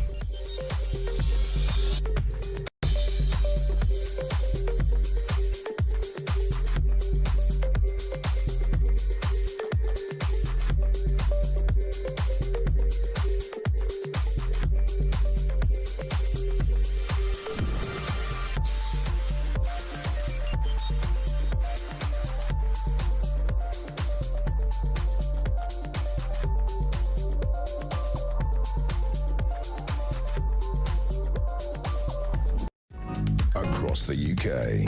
Across the UK,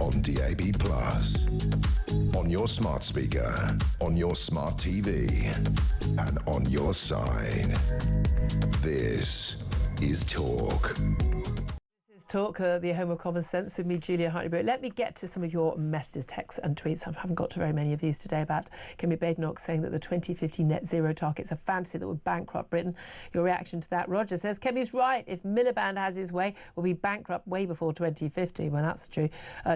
on DAB+, on your smart speaker, on your smart TV, and on your side. This is Talk. Talk, the home of common sense with me, Julia Hartley-Brewer. Let me get to some of your messages, texts and tweets. I haven't got to very many of these today about Kemi Badenoch saying that the 2050 net zero target's a fantasy that would bankrupt Britain. Your reaction to that? Roger says, Kemi's right. If Miliband has his way, we'll be bankrupt way before 2050. Well, that's true.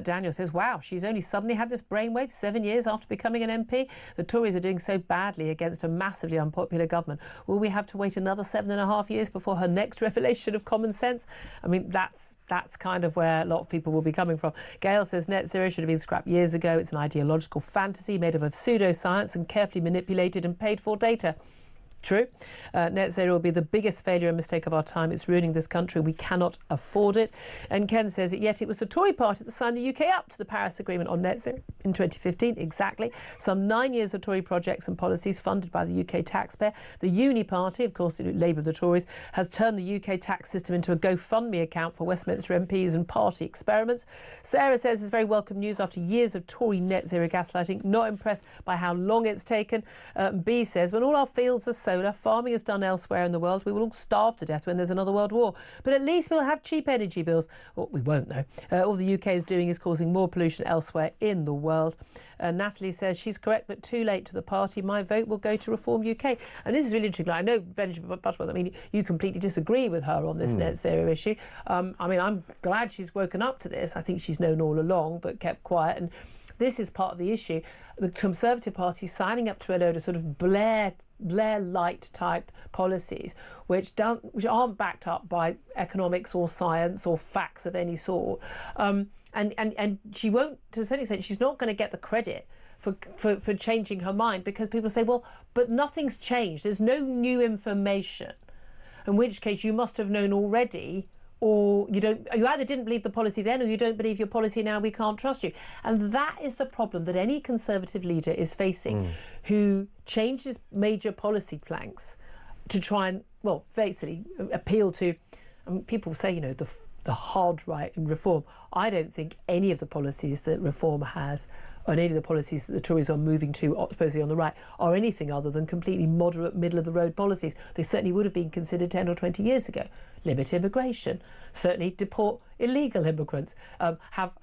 Daniel says, wow, she's only suddenly had this brainwave 7 years after becoming an MP. The Tories are doing so badly against a massively unpopular government. Will we have to wait another 7.5 years before her next revelation of common sense? I mean, that's kind of where a lot of people will be coming from. Gail says net zero should have been scrapped years ago. It's an ideological fantasy made up of pseudoscience and carefully manipulated and paid for data. True. Net zero will be the biggest failure and mistake of our time. It's ruining this country. We cannot afford it. And Ken says, yet it was the Tory party that signed the UK up to the Paris Agreement on net zero. in 2015, exactly. Some 9 years of Tory projects and policies funded by the UK taxpayer. The Uni Party, of course, Labour of the Tories, has turned the UK tax system into a GoFundMe account for Westminster MPs and party experiments. Sarah says it's very welcome news after years of Tory net zero gaslighting. Not impressed by how long it's taken. B says, when all our fields are solar, farming is done elsewhere in the world, we will all starve to death when there's another world war. But at least we'll have cheap energy bills. Well, we won't, though. All the UK is doing is causing more pollution elsewhere in the world. Natalie says she's correct, but too late to the party. My vote will go to Reform UK. And this is really interesting. I know Benjamin Butterworth, I mean, you completely disagree with her on this net zero issue. I mean, I'm glad she's woken up to this. I think she's known all along, but kept quiet. And this is part of the issue. The Conservative Party signing up to a load of sort of Blair-light type policies, which aren't backed up by economics or science or facts of any sort. And she won't, to a certain extent, she's not going to get the credit for changing her mind, because people say, well, but nothing's changed. There's no new information. In which case you must have known already, or you either didn't believe the policy then, or you don't believe your policy now, we can't trust you. And that is the problem that any Conservative leader is facing, who changes major policy planks to try and, well, basically appeal to, people say, the hard right in Reform. I don't think any of the policies that Reform has, or any of the policies that the Tories are moving to, supposedly on the right, are anything other than completely moderate, middle-of-the-road policies. They certainly would have been considered 10 or 20 years ago. Limit immigration, certainly deport illegal immigrants, have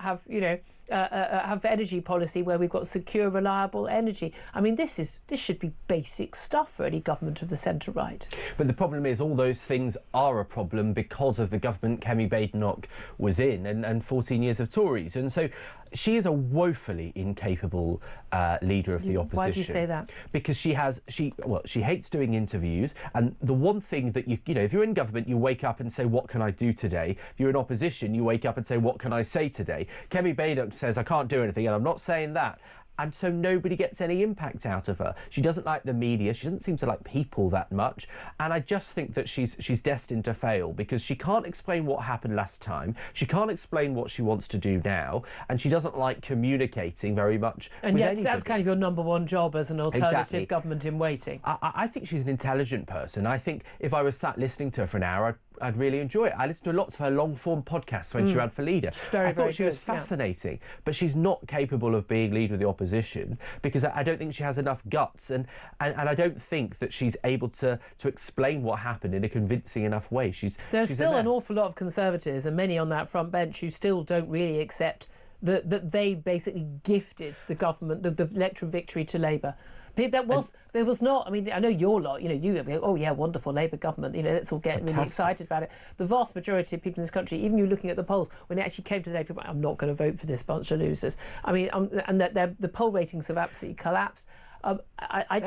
energy policy where we've got secure, reliable energy. I mean, this should be basic stuff for any government of the centre-right. But the problem is all those things are a problem because of the government Kemi Badenoch was in and 14 years of Tories. And so she is a woefully incapable leader of the opposition. Why do you say that? Because she hates doing interviews, and the one thing that if you're in government, you wake up and say, what can I do today? If you're in opposition, you wake up and say, what can I say today? Kemi Badenoch says, I can't do anything, and I'm not saying that. And so nobody gets any impact out of her. She doesn't like the media. She doesn't seem to like people that much. And I just think that she's destined to fail, because she can't explain what happened last time. She can't explain what she wants to do now. And she doesn't like communicating very much. And yet that's kind of your number one job as an alternative government in waiting. I think she's an intelligent person. I think if I was sat listening to her for an hour, I'd really enjoy it. I listened to lots of her long-form podcasts when she ran for leader. I thought she was fascinating, but she's not capable of being leader of the opposition, because I don't think she has enough guts, and I don't think that she's able to explain what happened in a convincing enough way. She's still an awful lot of Conservatives, and many on that front bench, who still don't really accept that they basically gifted the government the electoral victory to Labour. There was not. I mean, I know your lot. You go, oh yeah, wonderful Labour government. Let's all get really excited about it. The vast majority of people in this country, even you looking at the polls, when it actually came to the day, people were like, I'm not going to vote for this bunch of losers. I mean, and that the poll ratings have absolutely collapsed. They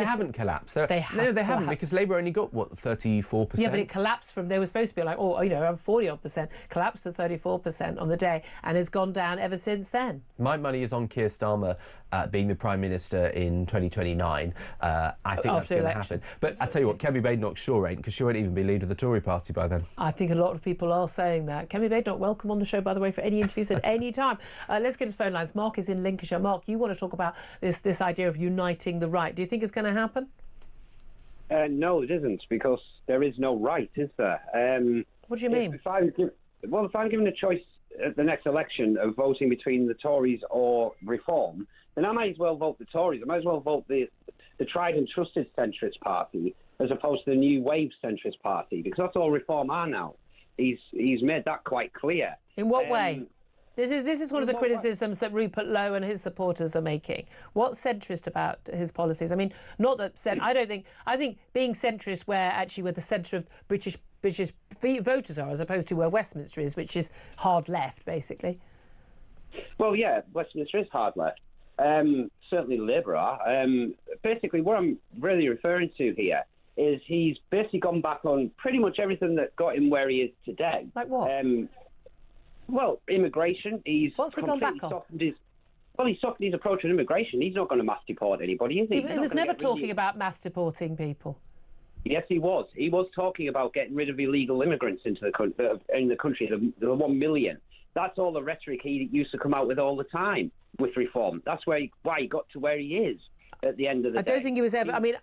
haven't collapsed. They haven't, because Labour only got, 34%? Yeah, but it collapsed from, they were supposed to be like, around 40-odd%, collapsed to 34% on the day, and has gone down ever since then. My money is on Keir Starmer being the Prime Minister in 2029. I think that's going to happen. But I tell you what, Kemi Badenoch sure ain't, because she won't even be leader of the Tory party by then. I think a lot of people are saying that. Kemi Badenoch, welcome on the show, by the way, for any interviews at any time. Let's get to phone lines. Mark is in Lincolnshire. Mark, you want to talk about this idea of uniting the right. Do you think it's going to happen? No, it isn't, because there is no right, is there? What do you mean? If I'm given a choice at the next election of voting between the Tories or Reform, then I might as well vote the Tories. I might as well vote the tried and trusted centrist party as opposed to the new wave centrist party, because that's all Reform are now. He's made that quite clear. In what way? This is one of the criticisms that Rupert Lowe and his supporters are making. What's centrist about his policies? I mean, not that I think being centrist where the centre of British voters are, as opposed to where Westminster is, which is hard left, basically. Well, yeah, Westminster is hard left. Certainly Labour are. Basically, what I'm really referring to here is he's basically gone back on pretty much everything that got him where he is today. Like what? Well, immigration. What's he gone back on? He softened his approach on immigration. He's not going to mass deport anybody, is he? He was never talking about mass deporting people. Yes, he was. He was talking about getting rid of illegal immigrants into the country, the 1 million That's all the rhetoric he used to come out with all the time with reform. That's why he got to where he is at the end of the day. I don't think he was ever... I mean,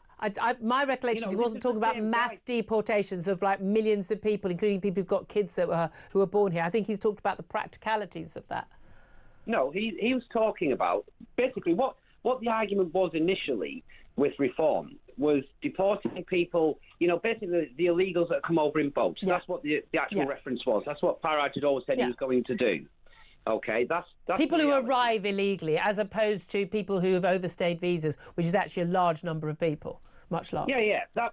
my recollection is he wasn't talking about mass deportations of like millions of people, including people who've got kids that who were born here. I think he's talked about the practicalities of that. No, he was talking about basically what the argument was initially with reform was deporting people, basically the illegals that come over in boats. Yeah. That's what the actual reference was. That's what Farage had always said he was going to do. Okay, that's people who arrive illegally, as opposed to people who have overstayed visas, which is actually a large number of people, much larger. Yeah. That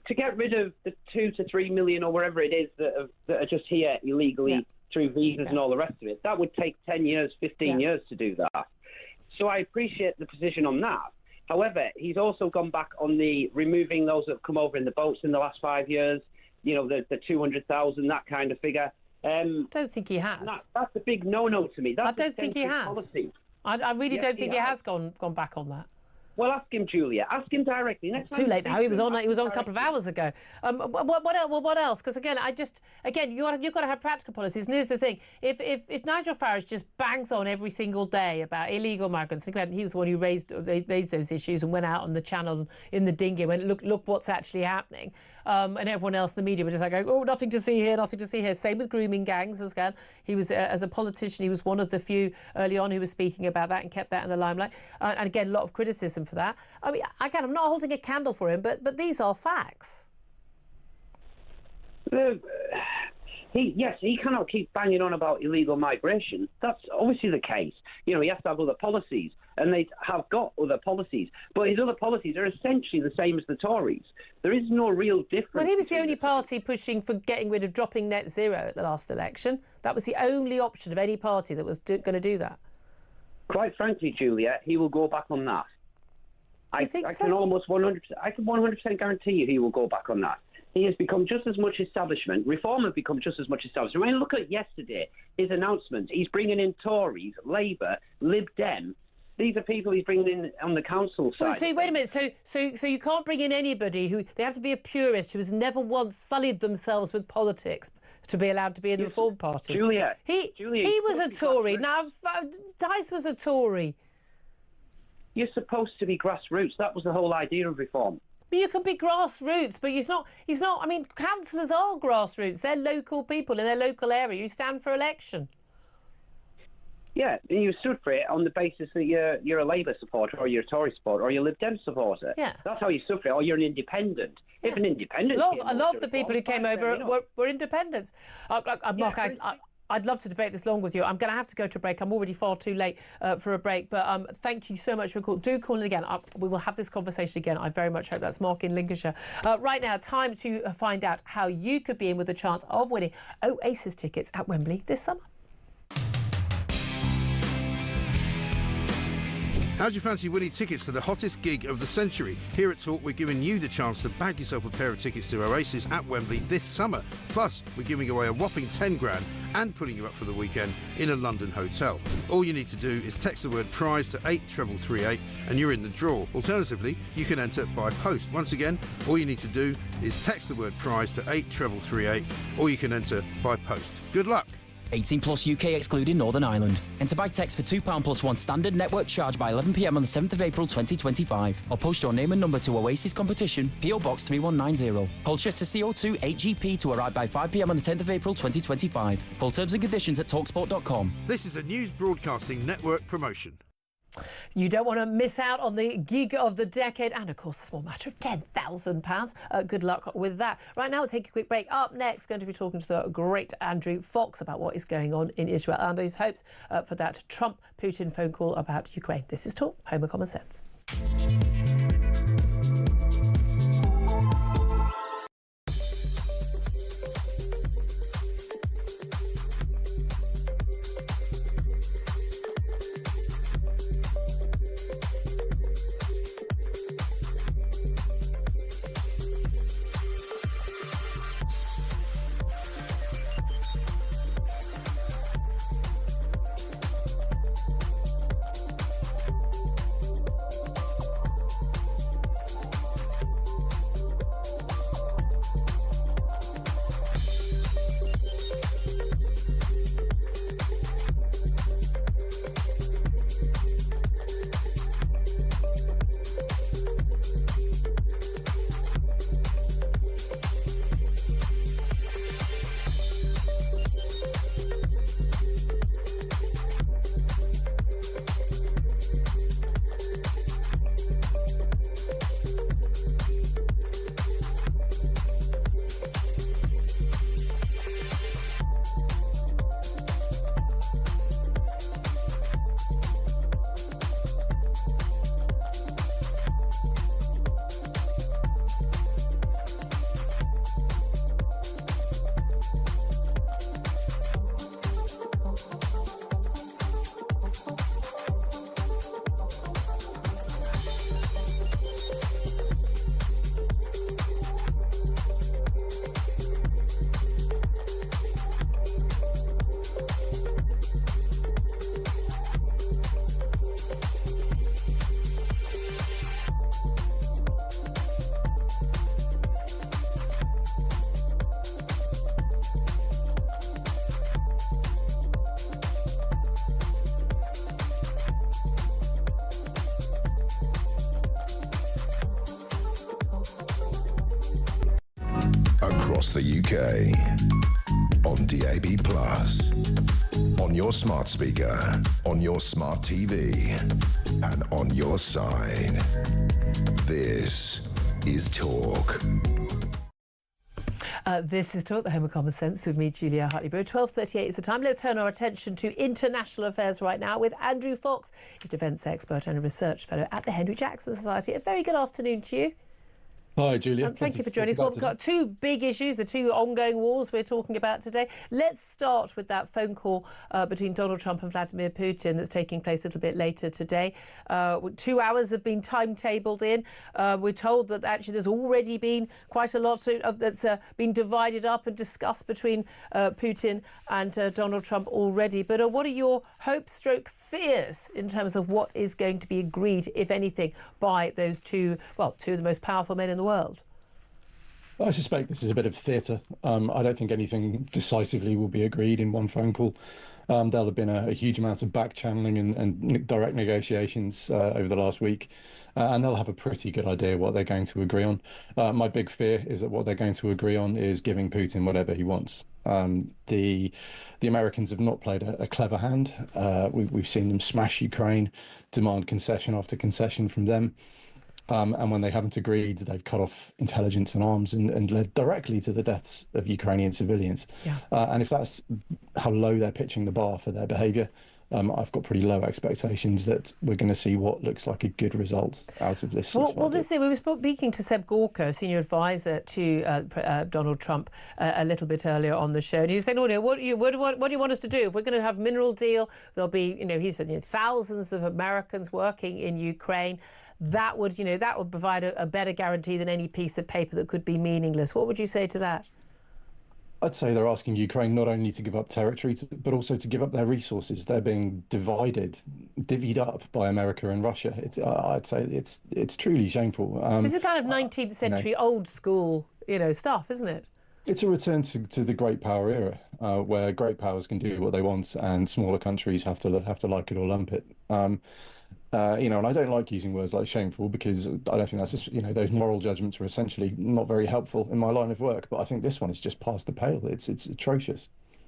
to get rid of the 2 to 3 million or wherever it is that are just here illegally through visas and all the rest of it, that would take 10 years, 15 years to do that. So I appreciate the position on that. However, he's also gone back on the removing those that have come over in the boats in the last 5 years. The 200,000, that kind of figure. I don't think he has. That's a big no-no to me. That's I don't think he has. Policy. I really don't think he has gone back on that. Well, ask him, Julia. Ask him directly. It's too late now. He was on a couple of hours ago. What else? Because again, you've got to have practical policies. And here's the thing: if Nigel Farage just bangs on every single day about illegal migrants, he was the one who raised those issues and went out on the channel in the dinghy and went, look what's actually happening. And everyone else in the media was just like, oh, nothing to see here, nothing to see here. Same with grooming gangs as well. He was, as a politician, he was one of the few early on who was speaking about that and kept that in the limelight. And again, a lot of criticism for that. I mean, again, I'm not holding a candle for him, but these are facts. He cannot keep banging on about illegal migration. That's obviously the case. He has to have other policies, and they have got other policies. But his other policies are essentially the same as the Tories. There is no real difference. Well, he was the only party pushing for getting rid of dropping net zero at the last election. That was the only option of any party that was going to do that. Quite frankly, Julia, he will go back on that. I can almost 100%. I can 100% guarantee you he will go back on that. He has become just as much establishment. Reform has become just as much establishment. When you look at yesterday, his announcement, he's bringing in Tories, Labour, Lib Dem. These are people he's bringing in on the council side. Well, see, wait a minute. So you can't bring in anybody who... They have to be a purist who has never once sullied themselves with politics to be allowed to be in the Reform Party. Julia, he was a Tory. Now, Dice was a Tory. You're supposed to be grassroots. That was the whole idea of reform. But you can be grassroots, but he's not. I mean, councillors are grassroots. They're local people in their local area who stand for election. Yeah, and you stood for it on the basis that you're a Labour supporter or you're a Tory supporter or you're a Lib Dem supporter. Yeah. That's how you stood for it, or you're an independent. Yeah. If an independent... A lot of the people who came over were independents. Mark, I'd love to debate this long with you. I'm going to have to go to a break. I'm already far too late for a break. But thank you so much for calling. Do call in again. We will have this conversation again. I very much hope. That's Mark in Lincolnshire. Right now, time to find out how you could be in with a chance of winning Oasis tickets at Wembley this summer. How do you fancy winning tickets to the hottest gig of the century? Here at Talk, we're giving you the chance to bag yourself a pair of tickets to Oasis at Wembley this summer. Plus, we're giving away a whopping 10 grand and putting you up for the weekend in a London hotel. All you need to do is text the word prize to 83338 and you're in the draw. Alternatively, you can enter by post. Once again, all you need to do is text the word prize to 83338 or you can enter by post. Good luck. 18 plus UK excluding Northern Ireland. Enter by text for £2 plus one standard network charge by 11 p.m. on the 7th of April 2025. Or post your name and number to Oasis Competition, PO Box 3190. Colchester CO2 8GP to arrive by 5 p.m. on the 10th of April 2025. Full terms and conditions at talksport.com. This is a News Broadcasting Network promotion. You don't want to miss out on the gig of the decade and, of course, the small matter of £10,000. Good luck with that. Right now, we'll take a quick break. Up next, going to be talking to the great Andrew Fox about what is going on in Israel and his hopes for that Trump-Putin phone call about Ukraine. This is Talk, Home of Common Sense. across the UK, on DAB+, on your smart speaker, on your smart TV, and on your side. This is Talk. This is Talk, the Home of Common Sense, with me, Julia Hartley-Brewer. 12:38 is the time. Let's turn our attention to international affairs right now with Andrew Fox, a defence expert and a research fellow at the Henry Jackson Society. A very good afternoon to you. Hi, Julia. Thank you for joining us. Well, we've got two big issues, the two ongoing wars we're talking about today. Let's start with that phone call between Donald Trump and Vladimir Putin that's taking place a little bit later today. 2 hours have been timetabled in. We're told that actually there's already been quite a lot that's been divided up and discussed between Putin and Donald Trump already. But what are your hopes / fears in terms of what is going to be agreed, if anything, by those two of the most powerful men in the world? I suspect this is a bit of theatre. I don't think anything decisively will be agreed in one phone call. There'll have been a huge amount of back-channeling and direct negotiations over the last week, and they'll have a pretty good idea what they're going to agree on. My big fear is that what they're going to agree on is giving Putin whatever he wants. The Americans have not played a clever hand. We've seen them smash Ukraine, demand concession after concession from them. And when they haven't agreed, they've cut off intelligence and arms and led directly to the deaths of Ukrainian civilians. Yeah. And if that's how low they're pitching the bar for their behaviour, I've got pretty low expectations that we're going to see what looks like a good result out of this. Well, we were speaking to Seb Gorka, senior advisor to Donald Trump, a little bit earlier on the show, and he was saying, what do you want us to do? If we're going to have mineral deal, there'll be, he said, thousands of Americans working in Ukraine. That would provide a better guarantee than any piece of paper that could be meaningless. What would you say to that? I'd say they're asking Ukraine not only to give up territory, but also to give up their resources. They're being divvied up by America and Russia. I'd say it's truly shameful. This is kind of 19th century old school, stuff, isn't it? It's a return to the great power era, where great powers can do what they want and smaller countries have to like it or lump it. And I don't like using words like shameful because I don't think that's just, those moral judgments are essentially not very helpful in my line of work. But I think this one is just past the pale. It's atrocious.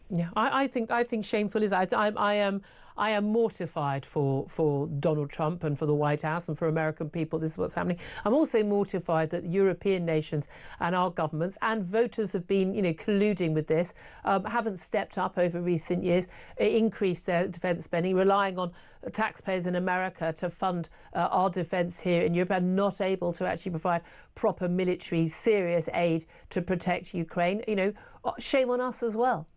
Yeah, I think shameful is. I am mortified for Donald Trump and for the White House and for American people. This is what's happening. I'm also mortified that European nations and our governments and voters have been, colluding with this, haven't stepped up over recent years, increased their defence spending, relying on taxpayers in America to fund our defence here in Europe, and not able to actually provide proper military, serious aid to protect Ukraine. Shame on us as well.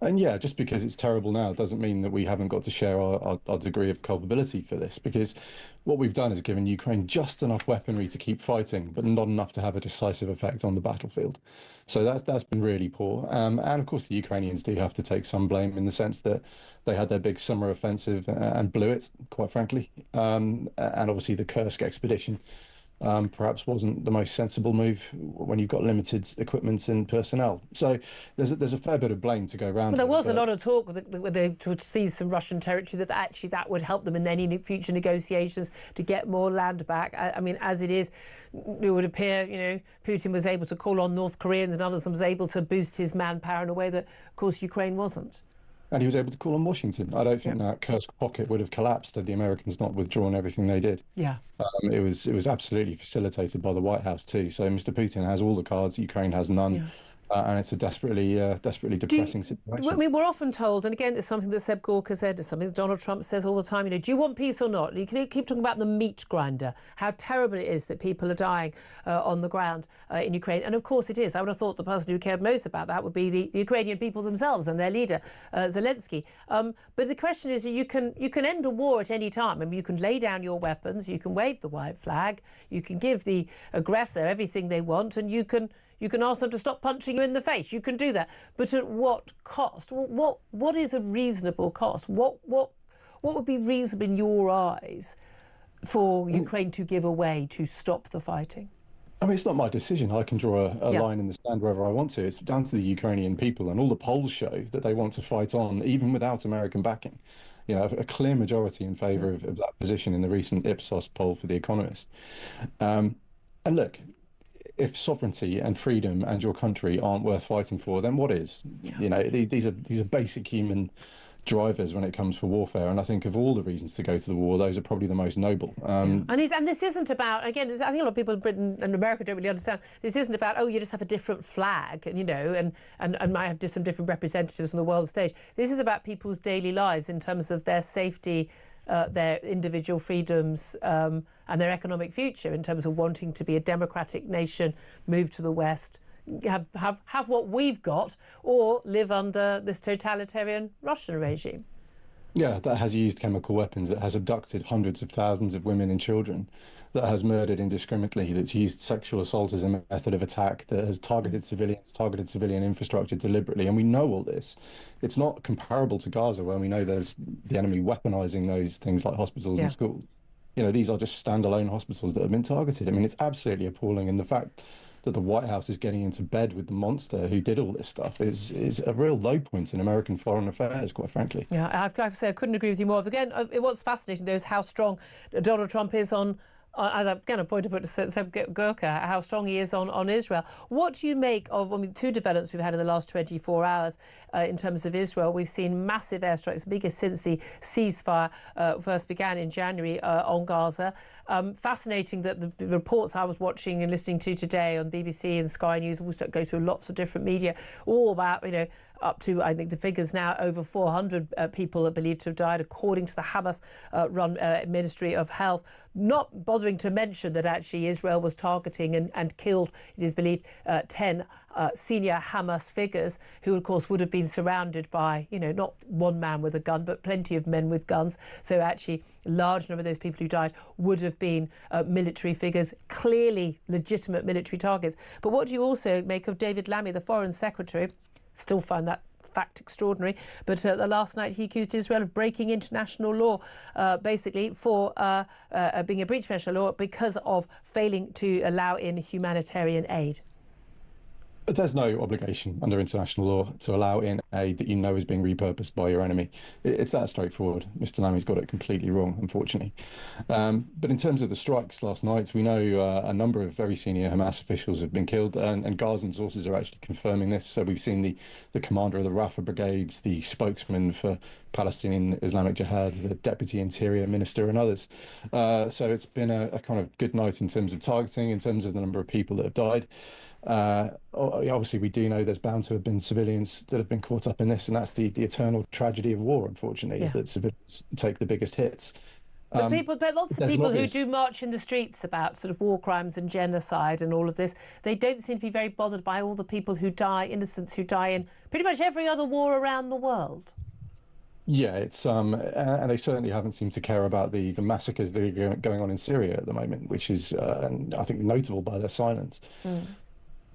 And yeah, just because it's terrible now doesn't mean that we haven't got to share our degree of culpability for this, because what we've done is given Ukraine just enough weaponry to keep fighting, but not enough to have a decisive effect on the battlefield. So that's been really poor. And of course, the Ukrainians do have to take some blame in the sense that they had their big summer offensive and blew it, quite frankly. And obviously the Kursk expedition perhaps wasn't the most sensible move when you've got limited equipment and personnel. So there's a fair bit of blame to go around. Well, there was a lot of talk to seize some Russian territory, that actually that would help them in any future negotiations to get more land back. I mean, as it is, it would appear, Putin was able to call on North Koreans and others and was able to boost his manpower in a way that, of course, Ukraine wasn't. And he was able to call on Washington. I don't think that Kursk pocket would have collapsed had the Americans not withdrawn everything they did. Yeah. It was absolutely facilitated by the White House too. So Mr. Putin has all the cards, Ukraine has none. Yeah. And it's a desperatly depressing situation. I mean, we're often told, and again, it's something that Seb Gorka said, it's something that Donald Trump says all the time, do you want peace or not? You keep talking about the meat grinder, how terrible it is that people are dying on the ground in Ukraine. And of course it is. I would have thought the person who cared most about that would be the Ukrainian people themselves and their leader, Zelensky. But the question is, you can end a war at any time. I mean, you can lay down your weapons, you can wave the white flag, you can give the aggressor everything they want, and you can ask them to stop punching you in the face. You can do that, but at what cost? What is a reasonable cost? What would be reasonable in your eyes for Ukraine to give away to stop the fighting? I mean, it's not my decision. I can draw a line in the sand wherever I want to. It's down to the Ukrainian people, and all the polls show that they want to fight on, even without American backing. A clear majority in favour of that position in the recent Ipsos poll for The Economist. And look, if sovereignty and freedom and your country aren't worth fighting for, then what is? You know, these are basic human drivers when it comes for warfare, and I think of all the reasons to go to the war, those are probably the most noble. And this isn't about, again, I think a lot of people in Britain and America don't really understand, this isn't about, oh, you just have a different flag, and, you know, and might have some different representatives on the world stage. This is about people's daily lives in terms of their safety, their individual freedoms, and their economic future, in terms of wanting to be a democratic nation, move to the West, have what we've got, or live under this totalitarian Russian regime. Yeah, that has used chemical weapons, that has abducted hundreds of thousands of women and children, that has murdered indiscriminately, that's used sexual assault as a method of attack, that has targeted civilians, targeted civilian infrastructure deliberately. And we know all this. It's not comparable to Gaza, where we know there's the enemy weaponizing those things like hospitals and schools. You know, these are just standalone hospitals that have been targeted. I mean, it's absolutely appalling. And the fact that the White House is getting into bed with the monster who did all this stuff is a real low point in American foreign affairs, quite frankly. Yeah, I have to say I couldn't agree with you more. Again, what's fascinating, though, is how strong Donald Trump is on, as I've kind of pointed out to Seb Gorka, how strong he is on Israel. What do you make of, I mean, two developments we've had in the last 24 hours in terms of Israel? We've seen massive airstrikes, biggest since the ceasefire first began in January on Gaza. Fascinating that the reports I was watching and listening to today on BBC and Sky News, also go through lots of different media, all about, you know, up to, I think the figures now, over 400 people are believed to have died, according to the Hamas-run Ministry of Health. Not bothering to mention that actually Israel was targeting and killed, it is believed, 10 senior Hamas figures, who, of course, would have been surrounded by, you know, not one man with a gun, but plenty of men with guns. So actually, a large number of those people who died would have been military figures, clearly legitimate military targets. But what do you also make of David Lammy, the Foreign Secretary? Still find that fact extraordinary, but last night he accused Israel of breaking international law, basically for being a breach of international law because of failing to allow in humanitarian aid. But there's no obligation under international law to allow in aid that you know is being repurposed by your enemy. It's that straightforward. Mr. Lammy's got it completely wrong, unfortunately. But in terms of the strikes last night, we know a number of very senior Hamas officials have been killed, and Gazan sources are actually confirming this. So we've seen the commander of the Rafah brigades, the spokesman for Palestinian Islamic Jihad, the deputy interior minister, and others. So it's been a kind of good night in terms of targeting, in terms of the number of people that have died. Obviously, we do know there's bound to have been civilians that have been caught up in this, and that's the eternal tragedy of war, unfortunately, is that civilians take the biggest hits. But lots of people who do march in the streets about sort of war crimes and genocide and all of this, they don't seem to be very bothered by all the people who die, innocents who die in pretty much every other war around the world. Yeah, it's and they certainly haven't seemed to care about the massacres that are going on in Syria at the moment, which is, I think, notable by their silence.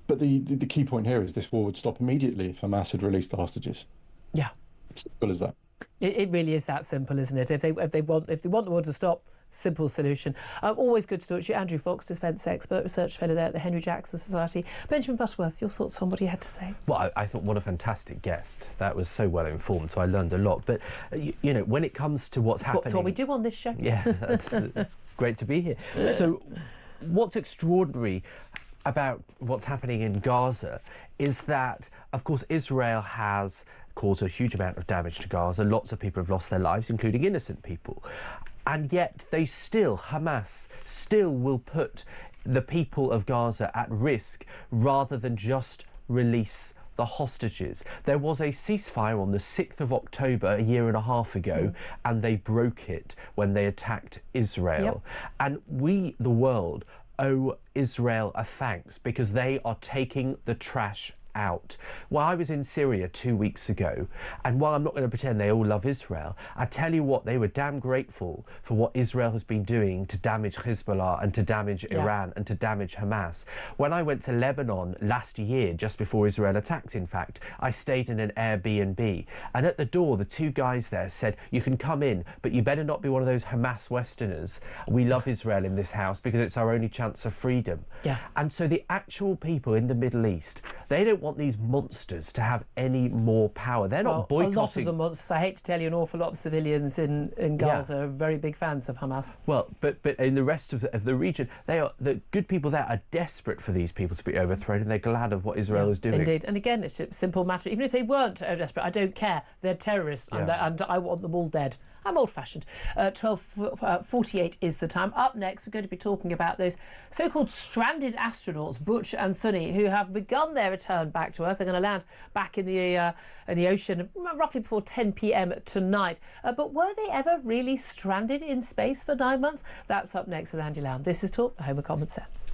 But the key point here is this war would stop immediately if Hamas had released the hostages. Yeah, it's simple as that. It really is that simple, isn't it? If they want the war to stop, simple solution. Always good to talk to you, Andrew Fox, defence expert, research fellow there at the Henry Jackson Society. Benjamin Butterworth, your thoughts on what you had to say? Well, I thought what a fantastic guest. That was so well informed, so I learned a lot. But you know, when it comes to what's happening, that's what we do on this show. Yeah, it's great to be here. So, what's extraordinary about what's happening in Gaza is that, of course, Israel has caused a huge amount of damage to Gaza. Lots of people have lost their lives, including innocent people. And yet they still, Hamas, still will put the people of Gaza at risk rather than just release the hostages. There was a ceasefire on the 6th of October, a year and a half ago, and they broke it when they attacked Israel. And we, the world, owe Israel a thanks because they are taking the trash out. Well, I was in Syria 2 weeks ago, and while I'm not going to pretend they all love Israel, I tell you what, they were damn grateful for what Israel has been doing to damage Hezbollah and to damage Iran and to damage Hamas. When I went to Lebanon last year, just before Israel attacked, in fact, I stayed in an Airbnb, and at the door the two guys there said, you can come in, but you better not be one of those Hamas Westerners. We love Israel in this house because it's our only chance of freedom. And so the actual people in the Middle East, they don't want these monsters to have any more power. They're not boycotting. A lot of the monsters, I hate to tell you, an awful lot of civilians in Gaza are very big fans of Hamas. Well, but in the rest of the region, the good people there are desperate for these people to be overthrown, and they're glad of what Israel is doing. Indeed. And again, it's a simple matter. Even if they weren't desperate, I don't care. They're terrorists, and I want them all dead. I'm old-fashioned. 12:48 is the time. Up next, we're going to be talking about those so-called stranded astronauts, Butch and Sunny, who have begun their return back to Earth. They're going to land back in the ocean roughly before 10 p.m. tonight. But were they ever really stranded in space for 9 months? That's up next with Andy Lown. This is Talk, the home of common sense.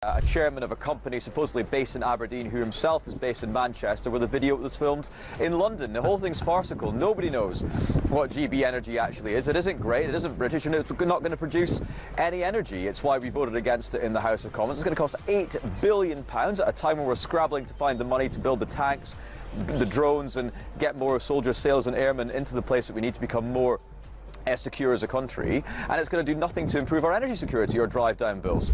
A chairman of a company supposedly based in Aberdeen, who himself is based in Manchester, where the video was filmed in London. The whole thing's farcical. Nobody knows what GB Energy actually is. It isn't great, it isn't British, and it's not going to produce any energy. It's why we voted against it in the House of Commons. It's going to cost £8 billion at a time when we're scrabbling to find the money to build the tanks, the drones, and get more soldiers, sailors and airmen into the place that we need to become more secure as a country. And it's going to do nothing to improve our energy security or drive down bills.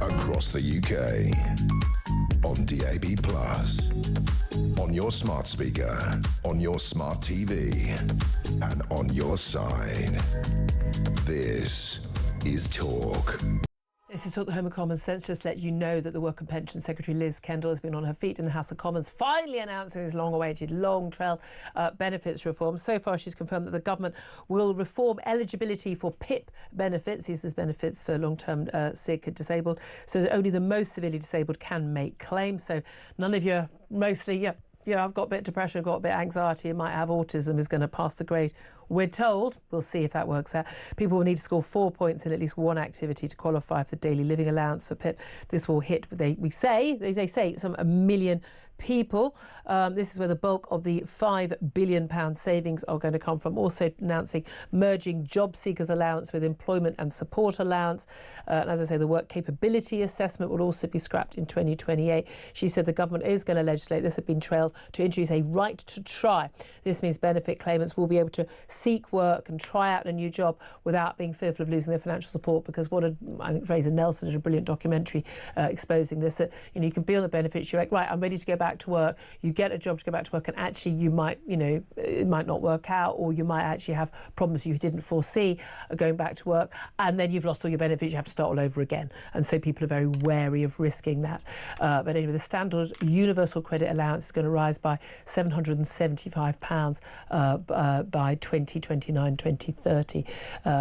Across the UK, on DAB+, on your smart speaker, on your smart TV, and on your side. This is Talk. This is Talk, the home of common sense. Just let you know that the Work and Pension Secretary Liz Kendall has been on her feet in the House of Commons, finally announcing this long-awaited, long-trail benefits reform. So far, she's confirmed that the government will reform eligibility for PIP benefits. These are benefits for long-term sick and disabled, so that only the most severely disabled can make claims. So none of you, mostly, I've got a bit of depression, got a bit of anxiety, and might have autism, is going to pass the grade. We're told, we'll see if that works out, people will need to score 4 points in at least one activity to qualify for the daily living allowance for PIP. This will hit, they say, some 1 million people. This is where the bulk of the £5 billion savings are going to come from. Also announcing merging job seekers allowance with employment and support allowance. And as I say, the work capability assessment will also be scrapped in 2028. She said the government is going to legislate, this had been trailed, to introduce a right to try. This means benefit claimants will be able to seek work and try out a new job without being fearful of losing their financial support. Because I think Fraser Nelson did a brilliant documentary exposing this, that you can be on the benefits, you're like, right, I'm ready to go back to work, you get a job to go back to work, and actually you might, it might not work out, or you might actually have problems you didn't foresee going back to work, and then you've lost all your benefits, you have to start all over again. And so people are very wary of risking that. But anyway, the standard universal credit allowance is going to rise by £775 by 2029, 2030.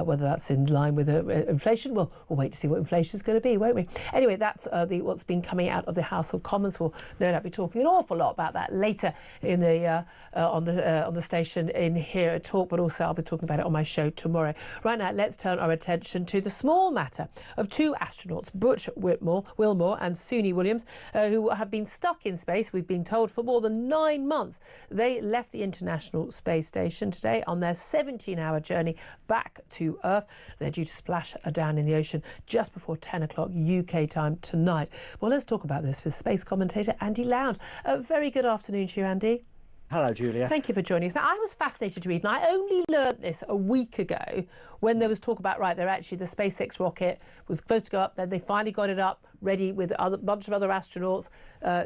Whether that's in line with inflation, well, we'll wait to see what inflation is going to be, won't we? Anyway, that's what's been coming out of the House of Commons. We'll no doubt be talking an awful lot about that later in the on the station in here at Talk, but also I'll be talking about it on my show tomorrow. Right now, let's turn our attention to the small matter of two astronauts, Butch Wilmore and Suni Williams, who have been stuck in space, we've been told, for more than 9 months. They left the International Space Station today on their 17-hour journey back to Earth. They're due to splash down in the ocean just before 10 o'clock UK time tonight. Well, let's talk about this with space commentator Andy Loud. Very good afternoon to you, Andy. Hello, Julia. Thank you for joining us. Now, I was fascinated to read, and I only learnt this a week ago when there was talk about, right, they're actually, the SpaceX rocket was supposed to go up, then they finally got it up, ready with a bunch of other astronauts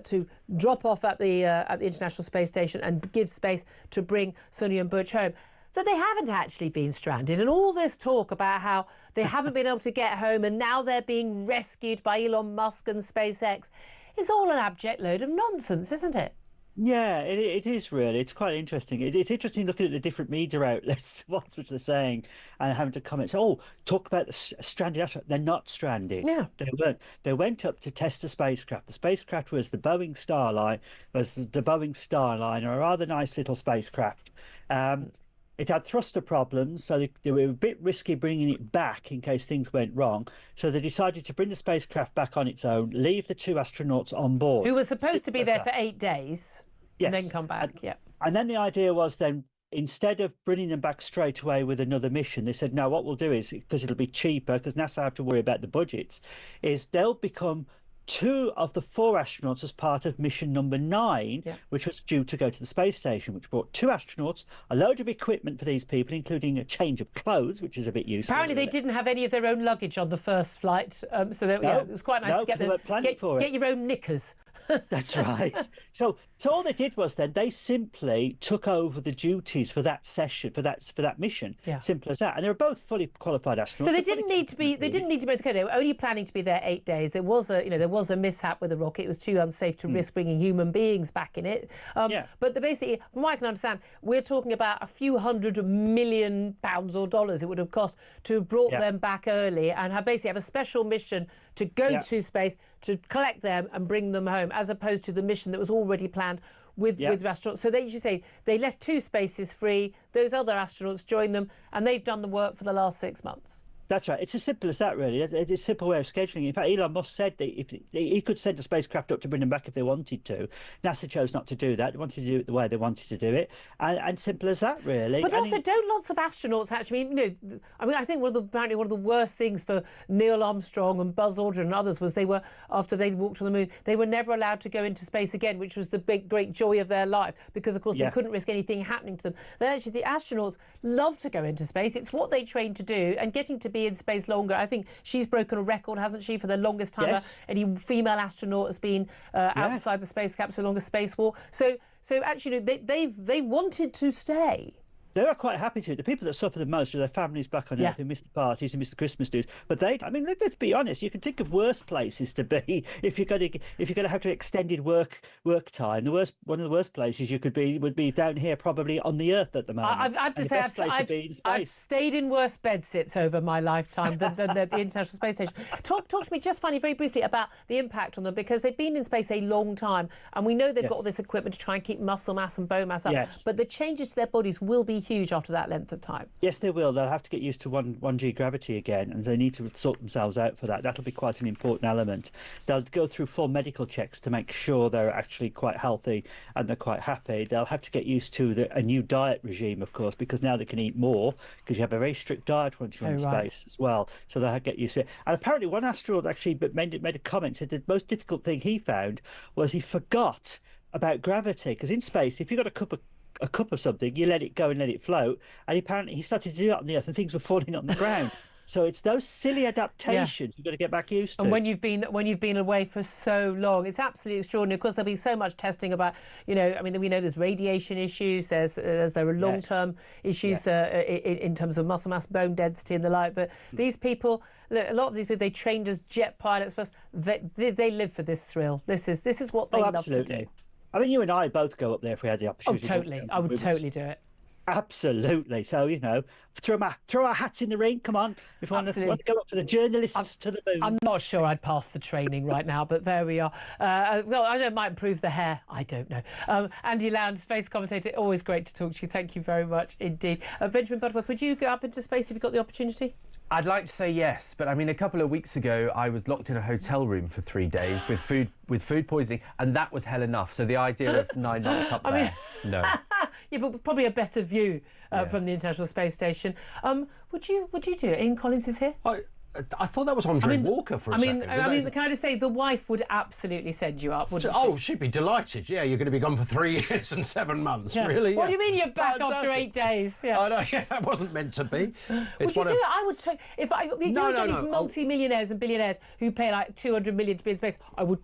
to drop off at the International Space Station and give space to bring Suni and Butch home. That they haven't actually been stranded, and all this talk about how they haven't been able to get home and now they're being rescued by Elon Musk and SpaceX is all an abject load of nonsense, isn't it? Yeah, it is really. It's quite interesting. It's interesting looking at the different media outlets, what they're saying, and having to comment. So, talk about the stranded astronauts. They're not stranded. Yeah. They weren't. They went up to test the spacecraft. The spacecraft was the Boeing Starliner, a rather nice little spacecraft. It had thruster problems, so they were a bit risky bringing it back in case things went wrong. So they decided to bring the spacecraft back on its own, leave the two astronauts on board. Who were supposed to be there for 8 days, yes, and then come back. And then the idea was then, instead of bringing them back straight away with another mission, they said, no, what we'll do is, because it'll be cheaper, because NASA have to worry about the budgets, is they'll become 2 of the 4 astronauts as part of mission number 9, which was due to go to the space station, which brought 2 astronauts, a load of equipment for these people, including a change of clothes, which is a bit useful. Apparently they didn't have any of their own luggage on the first flight, so it was quite nice to get your own knickers. That's right. So all they did was then they simply took over the duties for that session, for that mission. Yeah. Simple as that. And they were both fully qualified astronauts. So they didn't need to be. They didn't need to be. They were only planning to be there 8 days. There was a mishap with the rocket. It was too unsafe to risk bringing human beings back in it. But basically, from what I can understand, we're talking about a few £100 million or dollars it would have cost to have brought them back early and have a special mission to go to space to collect them and bring them home, as opposed to the mission that was already planned with astronauts. So they left 2 spaces free. Those other astronauts joined them, and they've done the work for the last 6 months. That's right. It's as simple as that, really. It's a simple way of scheduling. In fact, Elon Musk said that if he could send a spacecraft up to bring them back if they wanted to. NASA chose not to do that. They wanted to do it the way they wanted to do it, and simple as that, really. But also, don't lots of astronauts actually? I think apparently one of the worst things for Neil Armstrong and Buzz Aldrin and others was after they walked on the moon, they were never allowed to go into space again, which was the great joy of their life, because of course they couldn't risk anything happening to them. Then actually, the astronauts love to go into space. It's what they trained to do, and getting to be in space longer. I think she's broken a record, hasn't she, for the longest time any female astronaut has been outside the space capsule, longest spacewalk. So actually, they wanted to stay. They were quite happy to. The people that suffer the most are their families back on Earth who miss the parties and miss the Christmas dues. But let's be honest. You can think of worse places to be if you're going to have to extended work time. One of the worst places you could be would be down here, probably on the Earth at the moment. I have to say, I've stayed in worse bedsits over my lifetime than the International Space Station. Talk to me just very briefly about the impact on them, because they've been in space a long time, and we know they've got all this equipment to try and keep muscle mass and bone mass up. But the changes to their bodies will be huge after that length of time. Yes, they will. They'll have to get used to 1G gravity again, and they need to sort themselves out for that. That'll be quite an important element. They'll go through full medical checks to make sure they're actually quite healthy and they're quite happy. They'll have to get used to a new diet regime, of course, because now they can eat more, because you have a very strict diet once you're in space as well. So they'll get used to it. And apparently one astronaut actually made a comment, said the most difficult thing he found was he forgot about gravity, because in space, if you've got a cup of a cup of something, you let it go and let it float. And apparently he started to do that on the Earth and things were falling on the ground. So it's those silly adaptations you've got to get back used to. And when you've been away for so long, it's absolutely extraordinary. Of course, there'll be so much testing about, we know there's radiation issues, there are long-term issues in terms of muscle mass, bone density and the like. But these people, a lot of these people, they trained as jet pilots first. They live for this thrill. This is what they love to do. I mean, you and I both go up there if we had the opportunity. Oh, totally. I would totally do it. Absolutely. So, throw our hats in the ring. Come on. If we want to go up for the journalists to the moon. I'm not sure I'd pass the training right now, but there we are. Well, I know it might improve the hair. I don't know. Andy Lound, space commentator, always great to talk to you. Thank you very much indeed. Benjamin Butterworth, would you go up into space if you got the opportunity? I'd like to say yes, but I mean, a couple of weeks ago, I was locked in a hotel room for 3 days with food poisoning, and that was hell enough. So the idea of 9 months up there, no. Yeah, but probably a better view from the International Space Station. Would you do it? Ian Collins is here. I thought that was Andre Walker for a second. I mean, can I just say, the wife would absolutely send you up, wouldn't she? Oh, she'd be delighted. Yeah, you're going to be gone for 3 years and 7 months, really. What do you mean you're back after 8 days? Yeah. I know, that wasn't meant to be. Would you do it? I would take... If I... You know, these multi-millionaires and billionaires who pay like 200 million to be in space, I would